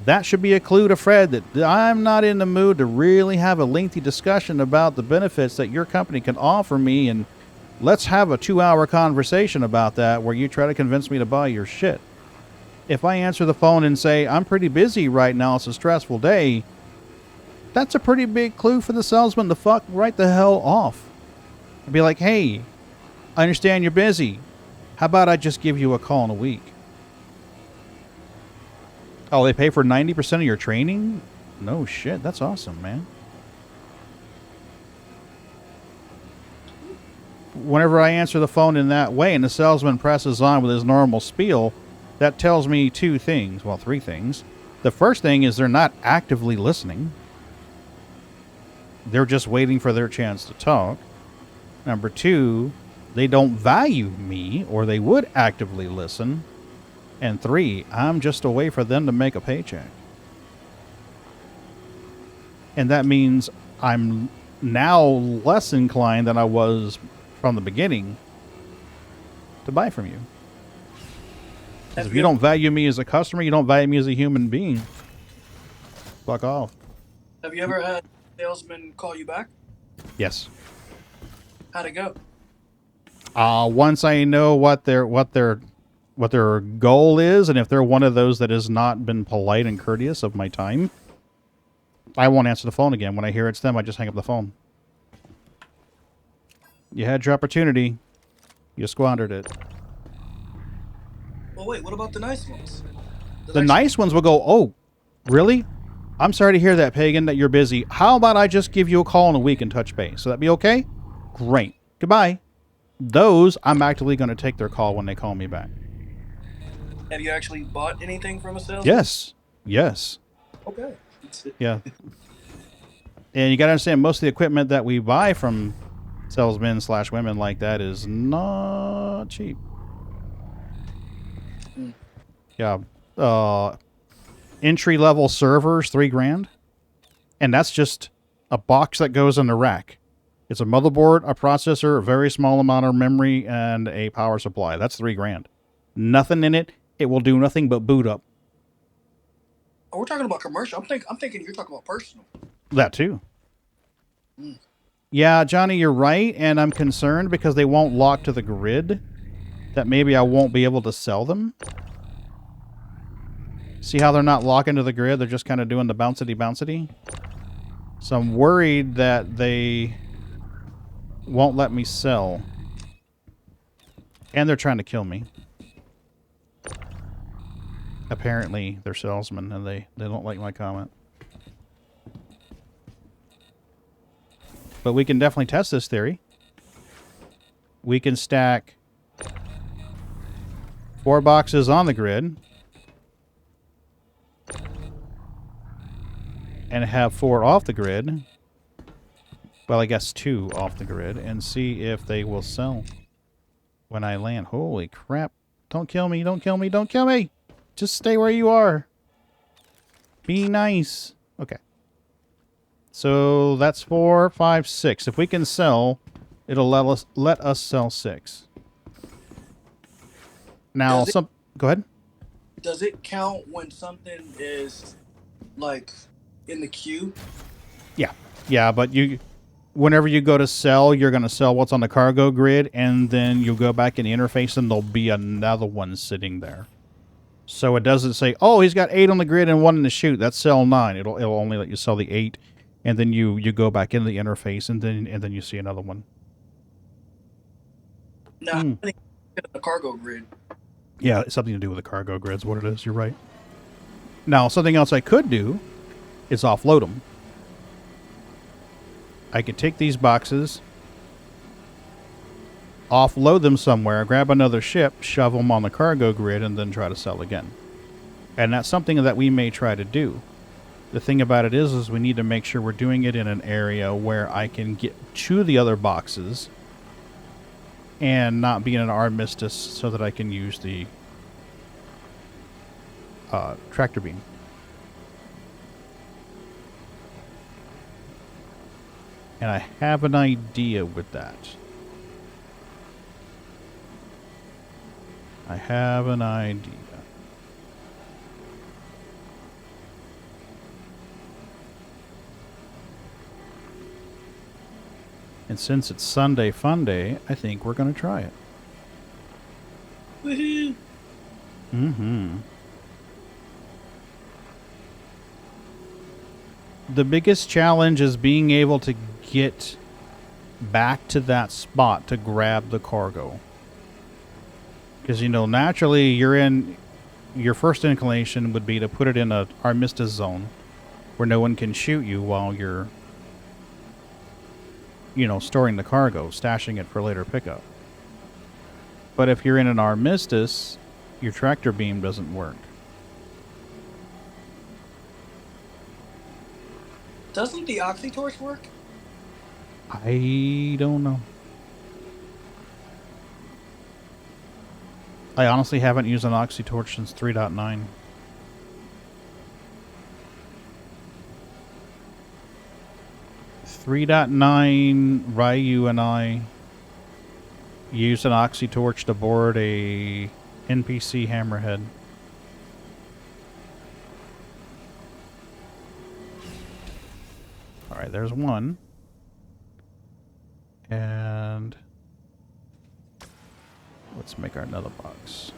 That should be a clue to Fred that I'm not in the mood to really have a lengthy discussion about the benefits that your company can offer me, and let's have a 2-hour conversation about that where you try to convince me to buy your shit. If I answer the phone and say, "I'm pretty busy right now, it's a stressful day," that's a pretty big clue for the salesman to fuck right the hell off. I'd be like, "Hey, I understand you're busy. How about I just give you a call in a week?" "Oh, they pay for 90% of your training?" No shit, that's awesome, man. Whenever I answer the phone in that way and the salesman presses on with his normal spiel, that tells me 2 things. Well, 3 things. The first thing is they're not actively listening. They're just waiting for their chance to talk. Number 2, they don't value me, or they would actively listen. And 3, I'm just a way for them to make a paycheck. And that means I'm now less inclined than I was from the beginning to buy from you. Because if you don't value me as a customer, you don't value me as a human being. Fuck off. Have you ever had a salesman call you back? Yes. How'd it go? Once I know what their goal is, and if they're one of those that has not been polite and courteous of my time, I won't answer the phone again. When I hear it's them, I just hang up the phone. You had your opportunity. You squandered it. Well, wait, what about the nice ones? The nice ones will go, "Oh, really? I'm sorry to hear that, Pagan, that you're busy. How about I just give you a call in a week and touch base? So that be okay? Great. Goodbye." Those, I'm actively going to take their call when they call me back. Have you actually bought anything from a salesman? Yes. Yes. Okay. Yeah. And you got to understand, most of the equipment that we buy from salesmen / women like that is not cheap. Yeah. Entry-level servers, $3,000. And that's just a box that goes in the rack. It's a motherboard, a processor, a very small amount of memory, and a power supply. That's $3,000. Nothing in it. It will do nothing but boot up. Oh, we're talking about commercial. I'm thinking you're talking about personal. That too. Yeah, Johnny, you're right, and I'm concerned because they won't lock to the grid. That maybe I won't be able to sell them. See how they're not locking to the grid? They're just kind of doing the bouncy. So I'm worried that they won't let me sell. And they're trying to kill me. Apparently, they're salesmen, and they don't like my comment. But we can definitely test this theory. We can stack 4 boxes on the grid and have 4 off the grid. Well, I guess 2 off the grid, and see if they will sell when I land. Holy crap. Don't kill me, don't kill me, don't kill me! Just stay where you are. Be nice. Okay. So that's 4, 5, 6. If we can sell, it'll let us sell 6. Now, go ahead. Does it count when something is like in the queue? Yeah, but whenever you go to sell, you're going to sell what's on the cargo grid, and then you'll go back in the interface, and there'll be another one sitting there. So it doesn't say, oh, he's got 8 on the grid and 1 in the chute. That's sell 9. It'll only let you sell the 8, and then you go back into the interface, and then you see another one. No, I think the cargo grid. Yeah, it's something to do with the cargo grid's what it is. You're right. Now, something else I could do is offload them. I could take these boxes, offload them somewhere, grab another ship, shove them on the cargo grid, and then try to sell again. And that's something that we may try to do. The thing about it is we need to make sure we're doing it in an area where I can get to the other boxes and not be in an armistice so that I can use the tractor beam. And I have an idea with that. I have an idea. And since it's Sunday Fun Day, I think we're going to try it. Woohoo! Mm-hmm. The biggest challenge is being able to get back to that spot to grab the cargo. Because, you know, naturally your first inclination would be to put it in a armistice zone where no one can shoot you while you're, you know, storing the cargo, stashing it for later pickup. But if you're in an armistice, your tractor beam doesn't work. Doesn't the oxytorch work? I don't know. I honestly haven't used an oxytorch since 3.9. Ryu and I used an oxytorch to board a NPC hammerhead. Alright, there's one. And let's make our another box.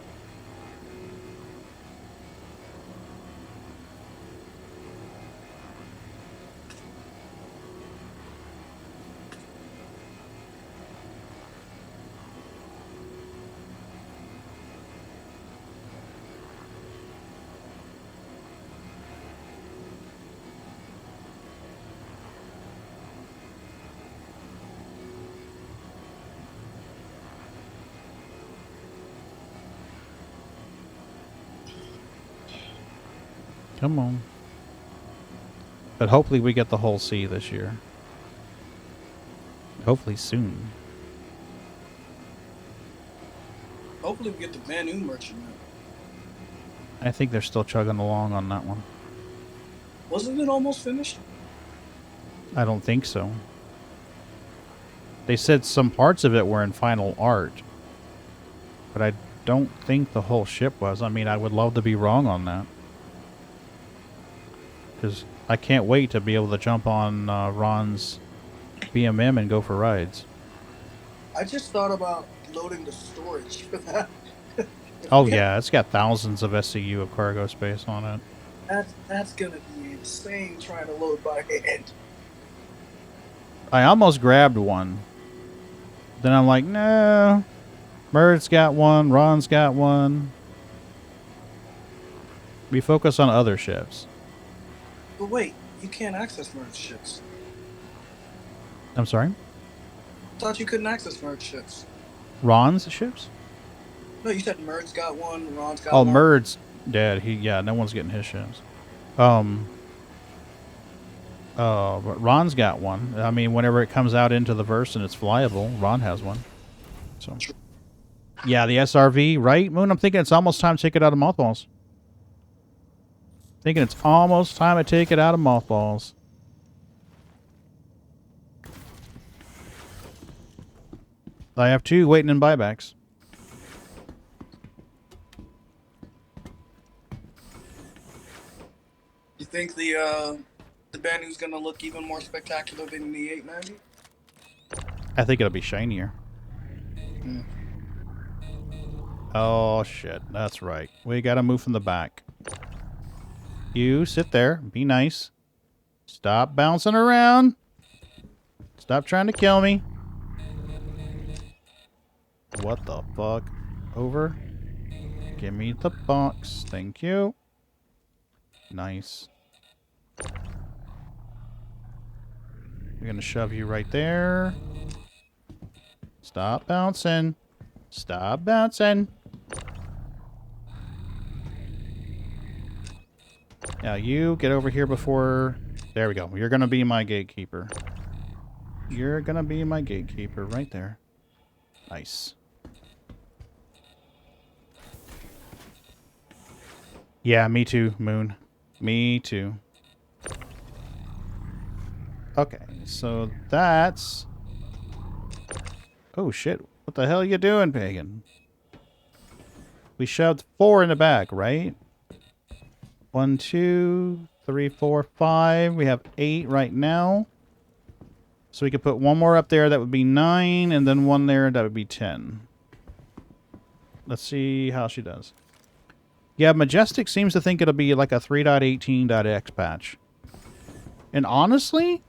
Come on. But hopefully we get the whole sea this year. Hopefully soon. Hopefully we get the Banu merchant. I think they're still chugging along on that one. Wasn't it almost finished? I don't think so. They said some parts of it were in final art. But I don't think the whole ship was. I mean, I would love to be wrong on that. Because I can't wait to be able to jump on Ron's BMM and go for rides. I just thought about loading the storage for that. Oh yeah, it's got thousands of SCU of cargo space on it. That's gonna be insane trying to load by hand. I almost grabbed one. Then I'm like, no. Murd's got one, Ron's got one. We focus on other ships. But wait, you can't access merge ships. I'm sorry? I thought you couldn't access merge ships. Ron's ships? No, you said Murd's got one, Ron's got Oh, one. Murd's dead. Yeah, no one's getting his ships. But Ron's got one. I mean, whenever it comes out into the verse and it's flyable, Ron has one. So, yeah, the SRV, right, Moon? I'm thinking it's almost time to take it out of mothballs. Thinking it's almost time to take it out of mothballs. I have 2 waiting in buybacks. You think the Banu's gonna look even more spectacular than the 890? I think it'll be shinier. Oh, shit. That's right. We gotta move from the back. You sit there. Be nice. Stop bouncing around. Stop trying to kill me. What the fuck? Over. Give me the box. Thank you. Nice. We're gonna shove you right there. Stop bouncing. Stop bouncing. Now you get over here before... There we go. You're gonna be my gatekeeper. You're gonna be my gatekeeper right there. Nice. Yeah, me too, Moon. Me too. Okay, so that's... Oh shit, what the hell are you doing, Pagan? We shoved 4 in the back, right? 1, 2, 3, 4, 5. We have 8 right now. So we could put 1 more up there, that would be 9, and then 1 there, that would be 10. Let's see how she does. Yeah, Majestic seems to think it'll be like a 3.18.x patch. And honestly,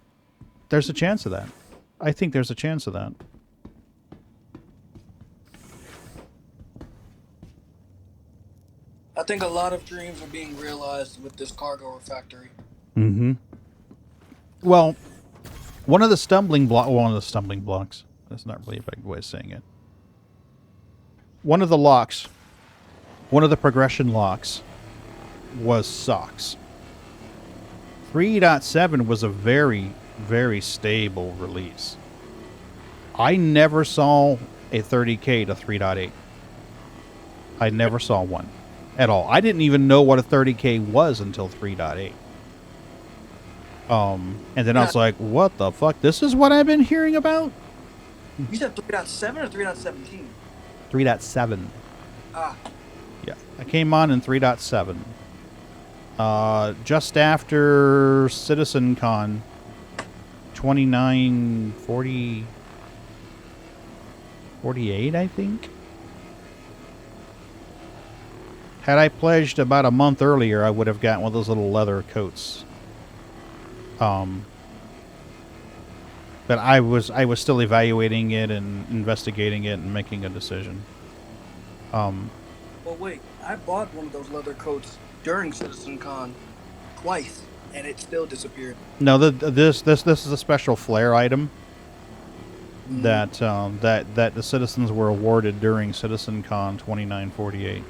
there's a chance of that. I think there's a chance of that. I think a lot of dreams are being realized with this cargo refactory. Mm-hmm. Well, one of the stumbling blocks. That's not really a big way of saying it. One of the locks, one of the progression locks, was socks. 3.7 was a very, very stable release. I never saw a 30K to 3.8. I never saw one at all. I didn't even know what a 30K was until 3.8. And then I was like, what the fuck? This is what I've been hearing about? You said 3.7 or 3.17? 3.7. Ah. Yeah. I came on in 3.7. Just after CitizenCon 48, I think. Had I pledged about a month earlier, I would have gotten one of those little leather coats. But I was still evaluating it and investigating it and making a decision. Well, wait. I bought one of those leather coats during CitizenCon twice, and it still disappeared. No, this is a special flair item that the citizens were awarded during CitizenCon 2948.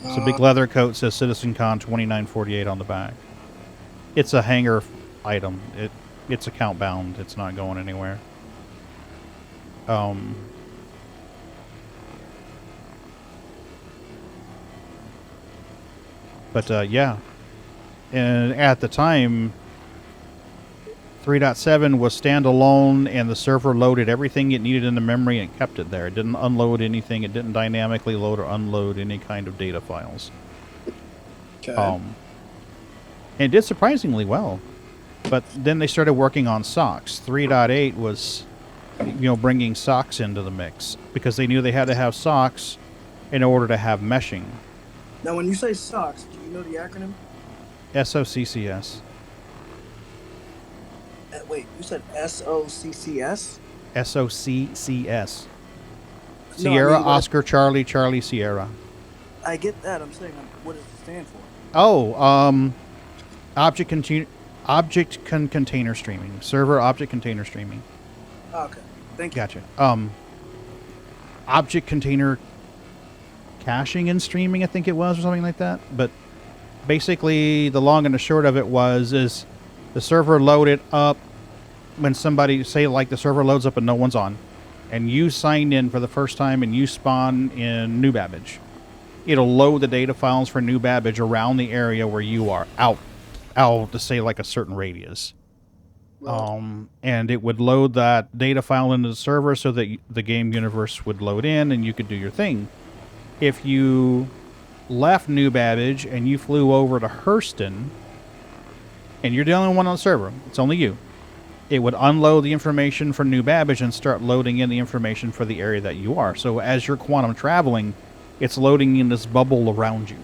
It's a big leather coat, says CitizenCon 2948 on the back. It's a hanger item. It's account bound. It's not going anywhere. But yeah. And at the time, 3.7 was standalone, and the server loaded everything it needed in the memory and kept it there. It didn't unload anything. It didn't dynamically load or unload any kind of data files. Okay. And it did surprisingly well. But then they started working on socks. 3.8 was, bringing socks into the mix because they knew they had to have socks in order to have meshing. Now, when you say socks, do you know the acronym? SOCCS. Wait, you said SOCCS? SOCCS. No, Sierra, Oscar, Charlie, Charlie, Sierra. I get that. I'm saying, what does it stand for? Oh, object container streaming. Server object container streaming. Okay. Thank you. Gotcha. Object container caching and streaming, I think it was, or something like that. But basically, the long and the short of it is the server loaded up when somebody, say like the server loads up and no one's on, and you sign in for the first time and you spawn in New Babbage. It'll load the data files for New Babbage around the area where you are, out to say like a certain radius. Right. And it would load that data file into the server so that the game universe would load in and you could do your thing. If you left New Babbage and you flew over to Hurston, and you're the only one on the server, it's only you, it would unload the information for New Babbage and start loading in the information for the area that you are. So as you're quantum traveling, it's loading in this bubble around you.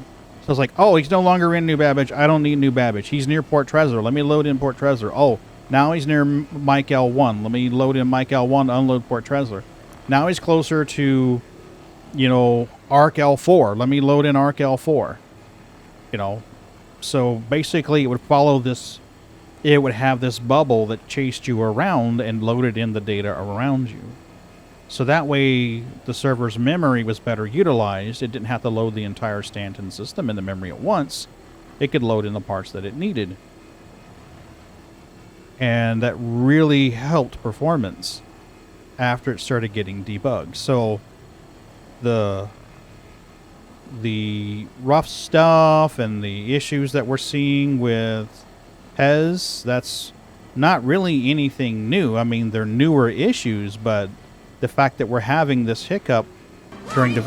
So it's like, oh, he's no longer in New Babbage. I don't need New Babbage. He's near Port Trezor. Let me load in Port Trezor. Oh, now he's near Mike L1. Let me load in Mike L1, unload Port Trezor. Now he's closer to, you know, Arc L4. Let me load in Arc L4. You know, so basically it would follow this. It would have this bubble that chased you around and loaded in the data around you. So that way the server's memory was better utilized. It didn't have to load the entire Stanton system in the memory at once. It could load in the parts that it needed. And that really helped performance after it started getting debugged. So the rough stuff and the issues that we're seeing with Hez, that's not really anything new. I mean, they're newer issues, but the fact that we're having this hiccup during the...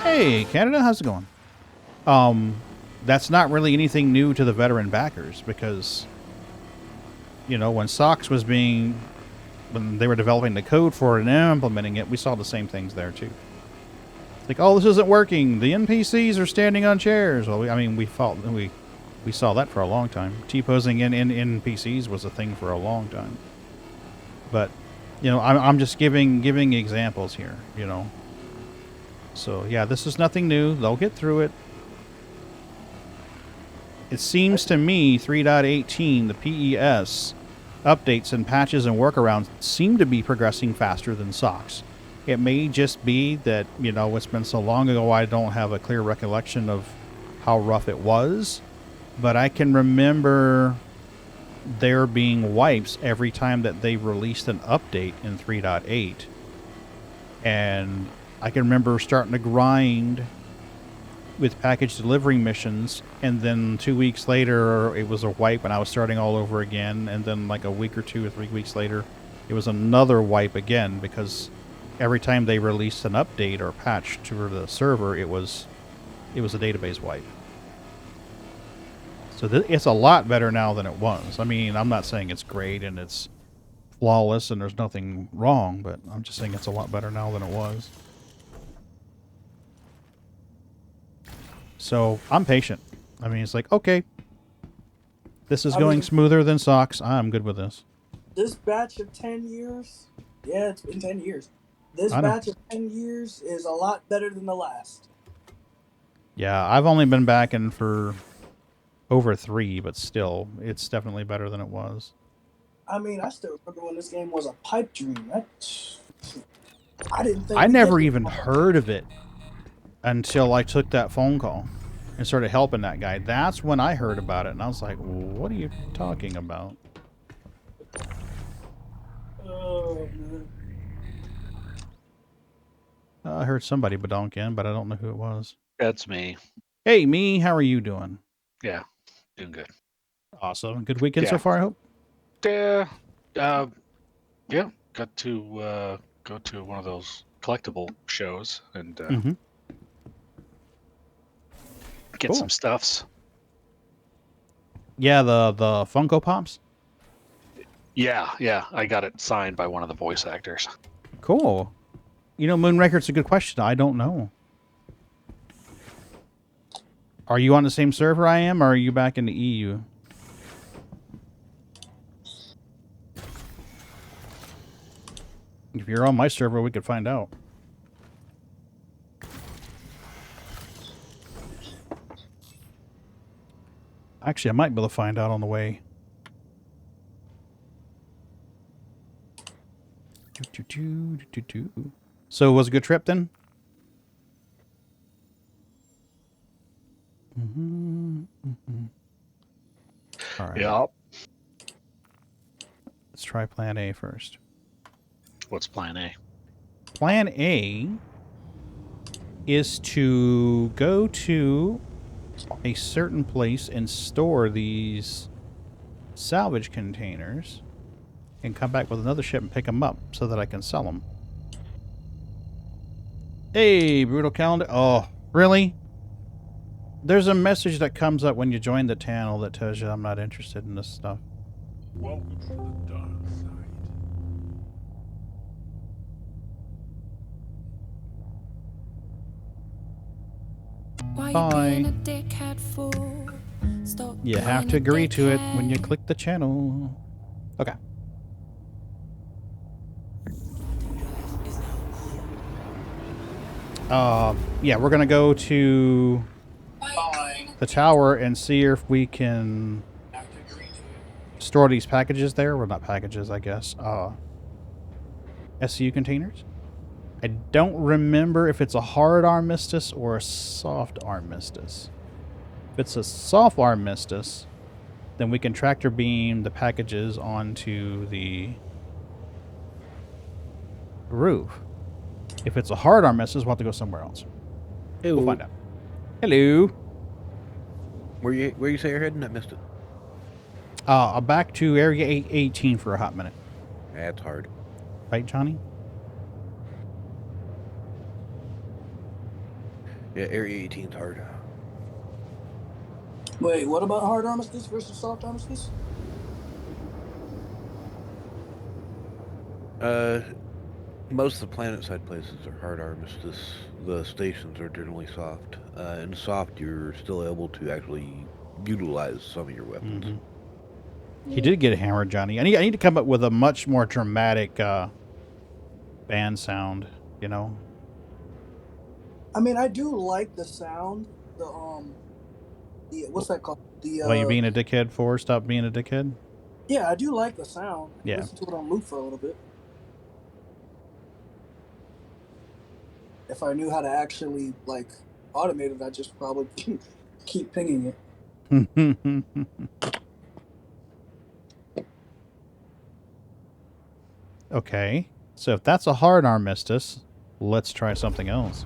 Hey, Canada, how's it going? That's not really anything new to the veteran backers because, you know, when SOX was when they were developing the code for it and implementing it, we saw the same things there too. Like, oh, this isn't working. The NPCs are standing on chairs. Well, we saw that for a long time. T-posing in NPCs was a thing for a long time. But, you know, I'm just giving examples here, you know. So, yeah, this is nothing new. They'll get through it. It seems to me 3.18, the PES updates and patches and workarounds seem to be progressing faster than SOX. It may just be that, you know, it's been so long ago I don't have a clear recollection of how rough it was. But I can remember there being wipes every time that they released an update in 3.8. And I can remember starting to grind with package delivery missions, and then 2 weeks later it was a wipe and I was starting all over again, and then like a week or 2 or 3 weeks later it was another wipe again, because every time they released an update or patch to the server, it was a database wipe. So it's a lot better now than it was. I mean, I'm not saying it's great and it's flawless and there's nothing wrong, but I'm just saying it's a lot better now than it was. So I'm patient. I mean, it's like, okay, this is going smoother than SOX. I'm good with this. This batch of 10 years, yeah, it's been 10 years. This batch of 10 years is a lot better than the last. Yeah, I've only been back in for over 3, but still, it's definitely better than it was. I mean, I still remember when this game was a pipe dream. I didn't think I never even heard of it until I took that phone call and started helping that guy. That's when I heard about it, and I was like, what are you talking about? Oh, man. I heard somebody badonk in, but I don't know who it was. That's me. Hey, me, how are you doing? Yeah, doing good. Awesome. Good weekend so far, I hope? Yeah. Yeah, got to go to one of those collectible shows and get some stuffs. Yeah, the Funko Pops? Yeah. I got it signed by one of the voice actors. Cool. You know, Moonraker's a good question. I don't know. Are you on the same server I am, or are you back in the EU? If you're on my server, we could find out. Actually, I might be able to find out on the way. So, was it a good trip then? All right. Yeah. Let's try Plan A first. What's Plan A? Plan A is to go to a certain place and store these salvage containers and come back with another ship and pick them up so that I can sell them. Hey, Brutal Calendar. Oh, really? There's a message that comes up when you join the channel that tells you I'm not interested in this stuff. Welcome to the dark side. Bye. You have to agree to it when you click the channel. Okay. Yeah, we're gonna go to the tower and see if we can store these packages there. Well, not packages, I guess. SCU containers. I don't remember if it's a hard armistice or a soft armistice. If it's a soft armistice, then we can tractor beam the packages onto the roof. If it's a hard armistice, we'll have to go somewhere else. Hey, we'll find out. Hello. Where you say you're heading? I missed it. I'm back to Area 18 for a hot minute. That's hard. Right, Johnny? Yeah, Area 18's hard. Wait, what about hard armistice versus soft armistice? Most of the planet-side places are hard armistice. The stations are generally soft. In soft, you're still able to actually utilize some of your weapons. Mm-hmm. He did get hammered, Johnny. I need to come up with a much more dramatic band sound, you know? I mean, I do like the sound. The what's that called? What you being a dickhead for? Stop being a dickhead? Yeah, I do like the sound. I Yeah. listen to it on loop for a little bit. If I knew how to actually like automate it, I'd just probably keep pinging it. Okay. So if that's a hard armistice, let's try something else.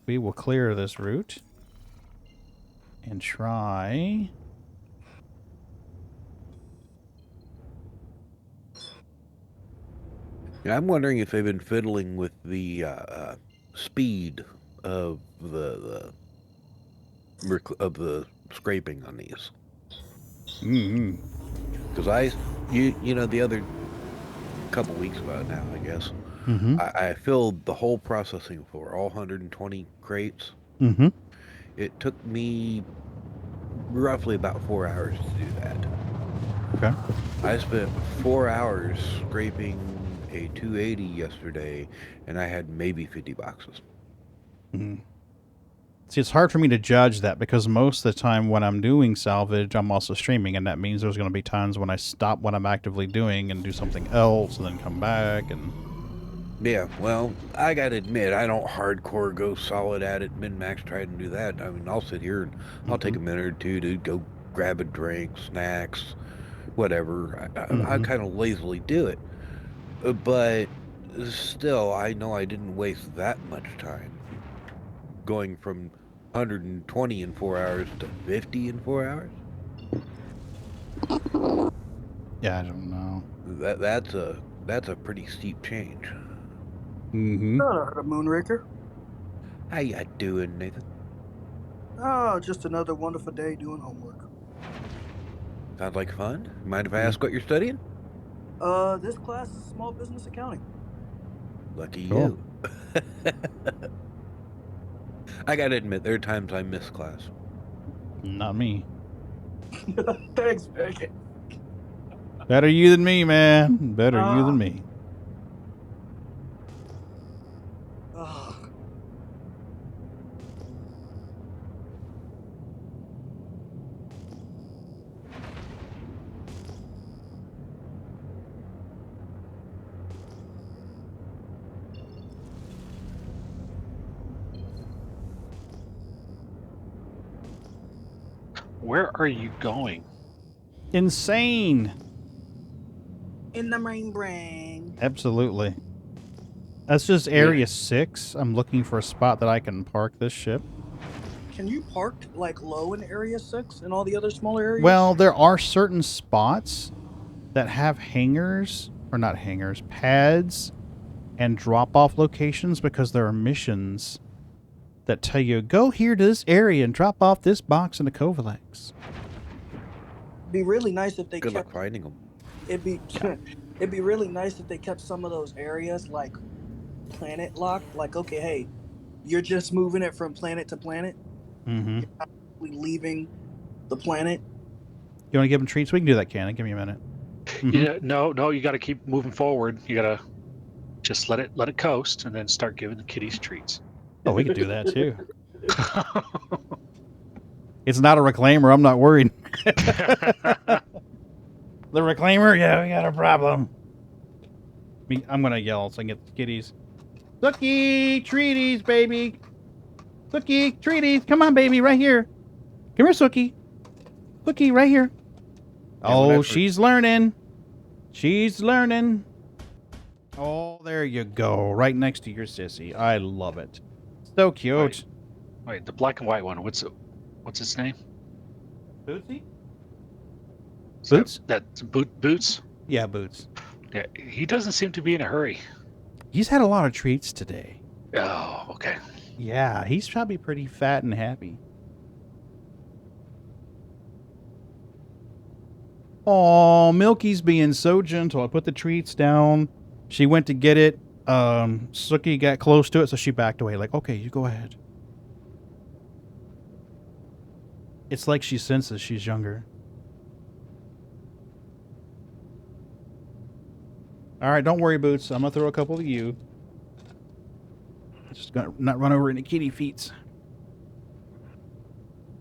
We will clear this route and try. Yeah, I'm wondering if they've been fiddling with the speed of the scraping on these. Because you know, the other couple weeks about now, I guess, I filled the whole processing floor, all 120 crates. It took me roughly about 4 hours to do that. Okay. I spent 4 hours scraping a 280 yesterday, and I had maybe 50 boxes. See, it's hard for me to judge that because most of the time when I'm doing salvage, I'm also streaming, and that means there's going to be times when I stop what I'm actively doing and do something else and then come back and... Yeah, well, I gotta admit, I don't hardcore go solid at it, min-max try and do that. I mean, I'll sit here and I'll take a minute or two to go grab a drink, snacks, whatever. I kind of lazily do it. But still, I know I didn't waste that much time going from 120 in 4 hours to 50 in 4 hours. Yeah, I don't know. That's a pretty steep change. Heard of Moonraker? How ya doing, Nathan? Oh, just another wonderful day doing homework. Sounds like fun. Mind if I ask what you're studying? This class is small business accounting. Lucky you. I gotta admit, there are times I miss class. Not me. Thanks, Megan. Better you than me, man. Better you than me. Where are you going? Insane. In the main brain. Absolutely. That's just Area 6. I'm looking for a spot that I can park this ship. Can you park like low in Area 6 and all the other smaller areas? Well, there are certain spots that have hangars, or not hangars, pads and drop-off locations because there are missions that tell you, go here to this area and drop off this box in the Covalex. Be really nice if they Good kept luck finding them. it'd be really nice if they kept some of those areas like planet locked. Like, okay, hey, you're just moving it from planet to planet. Mm-hmm. You're not really leaving the planet. You want to give them treats? We can do that, Cannon. Give me a minute. Mm-hmm. Yeah, no, you got to keep moving forward. You got to just let it coast, and then start giving the kitties treats. Oh, we could do that too. It's not a reclaimer. I'm not worried. The reclaimer? Yeah, we got a problem. I'm going to yell so I can get the kitties. Sookie, treaties, baby. Sookie, treaties. Come on, baby, right here. Come here, Sookie. Sookie, right here. Oh, she's learning. She's learning. Oh, there you go. Right next to your sissy. I love it. So cute. Wait, the black and white one. What's its name? Bootsy? Boots? That's Boots? Yeah, Boots. Yeah, he doesn't seem to be in a hurry. He's had a lot of treats today. Oh, okay. Yeah, he's probably pretty fat and happy. Oh, Milky's being so gentle. I put the treats down. She went to get it. Sookie got close to it, so she backed away. Like, okay, you go ahead. It's like she senses she's younger. All right, don't worry, Boots. I'm going to throw a couple to you. Just going to not run over any kitty feets.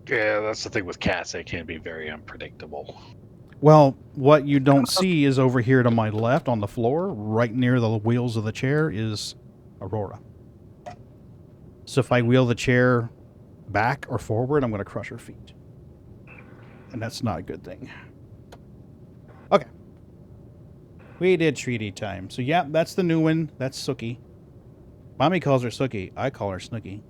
Yeah, that's the thing with cats. They can be very unpredictable. Well, what you don't see is over here to my left on the floor, right near the wheels of the chair, is Aurora. So if I wheel the chair back or forward, I'm going to crush her feet. And that's not a good thing. Okay. We did treaty time. So yeah, that's the new one. That's Sookie. Mommy calls her Sookie. I call her Snooky.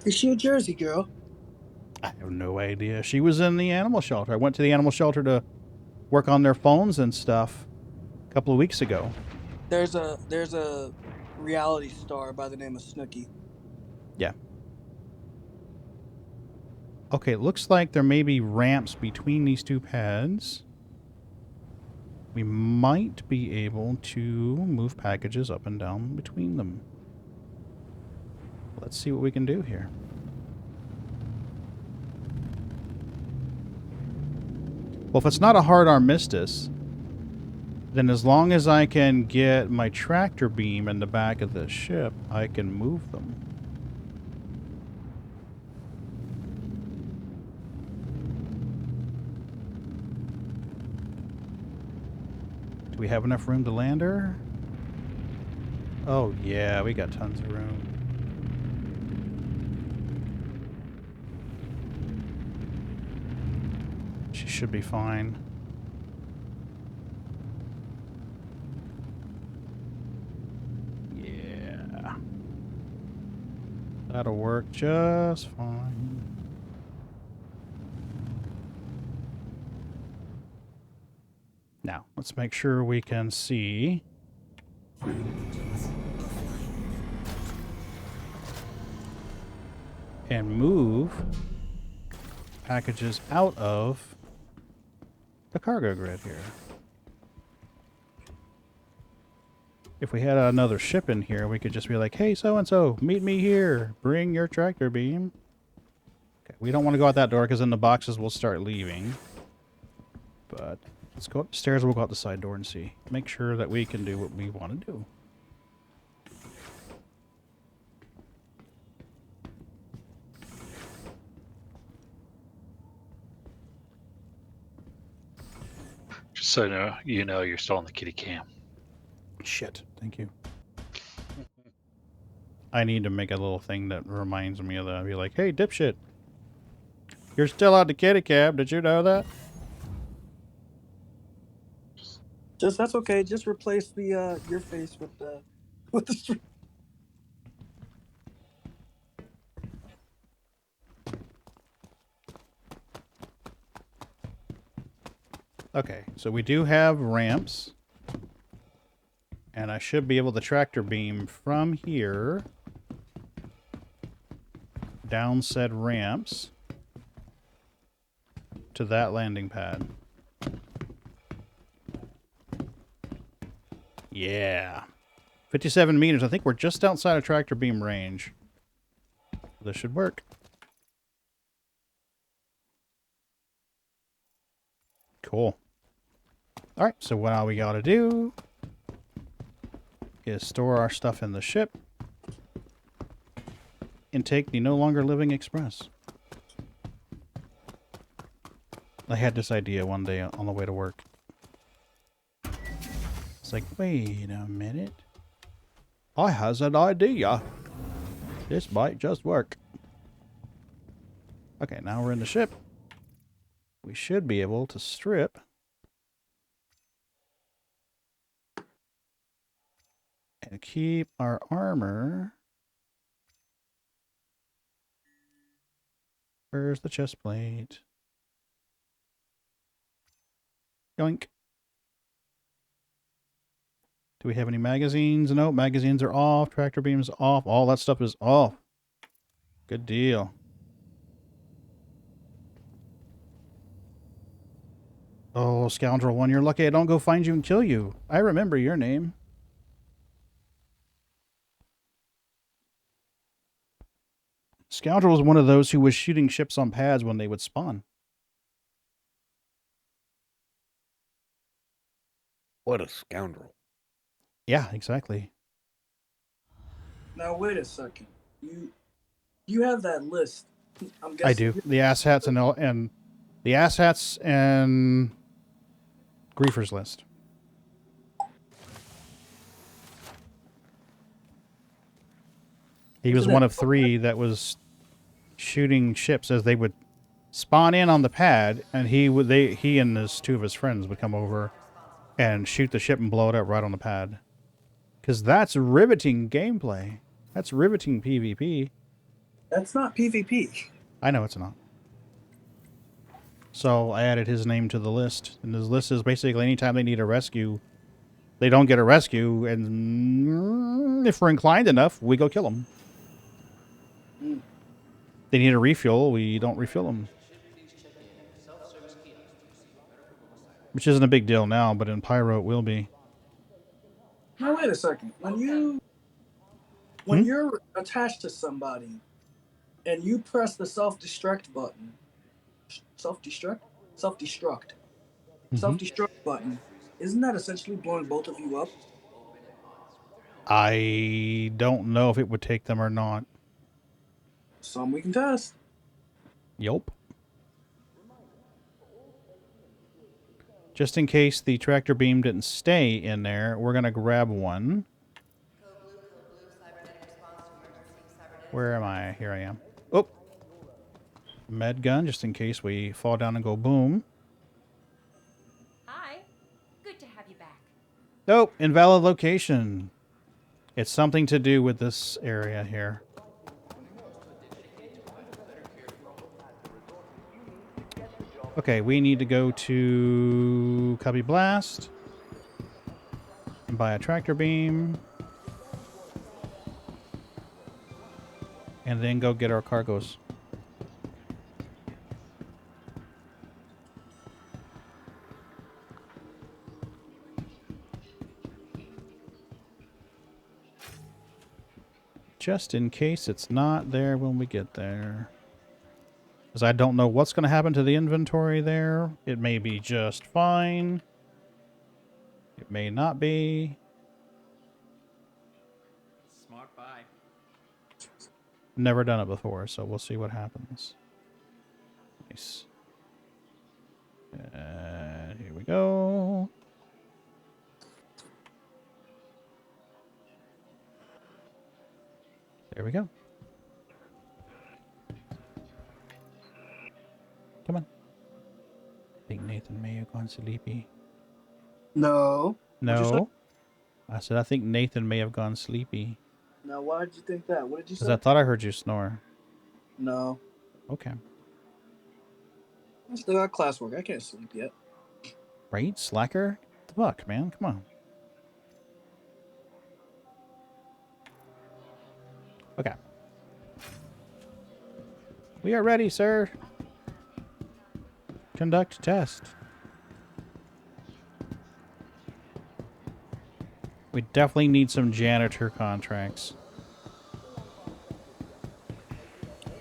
Is she a Jersey girl? I have no idea. She was in the animal shelter. I went to the animal shelter to work on their phones and stuff a couple of weeks ago. There's a reality star by the name of Snooki. Yeah. Okay, it looks like there may be ramps between these two pads. We might be able to move packages up and down between them. Let's see what we can do here. Well, if it's not a hard armistice, then as long as I can get my tractor beam in the back of the ship, I can move them. Do we have enough room to land her? Oh yeah, we got tons of room. She should be fine. Yeah. That'll work just fine. Now, let's make sure we can see. And move packages out of the cargo grid here. If we had another ship in here, we could just be like, hey, so-and-so, meet me here. Bring your tractor beam. Okay, we don't want to go out that door because then the boxes will start leaving. But let's go upstairs. We'll go out the side door and see. Make sure that we can do what we want to do. Just so you know, you're still on the kitty cam. Shit. Thank you. I need to make a little thing that reminds me of that. Be like, hey, dipshit. You're still on the kitty cam. Did you know that? That's okay. Just replace the your face with the string. Okay, so we do have ramps. And I should be able to tractor beam from here down said ramps to that landing pad. Yeah. 57 meters. I think we're just outside of tractor beam range. This should work. Cool. Alright, so what all we gotta do is store our stuff in the ship and take the no longer living express. I had this idea one day on the way to work. It's like, wait a minute. I has an idea. This might just work. Okay, now we're in the ship. We should be able to strip and keep our armor. Where's the chest plate? Yoink. Do we have any magazines? No, magazines are off. Tractor beams off. All that stuff is off. Good deal. Oh, Scoundrel 1, you're lucky I don't go find you and kill you. I remember your name. Scoundrel was one of those who was shooting ships on pads when they would spawn. What a scoundrel. Yeah, exactly. Now wait a second. You have that list. I'm guessing I do. The asshats and the asshats and griefers list. He was one of 3 that was shooting ships as they would spawn in on the pad, and he and his 2 of his friends would come over and shoot the ship and blow it up right on the pad. Because that's riveting gameplay. That's riveting PvP. That's not PvP. I know it's not. So I added his name to the list. And his list is basically anytime they need a rescue, they don't get a rescue, and if we're inclined enough, we go kill them. They need a refuel, we don't refill them. Which isn't a big deal now, but in Pyro it will be. Now wait a second. When you're attached to somebody and you press the self-destruct button, self-destruct button, isn't that essentially blowing both of you up? I don't know if it would take them or not. Some we can test. Yup. Just in case the tractor beam didn't stay in there, we're going to grab one. Where am I? Here I am. Oh! Med gun, just in case we fall down and go boom. Hi. Good to have you back. Nope, invalid location. It's something to do with this area here. Okay, we need to go to Cubby Blast and buy a tractor beam. And then go get our cargoes. Just in case it's not there when we get there. Because I don't know what's going to happen to the inventory there. It may be just fine. It may not be. Smart buy. Never done it before, so we'll see what happens. Nice. Here we go. There we go. Come on. I think Nathan may have gone sleepy. No. No. I said I think Nathan may have gone sleepy. Now, why did you think that? What did you say? Because I thought I heard you snore. No. Okay. I still got classwork. I can't sleep yet. Right? Slacker? What the fuck, man? Come on. Okay. We are ready, sir. Conduct test. We definitely need some janitor contracts.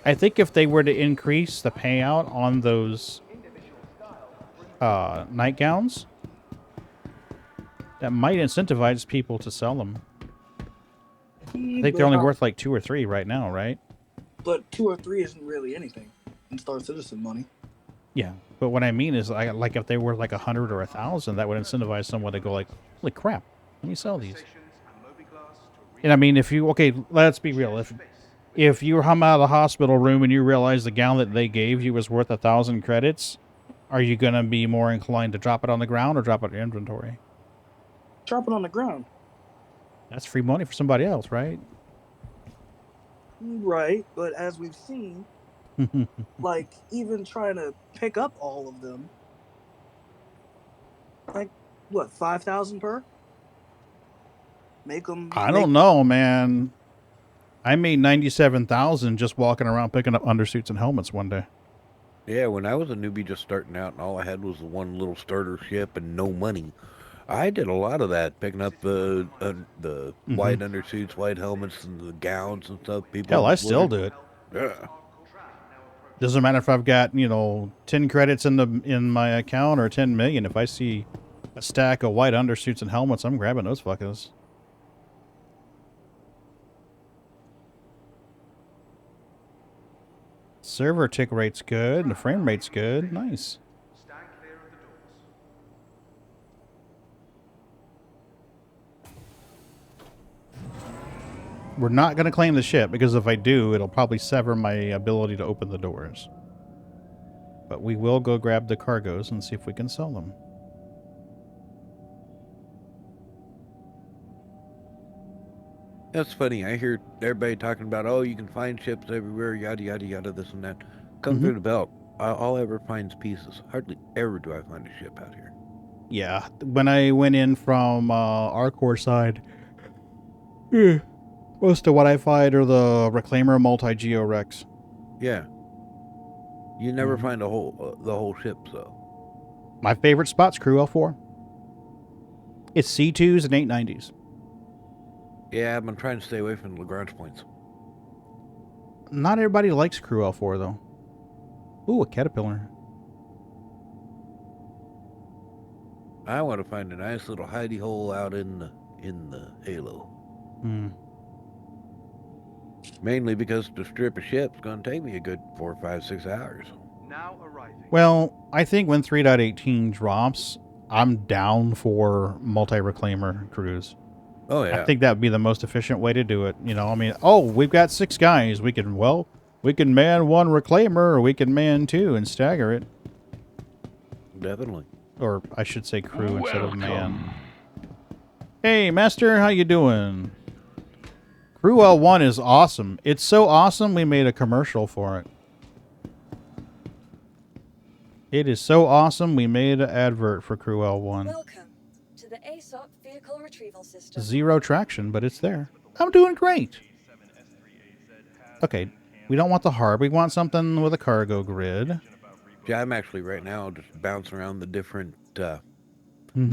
I think if they were to increase the payout on those nightgowns, that might incentivize people to sell them. I think they're only worth like 2 or 3 right now, right? But 2 or 3 isn't really anything in Star Citizen money. Yeah, but what I mean is, like if they were like 100 or 1,000, that would incentivize someone to go like, holy crap, let me sell these. And I mean, if you, okay, let's be real. If you come out of the hospital room and you realize the gown that they gave you was worth 1,000 credits, are you going to be more inclined to drop it on the ground or drop it in inventory? Drop it on the ground. That's free money for somebody else, right? Right, but as we've seen, like, even trying to pick up all of them, like, what, 5,000 per? I don't know, man. I made 97,000 just walking around picking up undersuits and helmets one day. Yeah, when I was a newbie just starting out and all I had was the one little starter ship and no money, I did a lot of that, picking up the white undersuits, white helmets, and the gowns and stuff. People. Hell, I still do it. Yeah. Doesn't matter if I've got, 10 credits in my account or 10 million. If I see a stack of white undersuits and helmets, I'm grabbing those fuckers. Server tick rate's good, and the frame rate's good. Nice. We're not going to claim the ship, because if I do, it'll probably sever my ability to open the doors. But we will go grab the cargoes and see if we can sell them. That's funny. I hear everybody talking about, oh, you can find ships everywhere, yada, yada, yada, this and that. Come through the belt. All I ever find is pieces. Hardly ever do I find a ship out here. Yeah. When I went in from our core side, most of what I find are the Reclaimer multi-geo wrecks. Yeah. You never find the whole ship, so. My favorite spot's Crew L4. It's C2s and 890s. Yeah, I've been trying to stay away from Lagrange points. Not everybody likes Crew L4, though. Ooh, a caterpillar. I want to find a nice little hidey hole out in the Halo. Hmm. Mainly because to strip a ship's going to take me a good 4, 5, 6 hours. Now arriving. Well, I think when 3.18 drops, I'm down for multi-reclaimer crews. Oh, yeah. I think that would be the most efficient way to do it. I mean, we've got 6 guys. We can man 1 reclaimer, or we can man 2 and stagger it. Definitely. Or I should say crew instead of man. Hey, Master, how you doing? Crew L1 is awesome. It's so awesome we made a commercial for it. It is so awesome we made an advert for Crew L1. Welcome to the ASOP vehicle retrieval system. 0 traction, but it's there. I'm doing great. Okay, we don't want the harp. We want something with a cargo grid. Yeah, I'm actually right now just bouncing around the different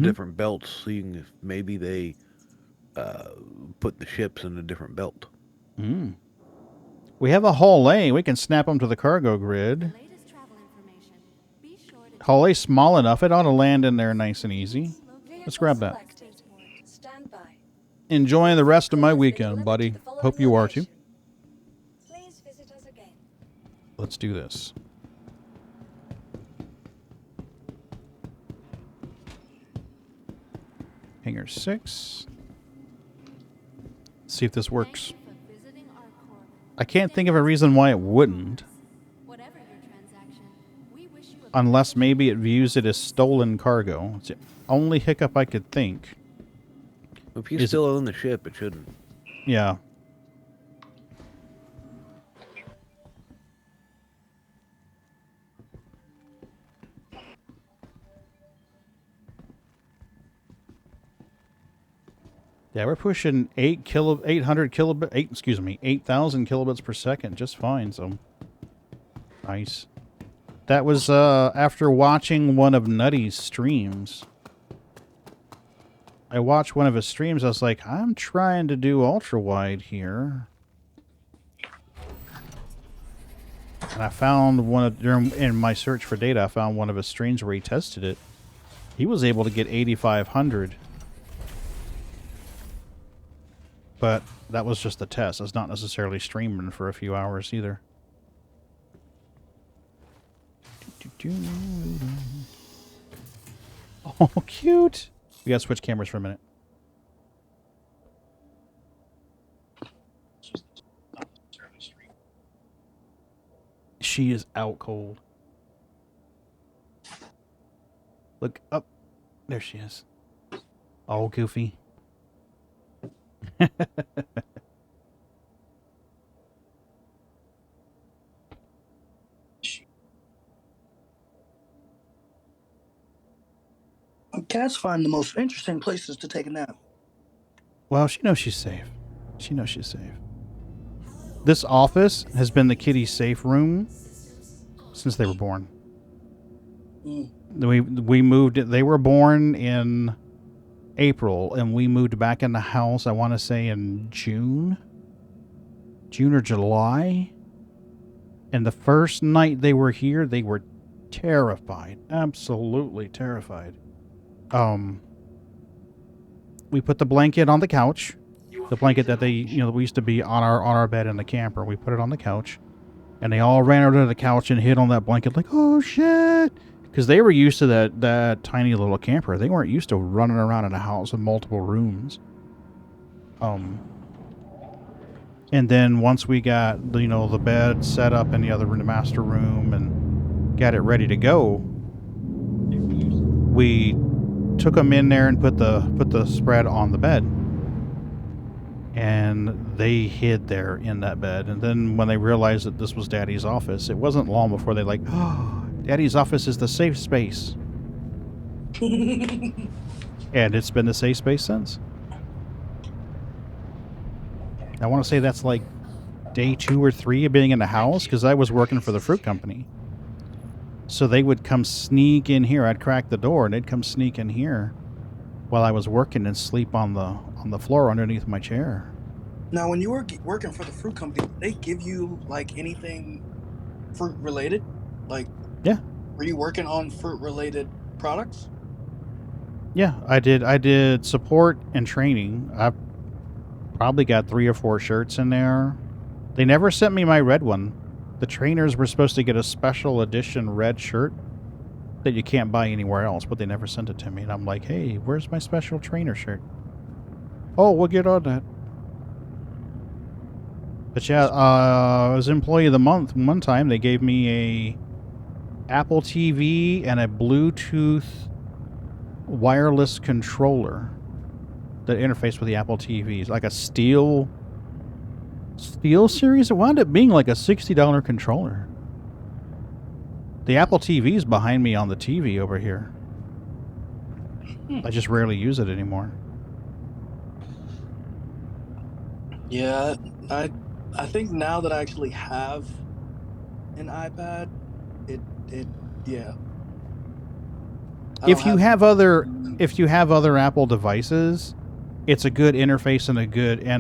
different belts, seeing if maybe they put the ships in a different belt. We have a hull A. We can snap them to the cargo grid. Hull A small enough. It ought to land in there nice and easy. Let's grab that. Enjoying the rest of my weekend, buddy. Hope you are too. Please visit us again. Let's do this. Hangar 6. See if this works. I can't think of a reason why it wouldn't. Unless maybe it views it as stolen cargo. It's the only hiccup I could think. If you still own the ship, it shouldn't. Yeah. Yeah, we're pushing 8,000 kilobits per second just fine, so nice. That was after watching one of Nutty's streams. I watched one of his streams, I was like, I'm trying to do ultra wide here. And I found in my search for data, I found one of his streams where he tested it. He was able to get 8,500. But that was just a test. It's not necessarily streaming for a few hours either. Oh, cute. We gotta switch cameras for a minute. She is out cold. Look up. There she is. All goofy. Cats find the most interesting places to take a nap. Well, she knows she's safe. She knows she's safe. This office has been the kitty's safe room since they were born. We moved. They were born in April, and we moved back in the house, I want to say in June or July. And the first night they were here, they were terrified. Absolutely terrified. We put the blanket on the couch. The blanket that we used to be on our bed in the camper. We put it on the couch. And they all ran over to the couch and hid on that blanket like, oh shit. Because they were used to that tiny little camper. They weren't used to running around in a house with multiple rooms. And then once we got the bed set up in the master room and got it ready to go, we took them in there and put the spread on the bed. And they hid there in that bed. And then when they realized that this was Daddy's office, it wasn't long before they like, oh, Daddy's office is the safe space. And it's been the safe space since. I want to say that's like day 2 or 3 of being in the house, because I was working for the fruit company. So they would come sneak in here. I'd crack the door, and they'd come sneak in here while I was working and sleep on the floor underneath my chair. Now, when you were working for the fruit company, did they give you like anything fruit related? Like, yeah, were you working on fruit related products? Yeah, I did support and training. I probably got 3 or 4 shirts in there. They never sent me my red one. The trainers were supposed to get a special edition red shirt that you can't buy anywhere else, but they never sent it to me. And I'm like, hey, where's my special trainer shirt? Oh, we'll get on that. But yeah, I was Employee of the Month. One time they gave me a Apple TV and a Bluetooth wireless controller that interfaced with the Apple TVs, like a Steel series. It wound up being like a $60 controller. The Apple TV's behind me on the TV over here. I just rarely use it anymore. Yeah, I think now that I actually have an iPad, yeah. If you have other Apple devices, it's a good interface and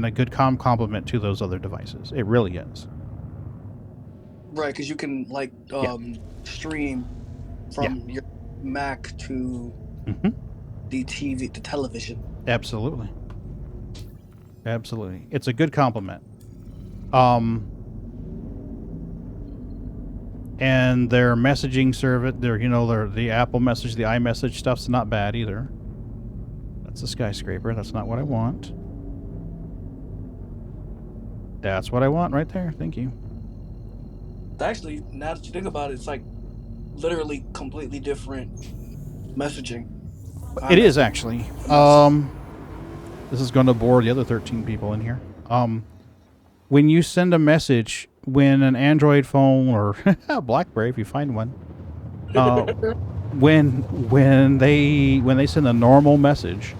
a good complement to those other devices. It really is. Right, because you can stream from your Mac to the television. Absolutely. It's a good complement. And their messaging service, the Apple Message, the iMessage stuff's not bad either. That's a skyscraper. That's not what I want. That's what I want right there. Thank you. Actually, now that you think about it, it's like literally completely different messaging. It is actually. This is going to bore the other 13 people in here. When you send a message, when an Android phone or BlackBerry, if you find one, when they send a normal message,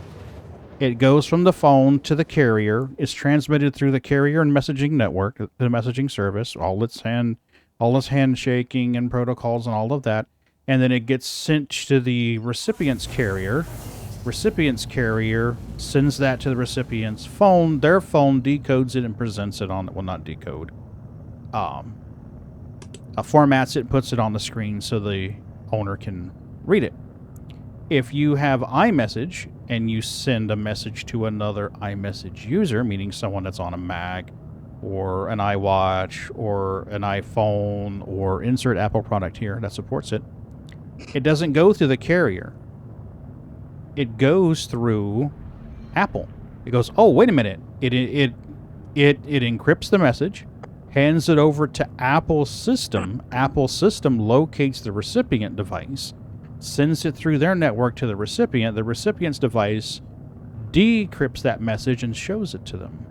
It goes from the phone to the carrier. It's transmitted through the carrier and messaging network, the messaging service, all its handshaking and protocols and all of that. And then it gets sent to the recipient's carrier. Recipient's carrier sends that to the recipient's phone. Their phone decodes it and presents it on, well, not decode. Formats it, puts it on the screen so the owner can read it. If you have iMessage and you send a message to another iMessage user, meaning someone that's on a Mac or an iWatch or an iPhone or insert Apple product here that supports it, it doesn't go through the carrier. It goes through Apple. It goes, oh, wait a minute. It encrypts the message, hands it over to Apple's system. Apple's system locates the recipient device, sends it through their network to the recipient. The recipient's device decrypts that message and shows it to them.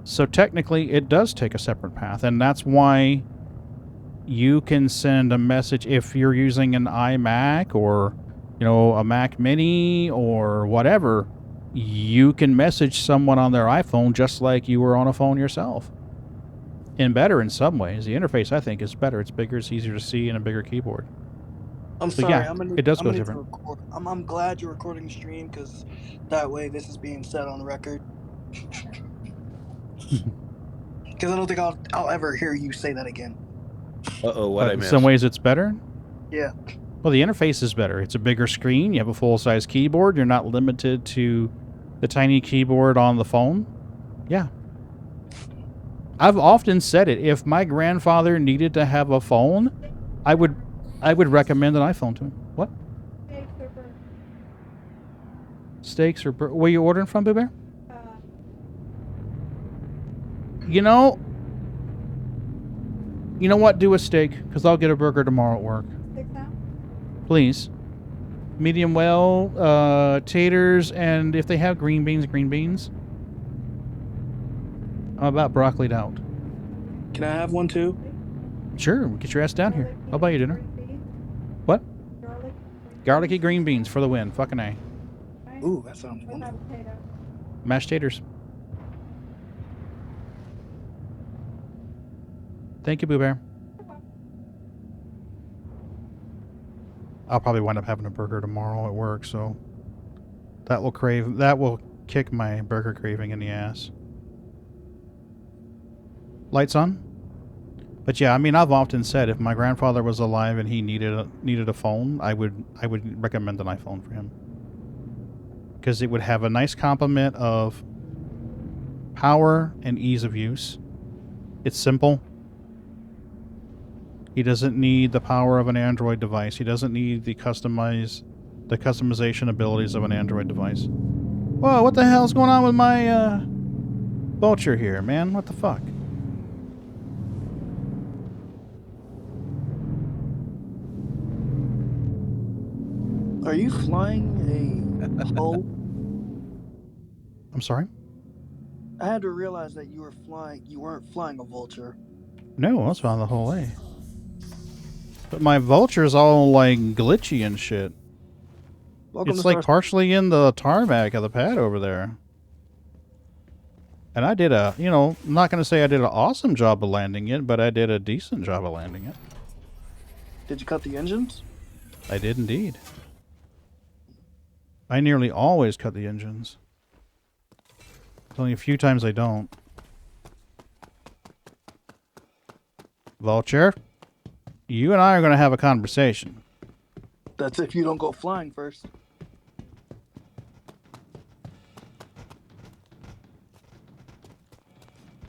So technically, it does take a separate path, and that's why you can send a message if you're using an iMac or, you know, a Mac Mini or whatever. You can message someone on their iPhone just like you were on a phone yourself. And better in some ways. The interface, I think, is better. It's bigger, it's easier to see, and a bigger keyboard. I'm So sorry. yeah, it does go different. I'm glad you're recording the stream because that way this is being said on the record. Because I don't think I'll ever hear you say that again. Uh-oh, what I In missed? some ways, it's better. Yeah. Well, the interface is better. It's a bigger screen. You have a full-size keyboard. You're not limited to the tiny keyboard on the phone. Yeah. I've often said it. If my grandfather needed to have a phone, I would recommend an iPhone to him. What? Steaks or where are you ordering from, Boo Bear? You know what? Do a steak, because I'll get a burger tomorrow at work. Please. Medium well, taters, and if they have green beans, green beans. I'm about broccolied out. Can I have one too? Sure, get your ass down here. I'll buy you dinner. What? Garlicky green beans for the win. Fucking A. Ooh, that sounds wonderful. Mashed taters. Thank you, Boo Bear. I'll probably wind up having a burger tomorrow at work, so that will kick my burger craving in the ass. Lights on? But yeah, I mean, I've often said if my grandfather was alive and he needed a phone, I would recommend an iPhone for him. Because it would have a nice complement of power and ease of use. It's simple. He doesn't need the power of an Android device. He doesn't need the customization abilities of an Android device. Whoa, what the hell's going on with my vulture here, man? What the fuck? Are you flying a hull? I'm sorry? I had to realize that you weren't flying a vulture. No, that's on the whole A. But my vulture's all like glitchy and shit. It's like partially in the tarmac of the pad over there. And I did I'm not going to say I did an awesome job of landing it, but I did a decent job of landing it. Did you cut the engines? I did indeed. I nearly always cut the engines. There's only a few times I don't. Vulture, you and I are going to have a conversation. That's if you don't go flying first.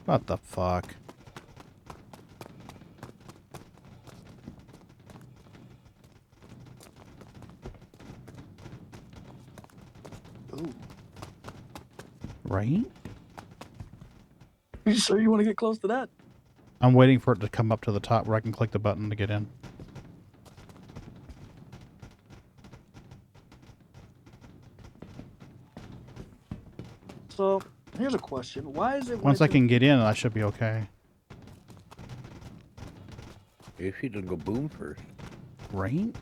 What the fuck? Ooh. Right? You sure you want to get close to that? I'm waiting for it to come up to the top where I can click the button to get in. So, here's a question. Why is it... Once I can get in, I should be okay. If you didn't go boom first. Right?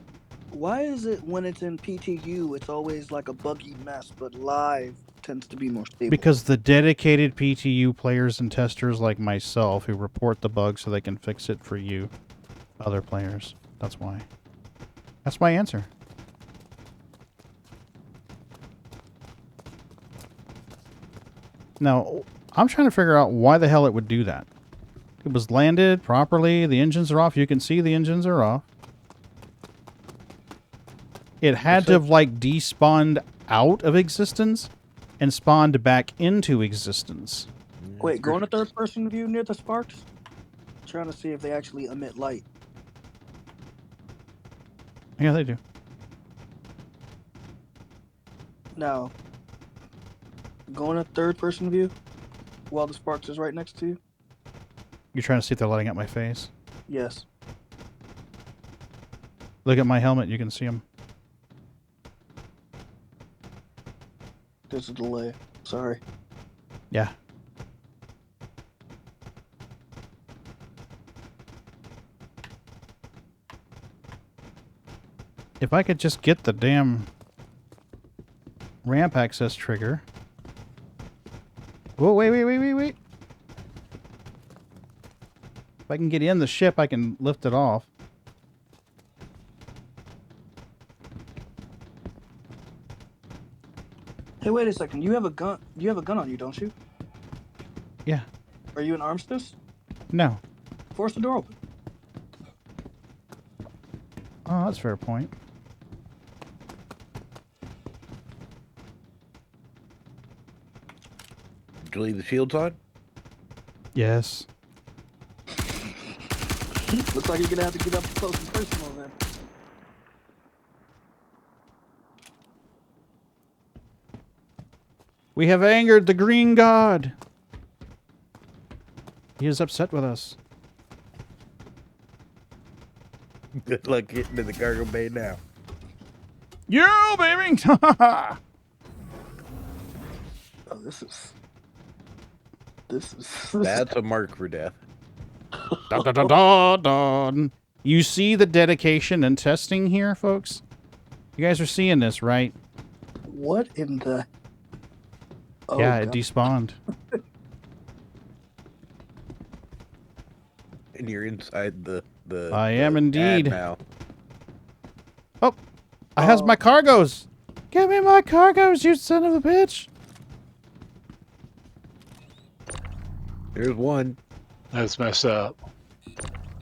Why is it when it's in PTU, it's always like a buggy mess, but live tends to be more stable? Because the dedicated PTU players and testers like myself who report the bug so they can fix it for you, other players. That's why. That's my answer. Now, I'm trying to figure out why the hell it would do that. It was landed properly. The engines are off. You can see the engines are off. It had to have, like, despawned out of existence and spawned back into existence. Wait, go in a third-person view near the sparks? Trying to see if they actually emit light. Yeah, they do. Now, go in a third-person view while the sparks is right next to you. You're trying to see if they're lighting up my face? Yes. Look at my helmet. You can see them. There's a delay. Sorry. Yeah. If I could just get the damn ramp access trigger. Whoa, wait. If I can get in the ship, I can lift it off. Hey, wait a second. You have a gun. You have a gun on you, don't you? Yeah. Are you an armistice? No. Force the door open. Oh, that's a fair point. Did you leave the shields on? Yes. Looks like you're gonna have to get up close and personal then. We have angered the green god. He is upset with us. Good luck getting to the cargo bay now. Yo, baby! Oh, this is... That's a mark for death. Dun, dun, dun, dun, dun. You see the dedication and testing here, folks? You guys are seeing this, right? What in the... Oh, yeah, God. it despawned. And you're inside the I am indeed. now. Oh, I has my cargoes. Give me my cargoes, you son of a bitch. There's one. That's messed up.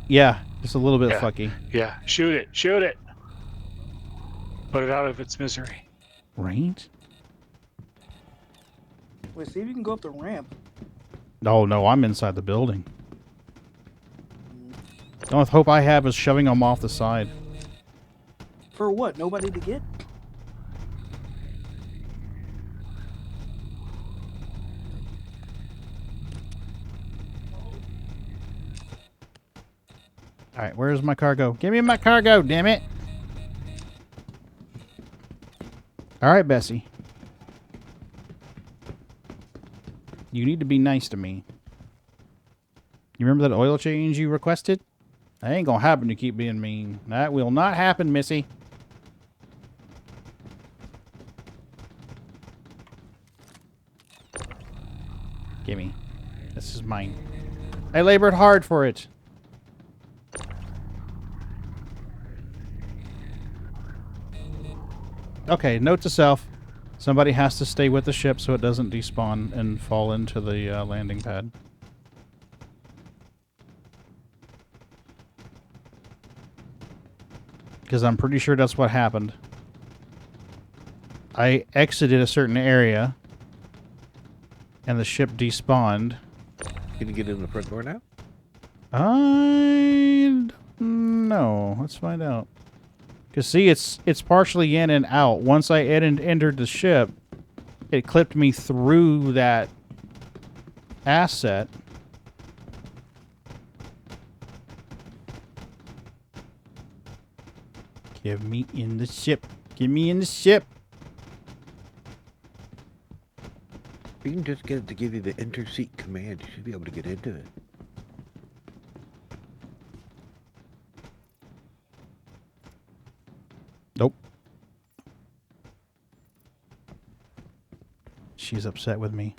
Yeah, just a little bit fucky. Yeah, shoot it. Shoot it. Put it out of its misery. Right? Wait, see if you can go up the ramp. No, I'm inside the building. The only hope I have is shoving them off the side. For what? Nobody to get? Alright, where's my cargo? Give me my cargo, damn it! Alright, Bessie. You need to be nice to me. You remember that oil change you requested? That ain't gonna happen, you keep being mean. That will not happen, Missy. Gimme. This is mine. I labored hard for it. Okay, note to self. Somebody has to stay with the ship so it doesn't despawn and fall into the landing pad. Because I'm pretty sure that's what happened. I exited a certain area and the ship despawned. Can you get in the front door now? I don't know. Let's find out. Because see, it's partially in and out. Once I entered the ship, it clipped me through that asset. Give me in the ship. Give me in the ship. You can just get it to give you the interseat command. You should be able to get into it. She's upset with me.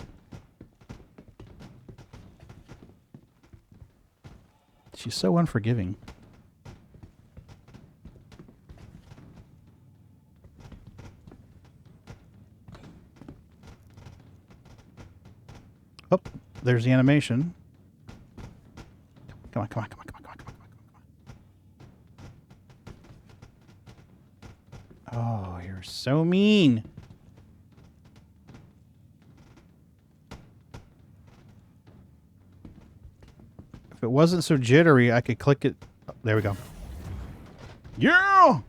She's so unforgiving. Oh, there's the animation. Come on, come on, come on, come on, come on, come on, come on. Oh, you're so mean. If it wasn't so jittery, I could click it. Oh, there we go. Yeah!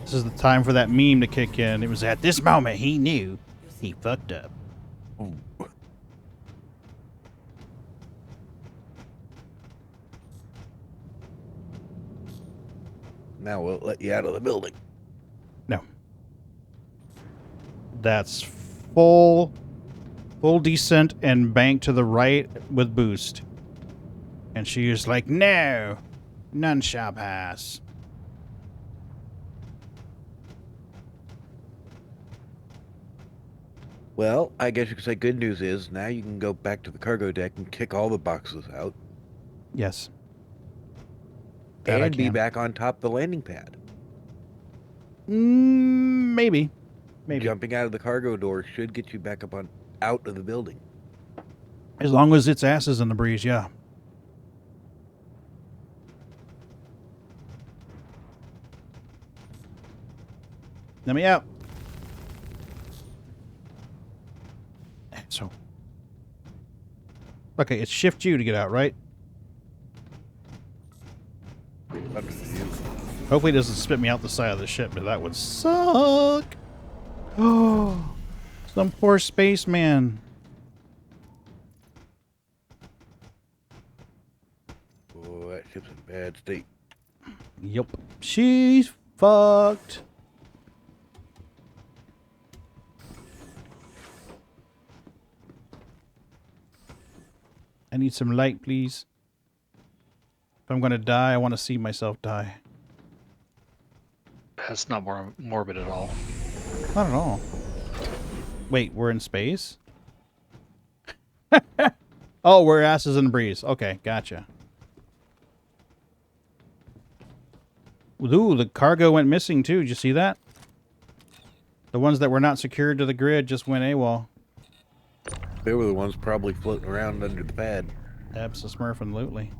This is the time for that meme to kick in. It was at this moment he knew he fucked up. Ooh. Now we'll let you out of the building. No. That's full descent and bank to the right with boost. And she was like, no, none shall pass. Well, I guess you could say good news is now you can go back to the cargo deck and kick all the boxes out. Yes. That and be back on top of the landing pad. Maybe. Maybe. Jumping out of the cargo door should get you back up on out of the building. As long as its ass is in the breeze, yeah. Let me out. So. Okay, it's shift U to get out, right? Hopefully it doesn't spit me out the side of the ship, but that would suck. Oh, some poor spaceman. Oh, that ship's in bad state. Yep. She's fucked. I need some light, please. If I'm going to die, I want to see myself die. That's not more morbid at all. Not at all. Wait, we're in space? Oh, we're asses in the breeze. Okay, gotcha. Ooh, the cargo went missing too. Did you see that? The ones that were not secured to the grid just went AWOL. They were the ones probably floating around under the pad. Abso-smurfing-lutely.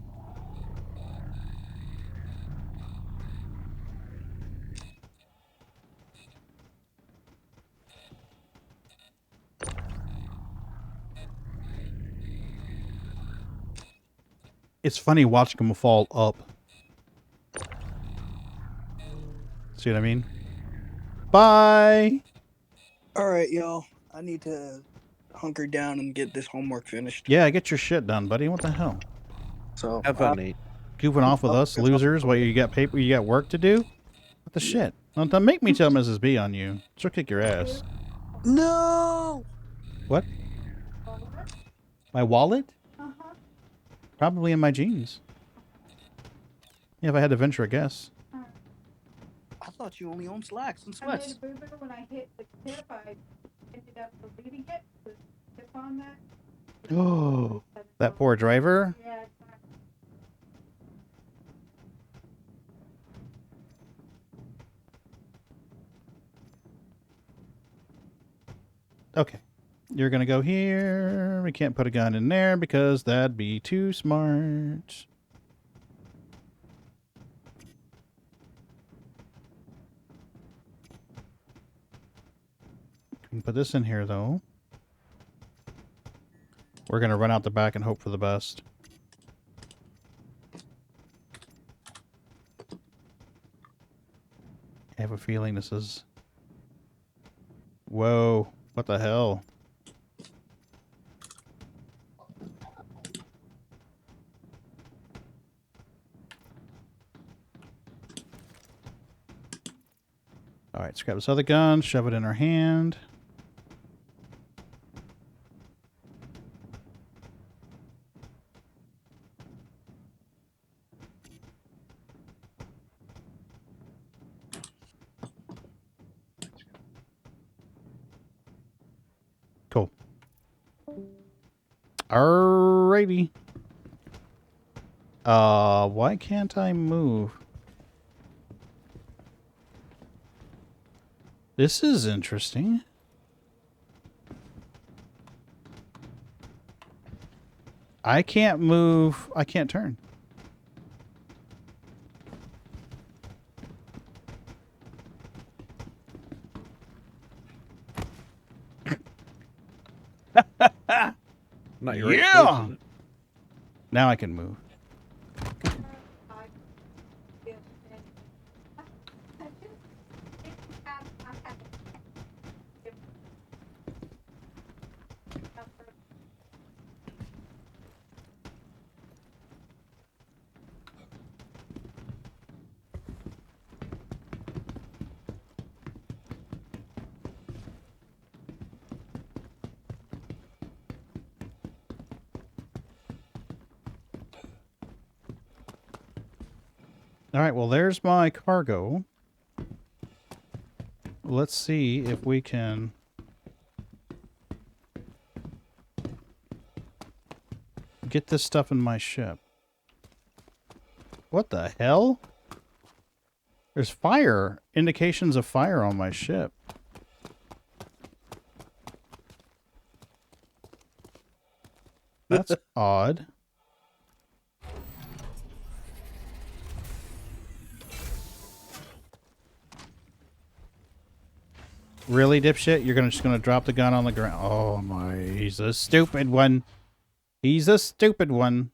It's funny watching them fall up. See what I mean? Bye! Alright, y'all. I need to hunker down and get this homework finished. Yeah, get your shit done, buddy. What the hell? So have fun, Nate. Goofing off with us losers while you got paper, you got work to do? What the shit? Don't make me tell Mrs. B on you. She'll kick your ass. No! What? My wallet? Probably in my jeans. Yeah, if I had to venture a guess. I thought you only owned slacks and sweats. I made a boo-boo when I hit the tip. I ended up deleting it. The tip on that. Oh, that poor driver? Yeah. Okay. You're going to go here. We can't put a gun in there because that'd be too smart. We can put this in here, though. We're going to run out the back and hope for the best. I have a feeling this is... Whoa. What the hell? Alright, let's grab this other gun, shove it in our hand. Cool. Alrighty. Why can't I move? This is interesting. I can't move. I can't turn. Not your Yeah. right place, Now I can move. All right, well, there's my cargo. Let's see if we can... get this stuff in my ship. What the hell? There's fire. Indications of fire on my ship. That's odd. Really, dipshit? You're just gonna drop the gun on the ground? Oh my, he's a stupid one. He's a stupid one.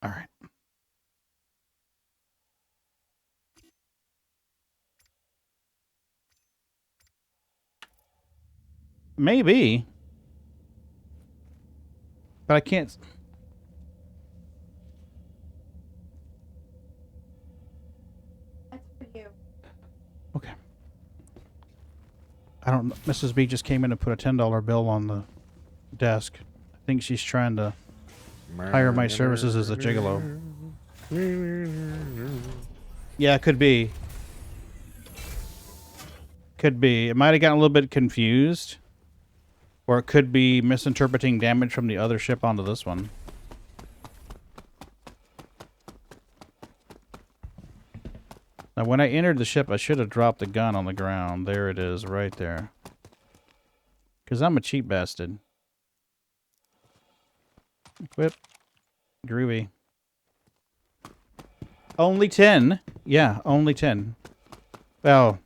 All right. Maybe. But I can't... That's for you. Okay. I don't know. Mrs. B just came in and put a $10 bill on the desk. I think she's trying to hire my services as a gigolo. Yeah, it could be. Could be. It might have gotten a little bit confused. Or it could be misinterpreting damage from the other ship onto this one. Now, when I entered the ship, I should have dropped the gun on the ground. There it is, right there. Because I'm a cheap bastard. Equip. Groovy. Only 10? Yeah, only 10. Well,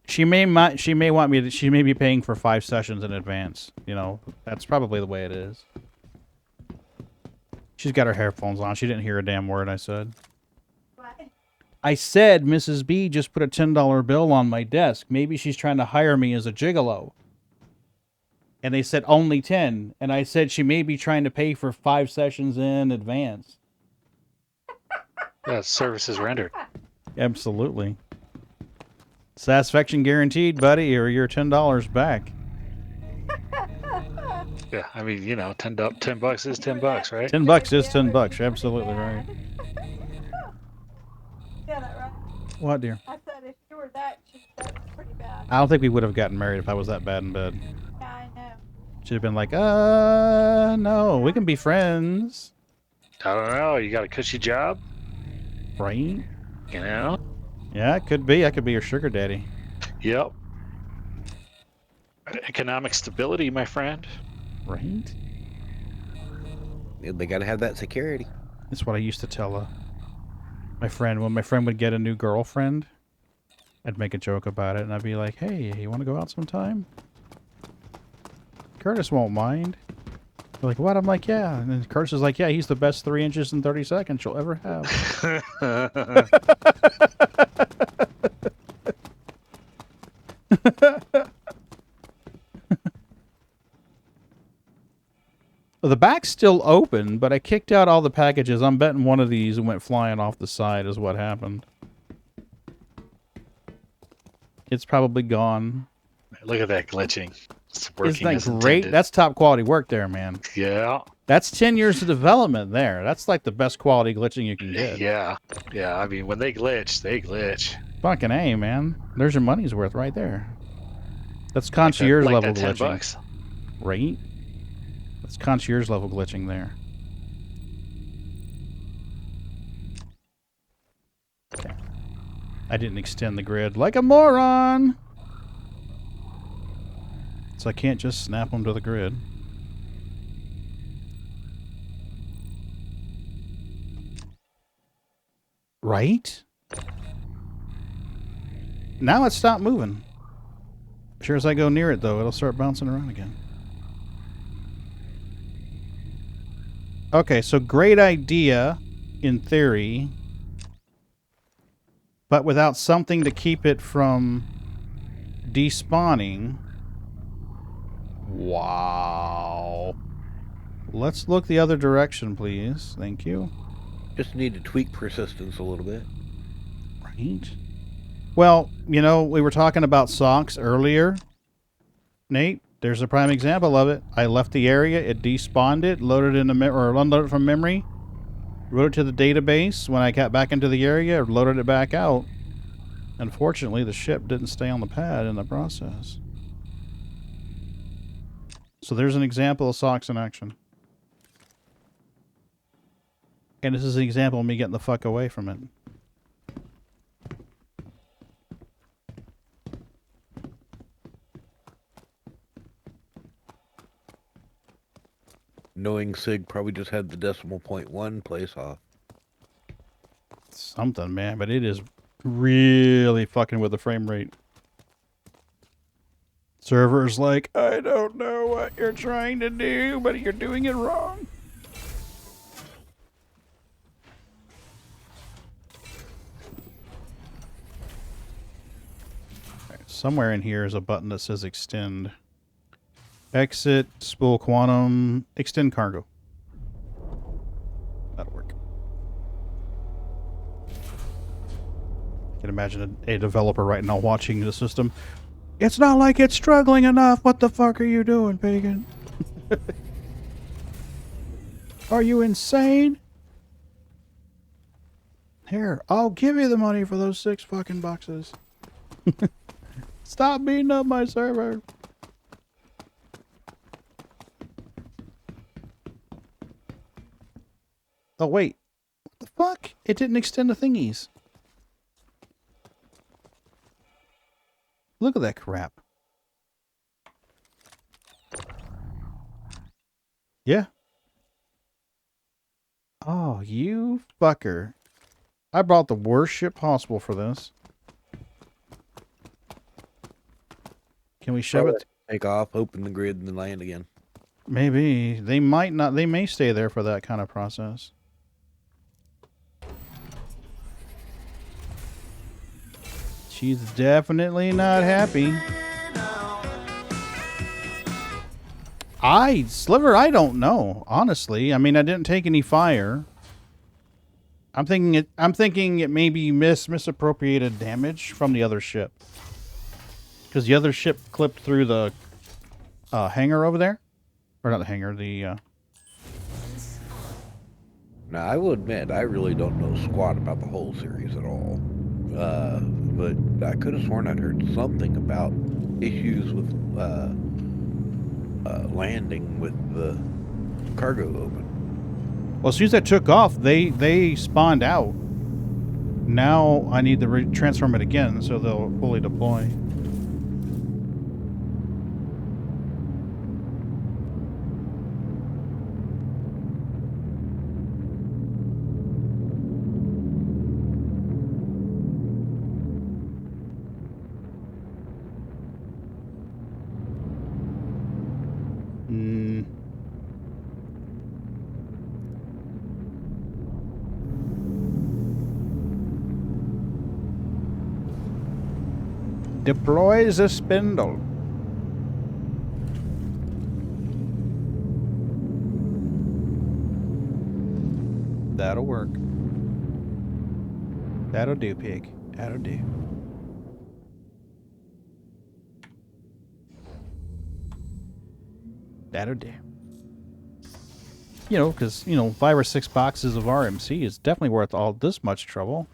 she may want me to, she may be paying for 5 sessions in advance. You know, that's probably the way it is. She's got her headphones on. She didn't hear a damn word I said. I said Mrs. B just put a $10 bill on my desk. Maybe she's trying to hire me as a gigolo. And they said only 10. And I said she may be trying to pay for 5 sessions in advance. Yeah, services rendered. Absolutely. Satisfaction guaranteed, buddy, or your $10 back. Yeah, I mean, you know, $10 bucks is $10, right? $10 is $10. You're absolutely right. Yeah, that right. What, dear? I said if you were that cheap, that was pretty bad. I don't think we would have gotten married if I was that bad in bed. Yeah, I know. She'd have been like, no, we can be friends. I don't know. You got a cushy job? Right? You know? Yeah, it could be. I could be your sugar daddy. Yep. Economic stability, my friend. Right? They got to have that security. That's what I used to tell my friend. When my friend would get a new girlfriend, I'd make a joke about it, and I'd be like, hey, you want to go out sometime? Curtis won't mind. They're like, what? I'm like, yeah. And then Curtis is like, yeah, he's the best 3 inches in 30 seconds you'll ever have. Well, the back's still open, but I kicked out all the packages. I'm betting one of these went flying off the side is what happened. It's probably gone. Look at that glitching. It's working. Isn't that great? That's top quality work there, man. Yeah. That's 10 years of development there. That's like the best quality glitching you can get. Yeah. Yeah, I mean, when they glitch, they glitch. Fucking A, man. There's your money's worth right there. That's concierge like level that glitching. $10. Right? That's concierge level glitching there. Okay. I didn't extend the grid like a moron! So I can't just snap them to the grid. Right? Now it stopped moving. Sure as I go near it, though, it'll start bouncing around again. Okay, so great idea, in theory, but without something to keep it from despawning. Wow. Let's look the other direction, please. Thank you. Just need to tweak persistence a little bit. Right. Well, you know, we were talking about socks earlier. Nate, there's a prime example of it. I left the area, it despawned it, loaded into or unloaded it from memory, wrote it to the database. When I got back into the area, loaded it back out. Unfortunately, the ship didn't stay on the pad in the process. So there's an example of socks in action. And this is an example of me getting the fuck away from it. Knowing Sig probably just had the decimal point 1 place off. Something, man, but it is really fucking with the frame rate. Server's like, I don't know what you're trying to do, but you're doing it wrong. Right, somewhere in here is a button that says extend. Exit, spool quantum, extend cargo. That'll work. I can imagine a developer right now watching the system. It's not like it's struggling enough. What the fuck are you doing, Pagan? Are you insane? Here, I'll give you the money for those 6 fucking boxes. Stop beating up my server. Oh, wait. What the fuck? It didn't extend the thingies. Look at that crap. Yeah. Oh, you fucker. I brought the worst ship possible for this. Can we shove it? Take off, open the grid, and then land again. Maybe. They might not. They may stay there for that kind of process. She's definitely not happy. Sliver, I don't know. Honestly, I mean, I didn't take any fire. I'm thinking it may be misappropriated damage from the other ship, because the other ship clipped through the hangar over there, or not the hangar. The Now, I will admit, I really don't know squat about the whole series at all. But I could have sworn I'd heard something about issues with landing with the cargo open. Well, as soon as I took off, they spawned out. Now I need to transform it again so they'll fully deploy. Deploy the spindle. That'll work. That'll do, pig. That'll do. That'll do. You know, because, 5 or 6 boxes of RMC is definitely worth all this much trouble.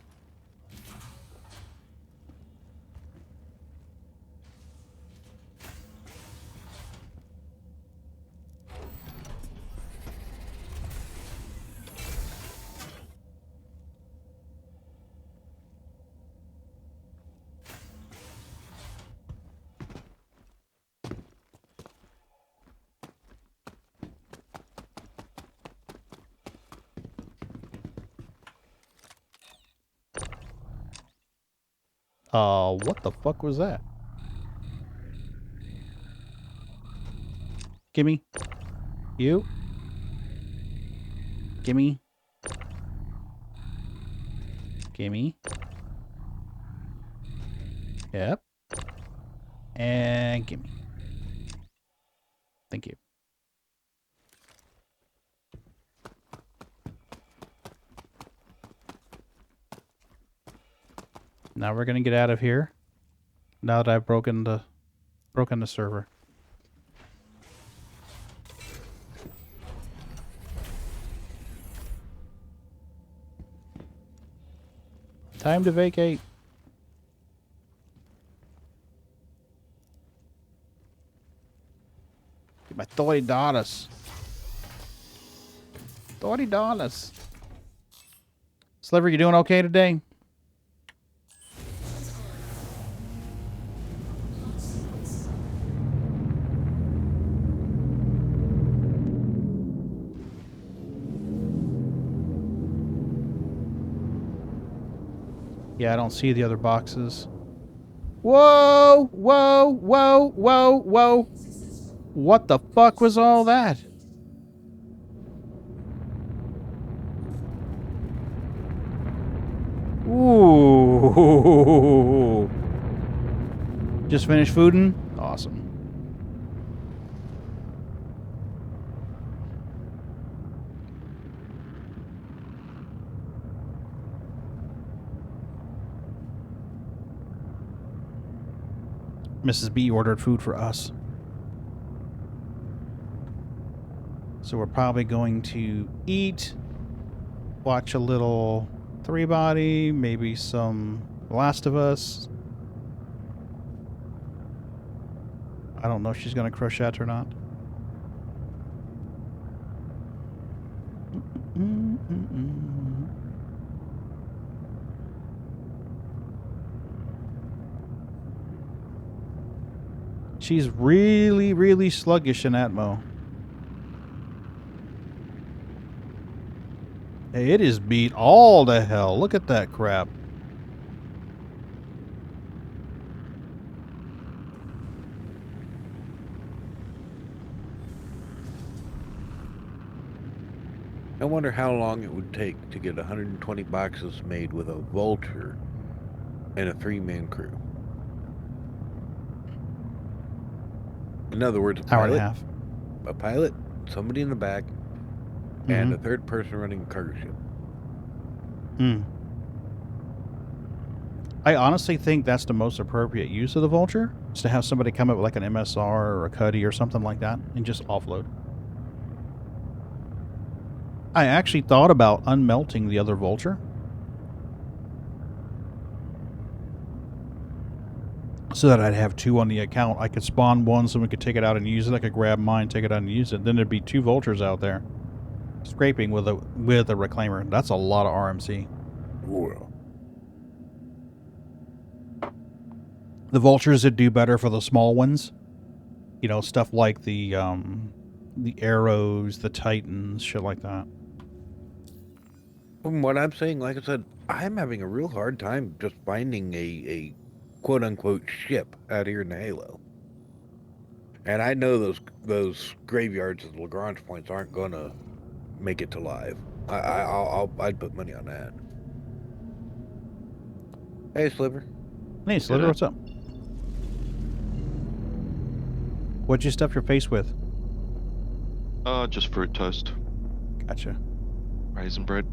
What the fuck was that? Gimme. You. Gimme. Gimme. Yep. And gimme. Thank you. Now we're gonna get out of here. Now that I've broken the server. Time to vacate. Get my $30. $30. Sliver, you doing okay today? Yeah, I don't see the other boxes. Whoa! Whoa! Whoa! Whoa! Whoa! What the fuck was all that? Ooh! Just finished fooding? Awesome. Mrs. B ordered food for us. So we're probably going to eat, watch a little Three Body, maybe some Last of Us. I don't know if she's going to crochet or not. She's really, really sluggish in Atmo. Hey, it is beat all to hell. Look at that crap. I wonder how long it would take to get 120 boxes made with a vulture and a 3-man crew. In other words, hour and a half. A pilot, somebody in the back, and a third person running a cargo ship. I honestly think that's the most appropriate use of the vulture, is to have somebody come up with like an MSR or a Cuddy or something like that and just offload. I actually thought about unmelting the other vulture so that I'd have two on the account. I could spawn one so we could take it out and use it. I could grab mine, take it out and use it. Then there'd be two vultures out there scraping with a reclaimer. That's a lot of RMC. Well, the vultures would do better for the small ones. You know, stuff like the arrows, the titans, shit like that. From what I'm saying, like I said, I'm having a real hard time just finding a quote-unquote ship out here in the Halo. And I know those graveyards at the Lagrange points aren't going to make it to live. I'd put money on that. Hey, Sliver. Hey, Sliver, what's up? What'd you stuff your face with? Just fruit toast. Gotcha. Raisin bread.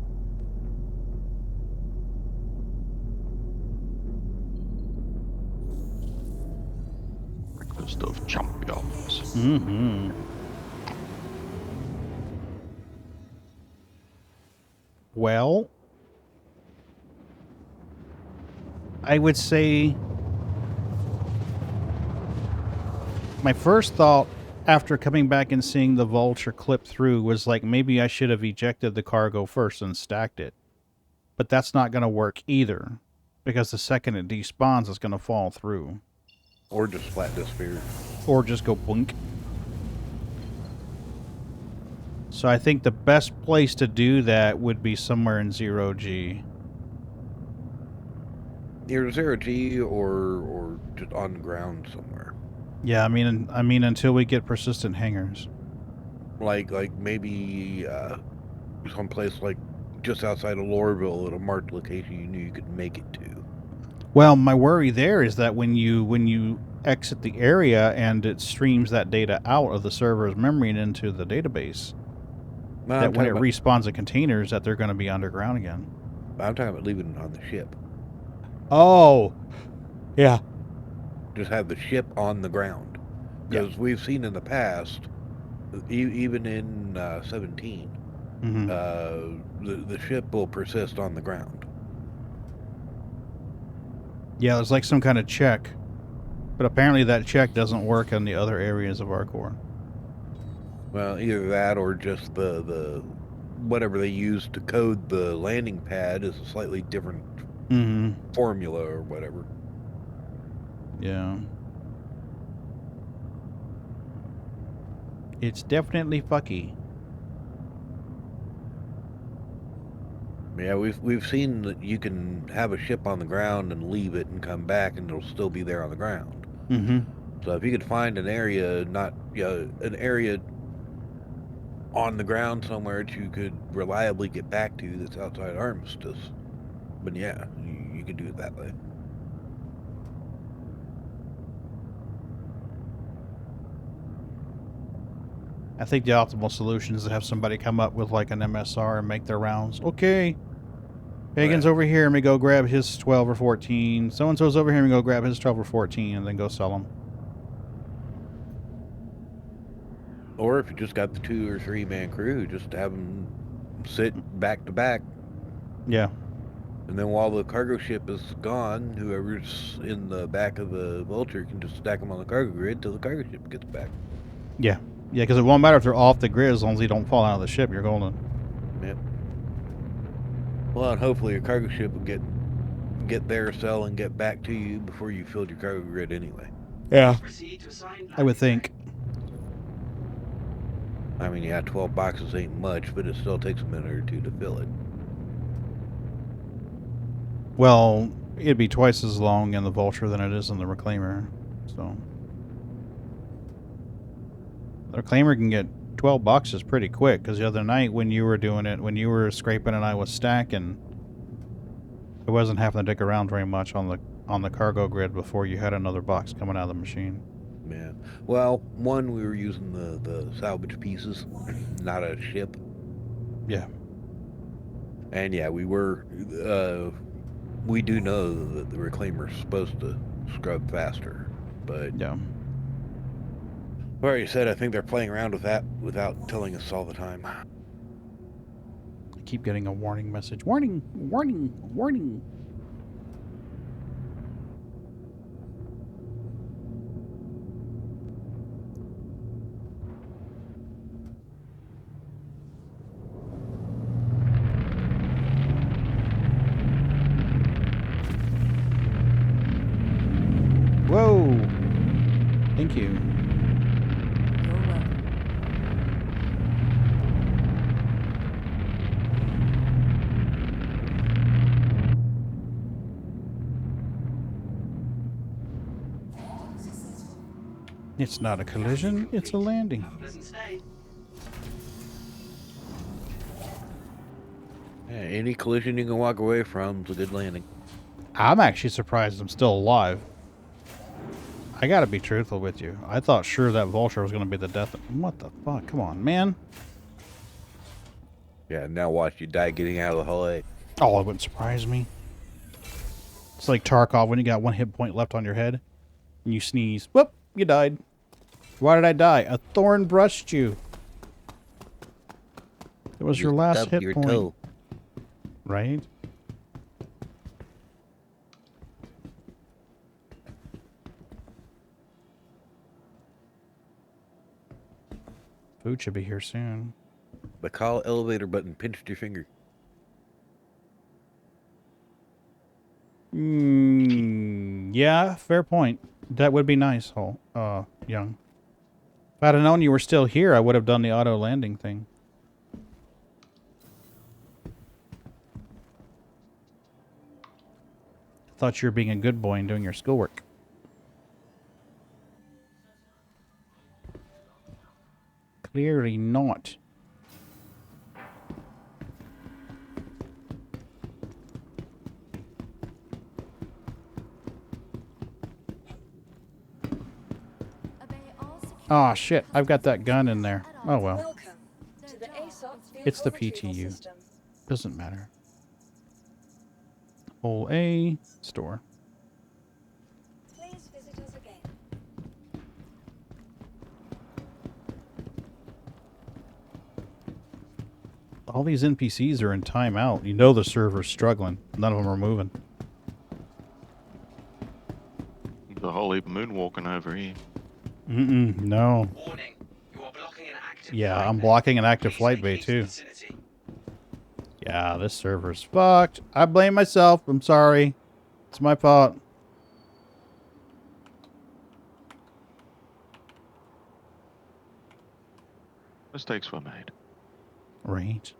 Breakfast of champions. Mm-hmm. Well, I would say my first thought after coming back and seeing the vulture clip through was like, maybe I should have ejected the cargo first and stacked it. But that's not going to work either, because the second it despawns, it's going to fall through. Or just flat disappear. Or just go blink. So I think the best place to do that would be somewhere in 0G. Either zero G or just on the ground somewhere. Yeah, I mean until we get persistent hangars. Like maybe someplace like just outside of Lorville at a marked location you knew you could make it to. Well, my worry there is that when you exit the area and it streams that data out of the server's memory and into the database, No, that when it respawns the containers, that they're going to be underground again. I'm talking about leaving it on the ship. Oh, yeah. Just have the ship on the ground. Because we've seen in the past, even in 17, the ship will persist on the ground. Yeah, there's like some kind of check. But apparently that check doesn't work in the other areas of our core. Well, either that or just the whatever they use to code the landing pad is a slightly different formula or whatever. Yeah. It's definitely fucky. Yeah, we've seen that you can have a ship on the ground and leave it and come back and it'll still be there on the ground. So if you could find an area, an area on the ground somewhere that you could reliably get back to that's outside Armistice, but yeah, you could do it that way. I think the optimal solution is to have somebody come up with like an MSR and make their rounds. Okay. Pagan's over here, and we go grab his 12 or 14. So-and-so's over here, and we go grab his 12 or 14, and then go sell them. Or if you just got the 2 or 3 man crew, just have them sit back to back. Yeah. And then while the cargo ship is gone, whoever's in the back of the Vulture can just stack them on the cargo grid till the cargo ship gets back. Yeah. Yeah, because it won't matter if they're off the grid as long as they don't fall out of the ship. You're golden. Yep. Well, and hopefully your cargo ship will get there, sell, and get back to you before you filled your cargo grid anyway. Yeah. I would think. I mean, yeah, 12 boxes ain't much, but it still takes a minute or 2 to fill it. Well, it'd be twice as long in the Vulture than it is in the Reclaimer. So the Reclaimer can get 12 boxes pretty quick, because the other night when you were doing it, when you were scraping and I was stacking, it wasn't having to dick around very much on the cargo grid before you had another box coming out of the machine. Yeah. Well, one, we were using the salvage pieces, not a ship. Yeah. And yeah, we do know that the Reclaimer's supposed to scrub faster, but yeah. Well, you said, I think they're playing around with that without telling us all the time. I keep getting a warning message. Warning! Warning! Warning! Whoa! Thank you. It's not a collision, it's a landing. Yeah, any collision you can walk away from is a good landing. I'm actually surprised I'm still alive. I gotta be truthful with you. I thought sure that Vulture was gonna be the death. What the fuck? Come on, man. Yeah, now watch you die getting out of the Hull A. Oh, it wouldn't surprise me. It's like Tarkov when you got 1 hit point left on your head and you sneeze. Whoop, you died. Why did I die? A thorn brushed you. It was your last hit point. Toe. Right? Food should be here soon. The call elevator button pinched your finger. Yeah, fair point. That would be nice, Young. If I'd have known you were still here, I would have done the auto landing thing. thought you were being a good boy and doing your schoolwork. Clearly not. Oh shit, I've got that gun in there. Oh well. Welcome to the ASOP It's the vehicle retrieval PTU. system. Doesn't matter. Hole A, store. Please visit us again. All these NPCs are in timeout. You know the server's struggling. None of them are moving. The whole heap moonwalking over here. No. Warning. You are blocking an active Yeah, flight I'm bay. blocking an active Please flight bay vacate the too. vicinity. Yeah, this server's fucked. I blame myself. I'm sorry. It's my fault. Mistakes were made. Right.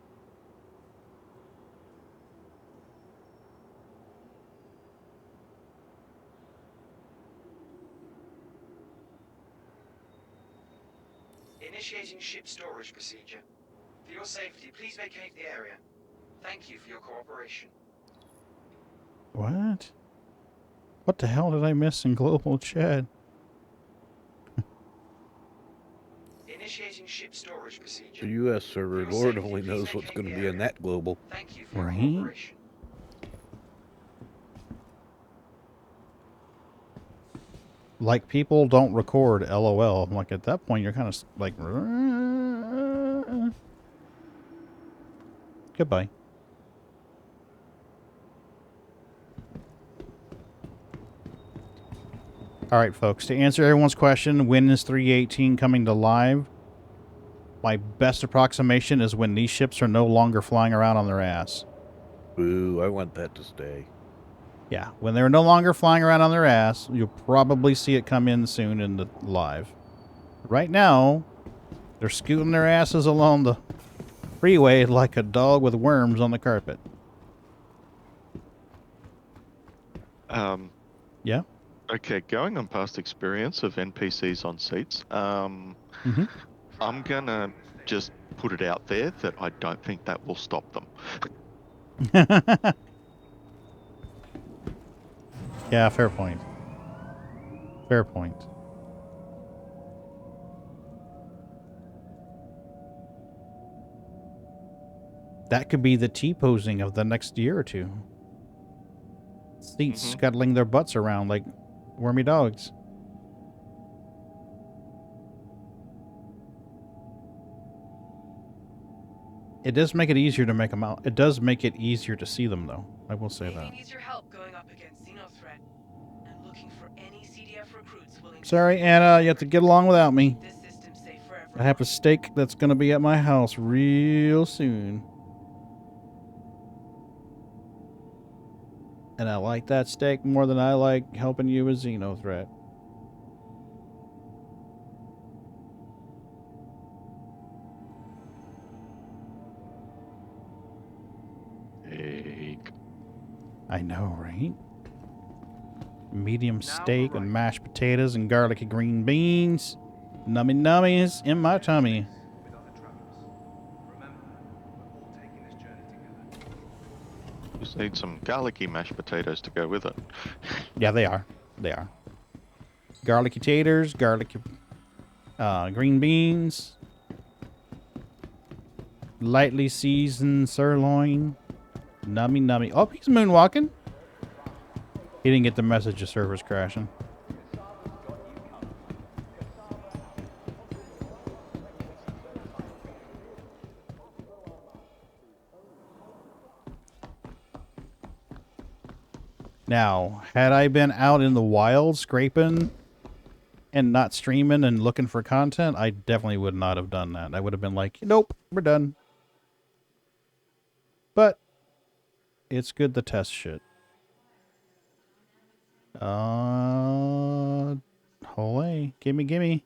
Initiating ship storage procedure. For your safety, please vacate the area. Thank you for your cooperation. What? What the hell did I miss in global chat? Initiating ship storage procedure. The U.S. server, For your Lord safety, only please knows what's vacate going to the be in area. that global. Thank you for your Right? cooperation. Like, people don't record LOL. Like, at that point, you're kind of like... Goodbye. Alright, folks. To answer everyone's question, when is 318 coming to live? My best approximation is when these ships are no longer flying around on their ass. Ooh, I want that to stay. Yeah, when they're no longer flying around on their ass, you'll probably see it come in soon in the live. Right now, they're scooting their asses along the freeway like a dog with worms on the carpet. Yeah? Okay, going on past experience of NPCs on seats, I'm gonna just put it out there that I don't think that will stop them. Yeah, fair point. Fair point. That could be the T-posing of the next year or two. Seats scuttling their butts around like wormy dogs. It does make it easier to make them out. It does make it easier to see them, though. I will say that. Needs your help going up against Xenothreat. I'm looking for any CDF recruits willing. Sorry, Anna, you have to get along without me. This system's safe for everyone. I have a steak that's going to be at my house real soon. And I like that steak more than I like helping you with Xenothreat. Egg. I know, right? Medium steak and mashed potatoes and garlicky green beans. Nummy nummies in my tummy. Just need some garlicky mashed potatoes to go with it. Yeah, they are. They are. Garlicky taters, garlicky green beans, lightly seasoned sirloin, nummy nummy. Oh, he's moonwalking. He didn't get the message the server's crashing. Now, had I been out in the wild scraping and not streaming and looking for content, I definitely would not have done that. I would have been like, nope, we're done. But it's good to test shit. Hole A. Gimme.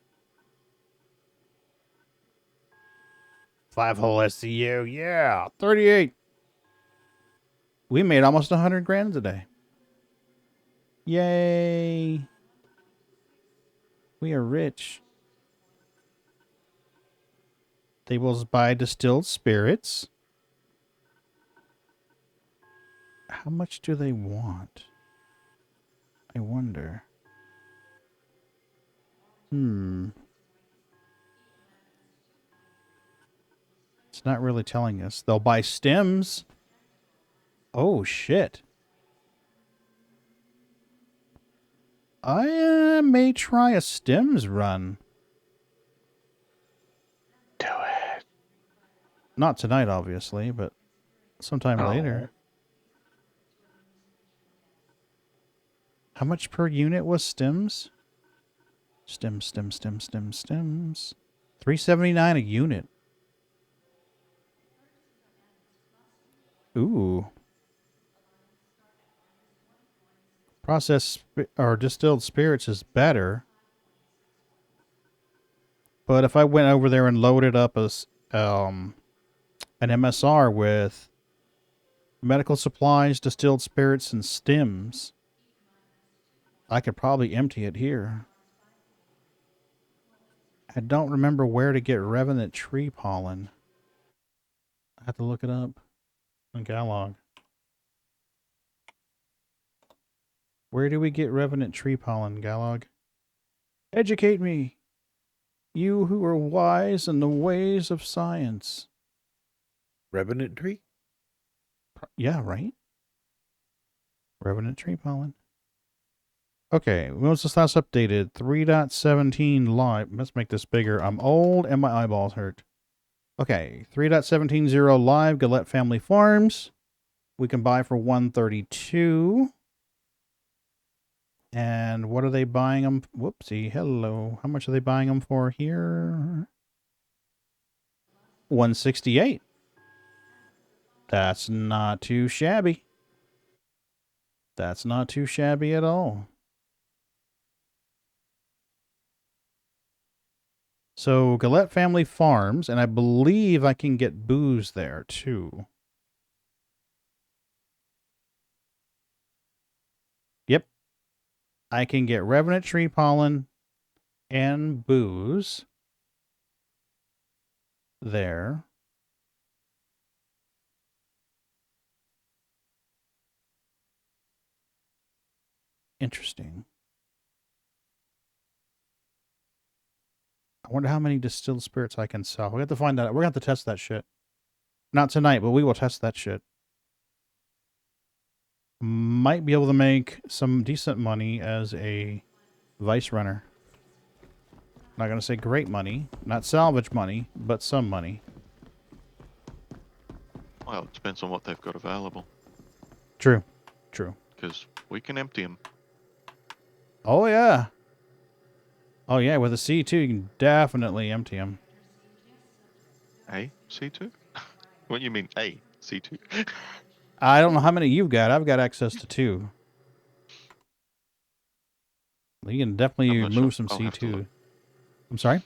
5-hole SCU. Yeah. 38. We made almost 100 grand today. Yay! We are rich. They will buy distilled spirits. How much do they want? I wonder. It's not really telling us. They'll buy stems. Oh, shit. I may try a stems run. Do it. Not tonight, obviously, but sometime later. How much per unit was stems? Stems. $3.79 a unit. Ooh. Processed or distilled spirits is better. But if I went over there and loaded up an MSR with medical supplies, distilled spirits, and stems, I could probably empty it here. I don't remember where to get revenant tree pollen. I have to look it up on Galog. Where do we get revenant tree pollen, Galog? Educate me, you who are wise in the ways of science. Revenant tree? Yeah, right? Revenant tree pollen. Okay, when was this last updated? 3.17 live. Let's make this bigger. I'm old and my eyeballs hurt. Okay, 3.17.0 live, Galette Family Farms. We can buy for 132. And what are they buying them? Whoopsie, hello. How much are they buying them for here? 168. That's not too shabby. That's not too shabby at all. So, Galette Family Farms, and I believe I can get booze there, too. Yep. I can get Revenant Tree Pollen and booze there. Interesting. I wonder how many distilled spirits I can sell. We have to find that out. We're going to have to test that shit. Not tonight, but we will test that shit. Might be able to make some decent money as a vice runner. Not going to say great money. Not salvage money, but some money. Well, it depends on what they've got available. True. True. Because we can empty them. Oh, yeah. Oh, yeah. With a C2, you can definitely empty them. A C2? What do you mean A C2? I don't know how many you've got. I've got access to 2. You can definitely move some C2. I'm sorry?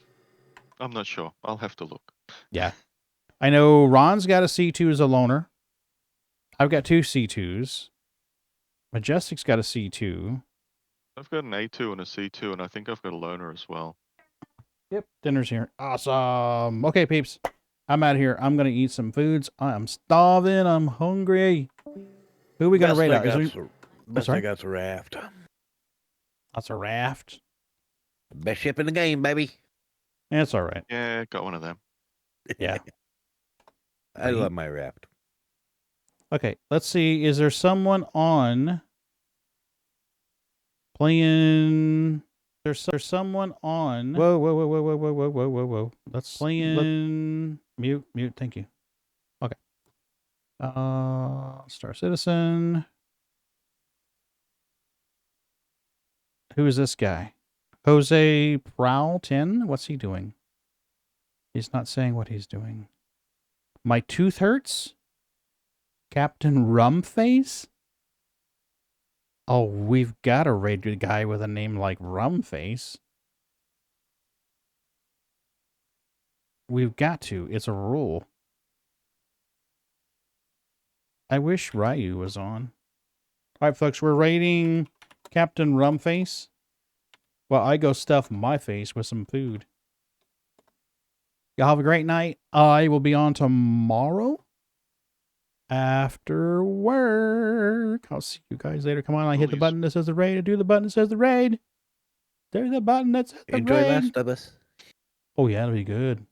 I'm not sure. I'll have to look. Yeah. I know Ron's got a C2 as a loner. I've got 2 C2s. Majestic's got a C2. I've got an A2 and a C2, and I think I've got a loner as well. Yep. Dinner's here. Awesome. Okay, peeps. I'm out of here. I'm going to eat some foods. I'm starving. I'm hungry. Who are we going to rate out? Best I got's a raft. That's a raft? Best ship in the game, baby. That's all right. Yeah, got one of them. Yeah. I love my raft. Okay, let's see. Is there someone on playing? There's someone on. Whoa. Let's playing. Mute. Thank you. Okay. Star Citizen. Who is this guy? Jose Prowl10? What's he doing? He's not saying what he's doing. My tooth hurts? Captain Rumface? Oh, we've got a rated guy with a name like Rumface. We've got to. It's a rule. I wish Ryu was on. All right, folks, we're rating Captain Rumface. Well, I go stuff my face with some food. Y'all have a great night. I will be on tomorrow after work. I'll see you guys later. Come on, I hit the button that says the raid. I do the button that says the raid. There's the button that says the raid. Enjoy Last of Us. Oh, yeah, that'll be good.